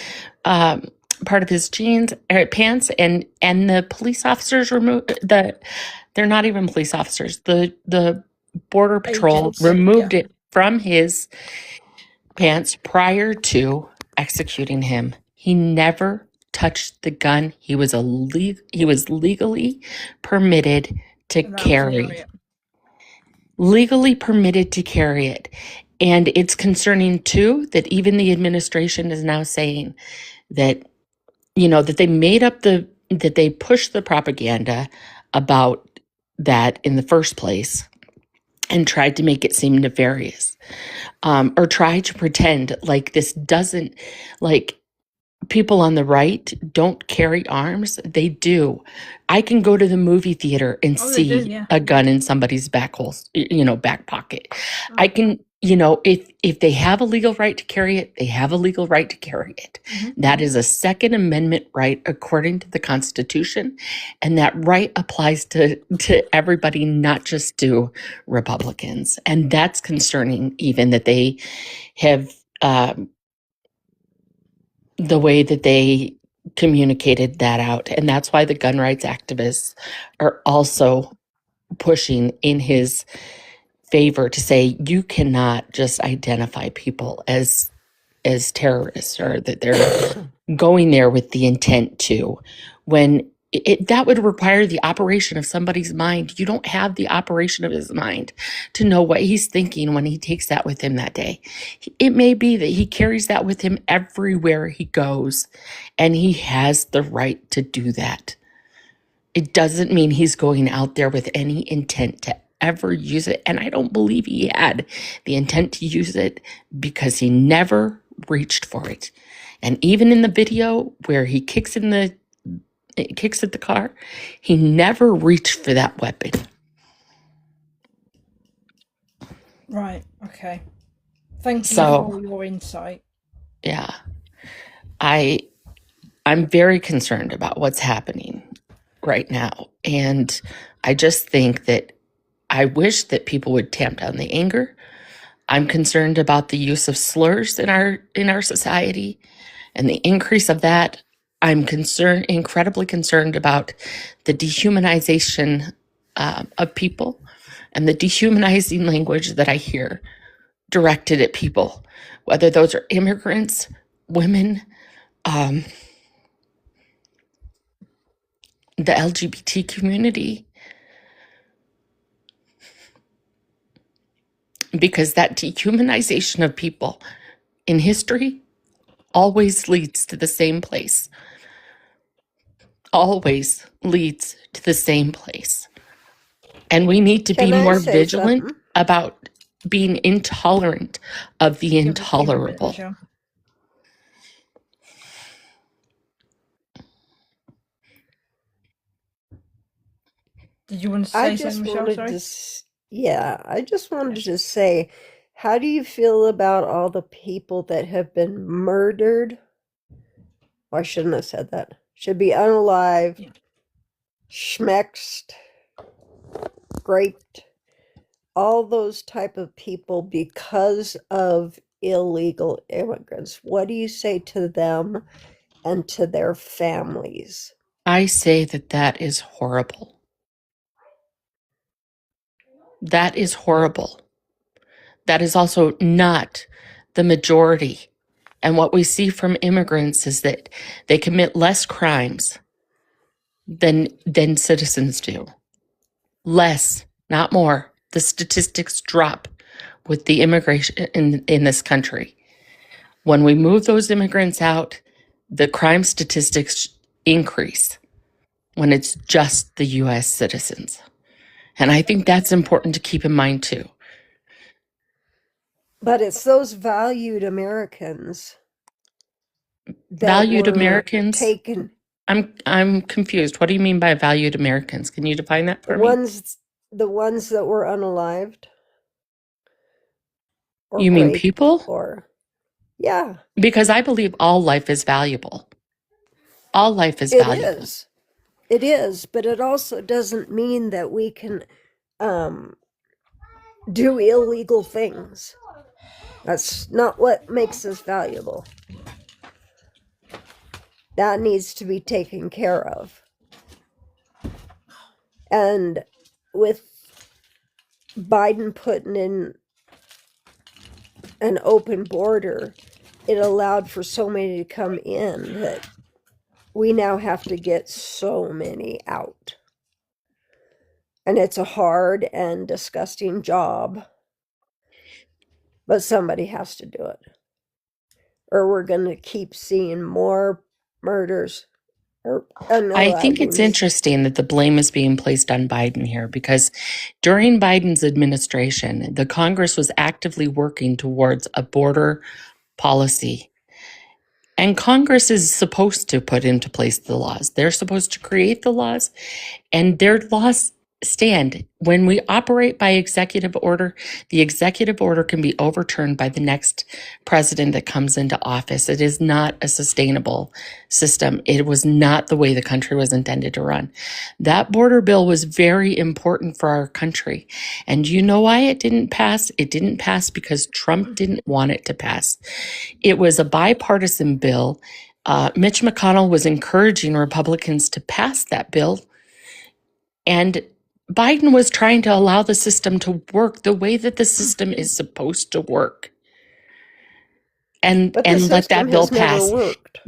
part of his jeans or pants, and the police officers removed they're not even police officers. The border patrol removed it from his pants prior to executing him. He never touched the gun. He was legally permitted to carry it. Legally permitted to carry it. And it's concerning too that even the administration is now saying that, you know, that they pushed the propaganda about that in the first place and tried to make it seem nefarious, or try to pretend like this doesn't, like, people on the right don't carry arms. They do. I can go to the movie theater and see a gun in somebody's back pocket. I can, if they have a legal right to carry it, they have a legal right to carry it. That is a Second Amendment right according to the Constitution. And that right applies to everybody, not just to Republicans. And that's concerning, even that they have, the way that they communicated that out. And that's why the gun rights activists are also pushing in his favor to say you cannot just identify people as terrorists, or that they're going there with the intent to, when that would require the operation of somebody's mind. You don't have the operation of his mind to know what he's thinking when he takes that with him that day. It may be that he carries that with him everywhere he goes, and he has the right to do that. It doesn't mean he's going out there with any intent to ever use it. And I don't believe he had the intent to use it, because he never reached for it. And even in the video where he kicks at the car, he never reached for that weapon. Right. Okay. Thank you for your insight. Yeah. I'm very concerned about what's happening right now. And I just think that I wish that people would tamp down the anger. I'm concerned about the use of slurs in our society and the increase of that. I'm incredibly concerned about the dehumanization of people and the dehumanizing language that I hear directed at people, whether those are immigrants, women, the LGBT community, because that dehumanization of people in history always leads to the same place. Always leads to the same place. And we need to be more vigilant about being intolerant of the intolerable. Did you want to say something, Michelle? Sorry. Yeah, I just wanted to say, how do you feel about all the people that have been murdered? Well, I shouldn't have said that. Should be unalived, schmexed, raped, all those type of people because of illegal immigrants. What do you say to them and to their families? I say that that is horrible. That is horrible. That is also not the majority. And what we see from immigrants is that they commit less crimes than citizens do. Less, not more. The statistics drop with the immigration in this country. When we move those immigrants out, the crime statistics increase when it's just the U.S. citizens. And I think that's important to keep in mind too. But it's those valued Americans that Valued were Americans? taken. I'm confused. What do you mean by valued Americans? Can you define that for me? The ones that were unalived. Or You mean raped, people? or yeah. Because I believe all life is valuable. All life is valuable. It is, but it also doesn't mean that we can do illegal things. That's not what makes us valuable. That needs to be taken care of. And with Biden putting in an open border, it allowed for so many to come in that we now have to get so many out. And it's a hard and disgusting job, but somebody has to do it. Or we're going to keep seeing more murders. I think it's interesting that the blame is being placed on Biden here, because during Biden's administration, the Congress was actively working towards a border policy. And Congress is supposed to put into place the laws. They're supposed to create the laws, and their laws stand. When we operate by executive order, the executive order can be overturned by the next president that comes into office. It is not a sustainable system. It was not the way the country was intended to run. That border bill was very important for our country. And you know why it didn't pass? It didn't pass because Trump didn't want it to pass. It was a bipartisan bill. Mitch McConnell was encouraging Republicans to pass that bill. And Biden was trying to allow the system to work the way that the system is supposed to work. And let that bill pass.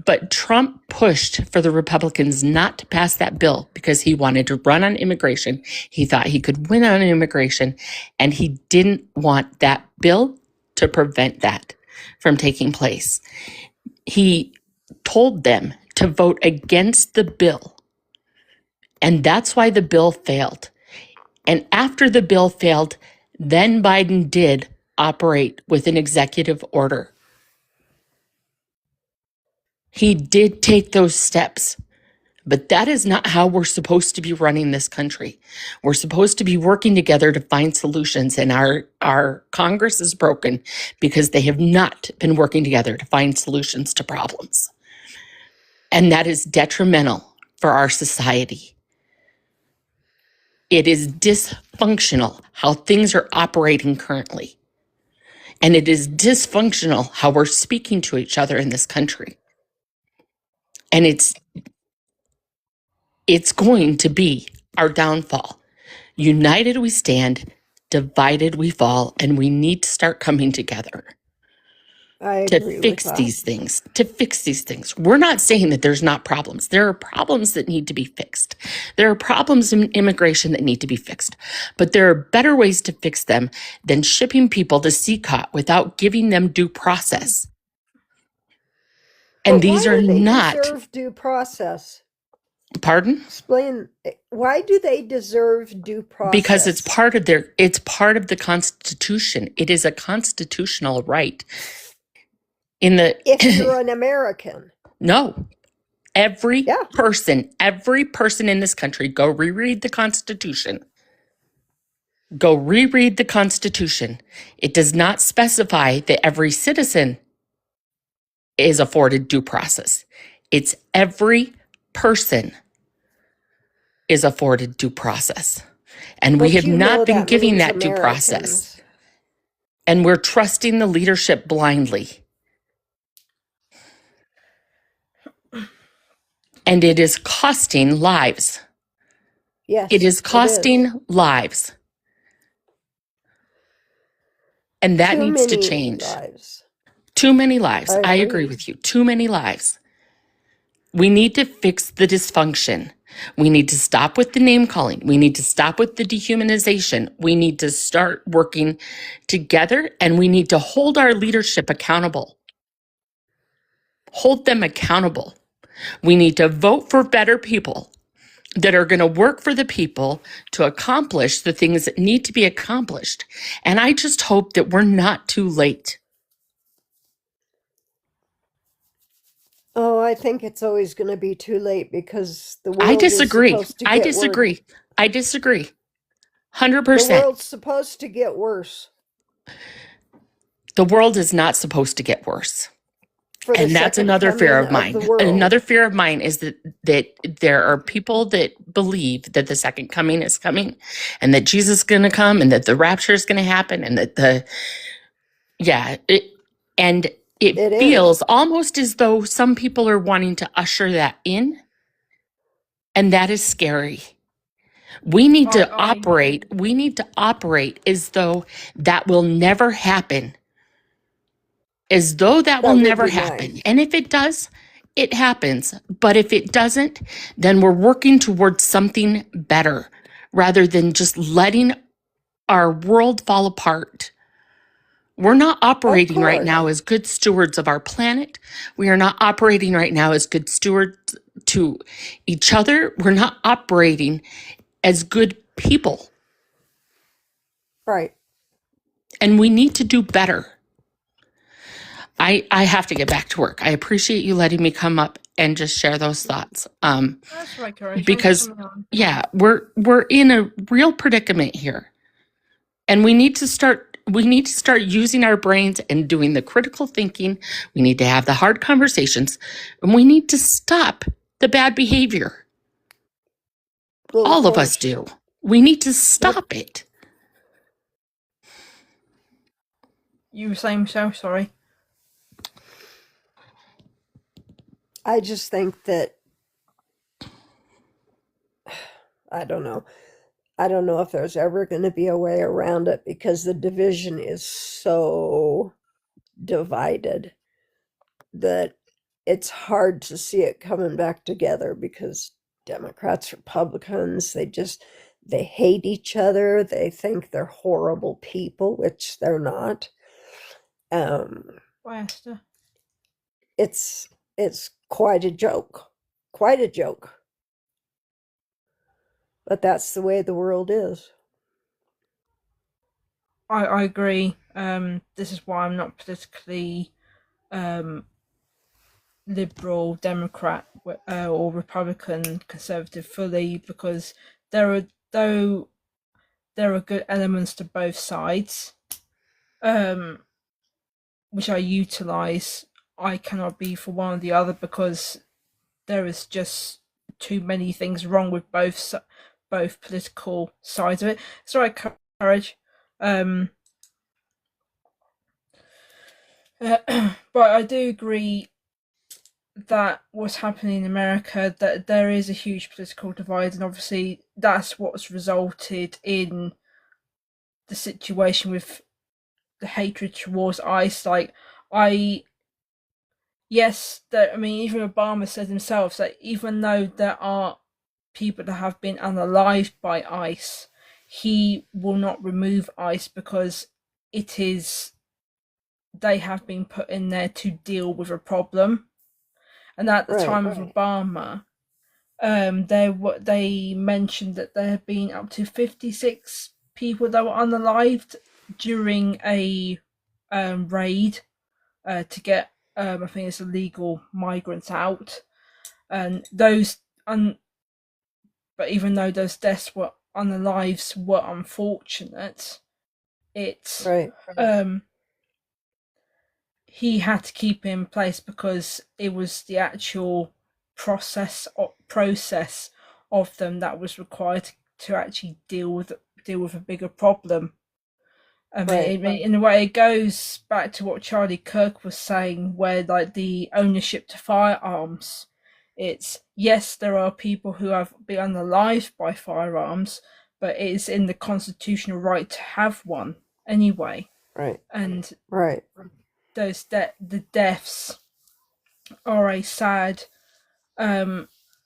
But Trump pushed for the Republicans not to pass that bill because he wanted to run on immigration. He thought he could win on immigration, and he didn't want that bill to prevent that from taking place. He told them to vote against the bill, and that's why the bill failed. And after the bill failed, then Biden did operate with an executive order. He did take those steps, but that is not how we're supposed to be running this country. We're supposed to be working together to find solutions, and our Congress is broken because they have not been working together to find solutions to problems. And that is detrimental for our society. It is dysfunctional how things are operating currently. And it is dysfunctional how we're speaking to each other in this country. And it's going to be our downfall. United we stand, divided we fall, and we need to start coming together to fix these things. We're not saying that there's not problems. There are problems that need to be fixed. There are problems in immigration that need to be fixed. But there are better ways to fix them than shipping people to CCOT without giving them due process. And these are not. Why do they deserve due process? Pardon? Explain. Why do they deserve due process? Because it's part of the Constitution. It is a constitutional right. If you're an American. No. Every person in this country, go reread the Constitution. Go reread the Constitution. It does not specify that every citizen is afforded due process. It's every person is afforded due process. And we But have you know not been that giving means that due process. Americans. And we're trusting the leadership blindly. And it is costing lives. Yes, It is costing lives. And that Too needs to many change. lives. Too many lives. I agree agree. with you. Too many lives. We need to fix the dysfunction. We need to stop with the name calling. We need to stop with the dehumanization. We need to start working together, and we need to hold our leadership accountable. Hold them accountable. We need to vote for better people that are going to work for the people to accomplish the things that need to be accomplished. And I just hope that we're not too late. Oh, I think it's always going to be too late because the I world is disagree. supposed to I get worse. disagree. I disagree. The 100%. world's supposed to get worse. The world is not supposed to get worse. For the And that's second another fear coming of mine. the world. Another fear of mine is that there are people that believe that the second coming is coming and that Jesus is going to come and that the rapture is going to happen and that it feels almost as though some people are wanting to usher that in. And that is scary. We need to operate as though that will never happen. As though that will never happen. Nice. And if it does, it happens. But if it doesn't, then we're working towards something better rather than just letting our world fall apart. We're not operating right now as good stewards of our planet. We are not operating right now as good stewards to each other. We're not operating as good people. Right. And we need to do better. I have to get back to work. I appreciate you letting me come up and just share those thoughts. That's right, Courage. Because we're in a real predicament here. And we need to start using our brains and doing the critical thinking. We need to have the hard conversations, and we need to stop the bad behavior. Well, all of us do. We need to stop it. You were saying so, sorry. I just think that I don't know. I don't know if there's ever going to be a way around it because the division is so divided that it's hard to see it coming back together because Democrats, Republicans, they hate each other. They think they're horrible people, which they're not. Why, Esther? It's quite a joke. Quite a joke. But that's the way the world is. I agree. This is why I'm not politically liberal, Democrat, or Republican, conservative fully, because there are good elements to both sides, which I utilize. I cannot be for one or the other because there is just too many things wrong with both political sides of it. Sorry, Courage. But I do agree that what's happening in America, that there is a huge political divide, and obviously that's what's resulted in the situation with the hatred towards ICE. Even Obama said himself that even though there are people that have been unalived by ICE, he will not remove ICE because they have been put in there to deal with a problem. And at the time of Obama, they mentioned that there have been up to 56 people that were unalived during a raid to get I think it's illegal migrants out, and but even though those deaths were on the lives were unfortunate, it's Right. he had to keep it in place because it was the actual process of them that was required to actually deal with a bigger problem. In a way, it goes back to what Charlie Kirk was saying, where like the ownership to firearms. It's yes, there are people who have been unalived by firearms, but it is in the constitutional right to have one anyway. Right. And right. Those the deaths are a sad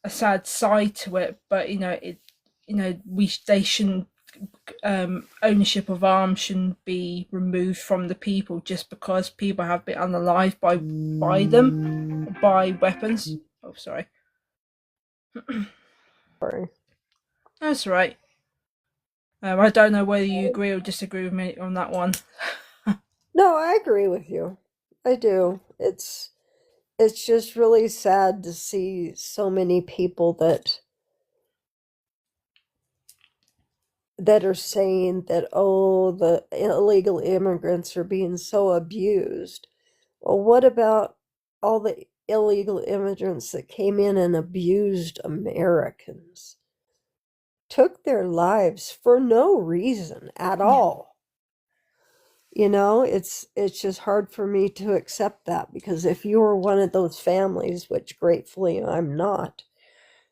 side to it, but they shouldn't ownership of arms shouldn't be removed from the people just because people have been unalived by them, by weapons. Oh, sorry. Sorry. That's right. I don't know whether you agree or disagree with me on that one. No, I agree with you. I do. It's just really sad to see so many people that are saying that, oh, the illegal immigrants are being so abused. Well, what about all the illegal immigrants that came in and abused Americans? Took their lives for no reason at all. It's just hard for me to accept that, because if you were one of those families, which gratefully I'm not,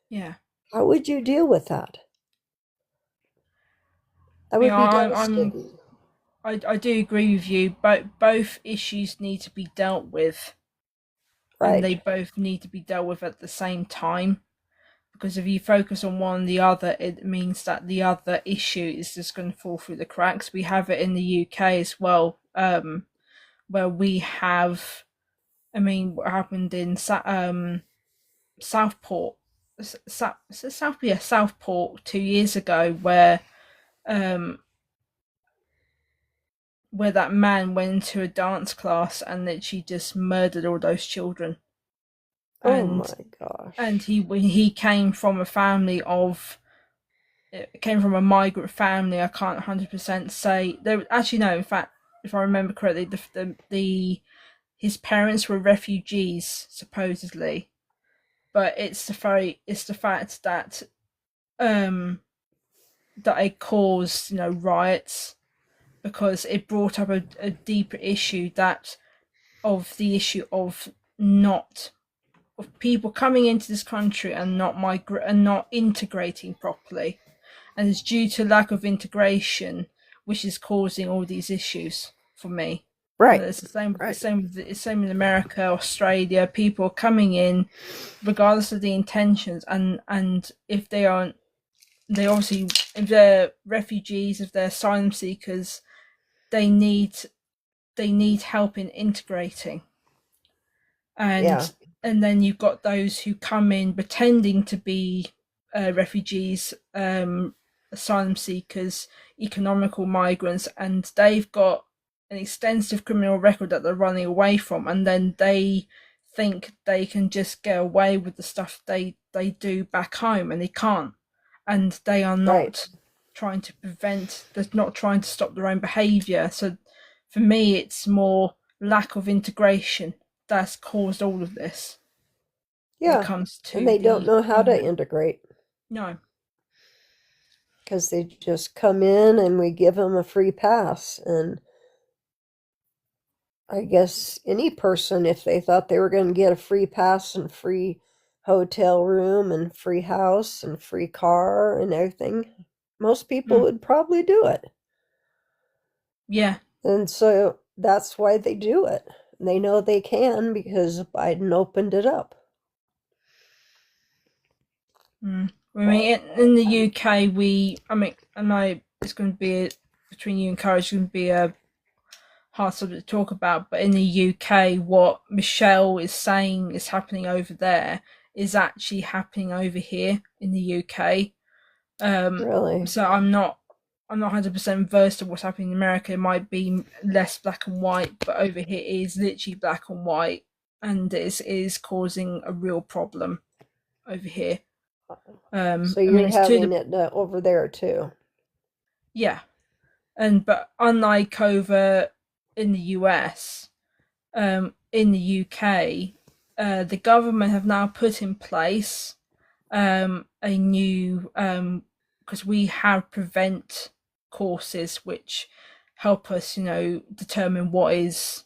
yeah, how would you deal with that? That would be devastating. I do agree with you, but both issues need to be dealt with. Right. And they both need to be dealt with at the same time. Because if you focus on one or the other, it means that the other issue is just going to fall through the cracks. We have it in the UK as well, where we have, what happened in Southport, Southport 2 years ago, where that man went into a dance class and literally just murdered all those children. Oh my gosh. And he came from a family came from a migrant family. I can't 100% say. Actually, no, in fact, if I remember correctly, his parents were refugees, supposedly. But it's the fact that that it caused riots, because it brought up a deeper issue, of people coming into this country and not integrating properly, and it's due to lack of integration which is causing all these issues for me. Right. And it's the same in America, Australia. People are coming in regardless of the intentions, and if they're refugees, if they're asylum seekers, they need help in integrating. And then you've got those who come in pretending to be refugees, asylum seekers, economical migrants, and they've got an extensive criminal record that they're running away from, and then they think they can just get away with the stuff they do back home, and they can't. And they are not trying to they're not trying to stop their own behaviour. So for me, it's more lack of integration that's caused all of this. Yeah, and they don't know how to integrate. No. Because they just come in and we give them a free pass. And I guess any person, if they thought they were going to get a free pass and free hotel room and free house and free car and everything, most people would probably do it. Yeah. And so that's why they do it. They know they can because Biden opened it up. In the UK, I know it's going to be between you and Cara, it's going to be a hard subject to talk about, but in the UK, what Michelle is saying is happening over there is actually happening over here in the UK. Really? So I'm not 100% versed of what's happening in America. It might be less black and white, but over here it is literally black and white, and it is causing a real problem over here. So you're having it over there too. Yeah, but unlike over in the US, in the UK, the government have now put in place a new because we have prevent courses which help us, determine what is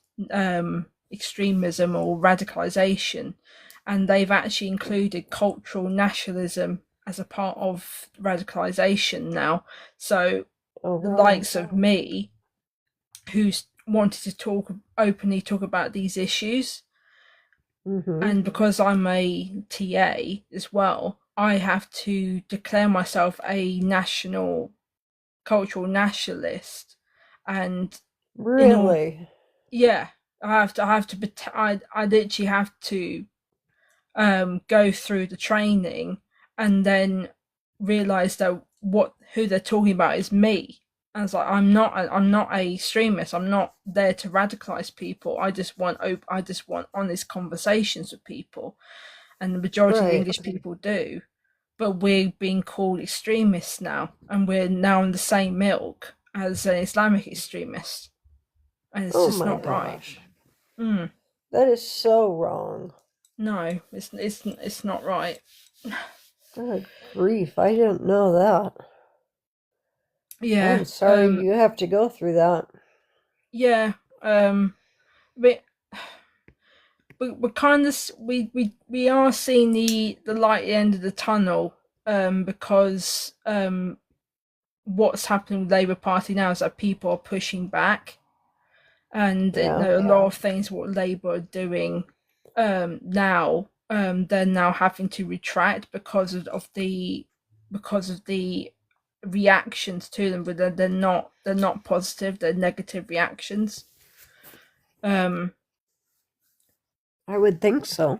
extremism or radicalization, and they've actually included cultural nationalism as a part of radicalization now. So the likes of me, who's wanted to openly talk about these issues, and because I'm a TA as well, I have to declare myself a cultural nationalist, and really, I literally have to go through the training and then realize that who they're talking about is me. And I was like, I'm not a extremist. I'm not there to radicalize people. I just want honest conversations with people, and the majority of the English people do. But we're being called extremists now, and we're now in the same milk as an Islamic extremist, and it's just not right. That is so wrong. No, it's not right. Good grief! I didn't know that. Yeah, I'm sorry you have to go through that. Yeah, but we're kind of we are seeing the light at the end of the tunnel, because what's happening with Labour Party now is that people are pushing back, and a lot of things what Labour are doing now, they're now having to retract because of the reactions to them, but they're not positive, they're negative reactions. I would think so.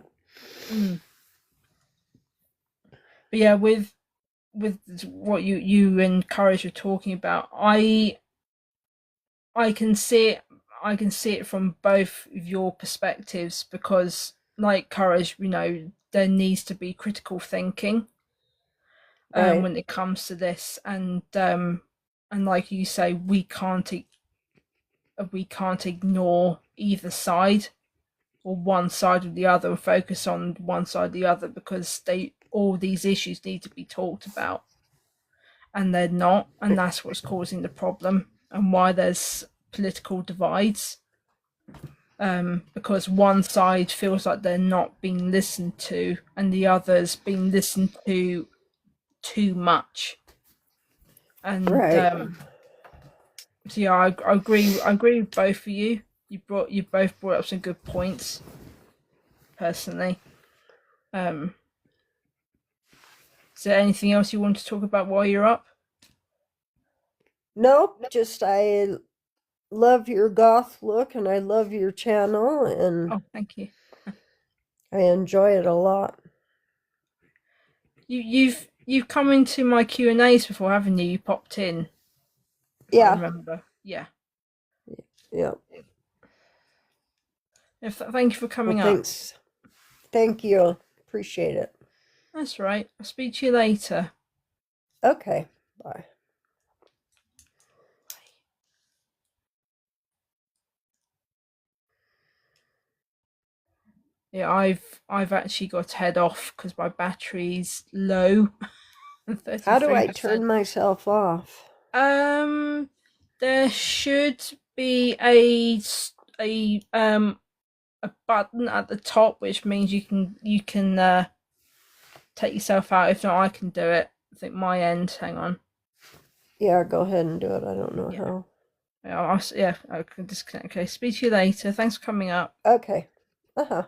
But yeah, with what you and Courage are talking about, I can see it from both of your perspectives, because like Courage, there needs to be critical thinking when it comes to this, and like you say, we can't ignore either side, or one side or the other, and focus on one side or the other, because all these issues need to be talked about, and they're not, and that's what's causing the problem, and why there's political divides, because one side feels like they're not being listened to, and the other's being listened to too much. And so yeah, I agree with both of you. You both brought up some good points, personally. Is there anything else you want to talk about while you're up? Nope, just I love your goth look, and I love your channel, and thank you. I enjoy it a lot. You've come into my Q&As before, haven't you? You popped in. Yeah. I remember. Yeah. Yeah. Thank you for coming up. Thanks. Thank you. Appreciate it. That's right. I'll speak to you later. Okay. Bye. Yeah, I've actually got to head off because my battery's low. How do I turn myself off? There should be a button at the top, which means you can take yourself out. If not, I can do it. I think my end. Hang on. Yeah, go ahead and do it. I don't know how. Yeah, I can disconnect. Okay, speak to you later. Thanks for coming up. Okay. Bye.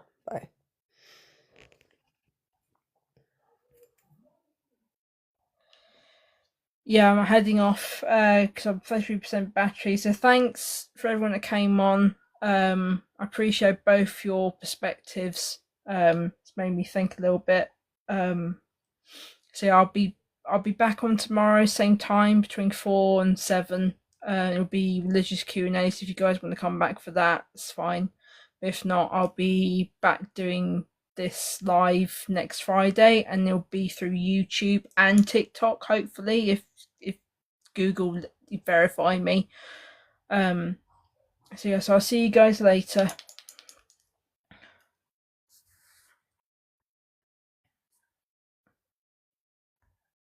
Yeah, I'm heading off because I'm 33% battery. So thanks for everyone that came on. I appreciate both your perspectives. It's made me think a little bit. So yeah, I'll be back on tomorrow, same time, between 4 and 7. It'll be religious Q&A, so if you guys want to come back for that, it's fine. But if not, I'll be back doing this live next Friday, and it'll be through YouTube and TikTok, hopefully, if Google verify me. So yes, I'll see you guys later.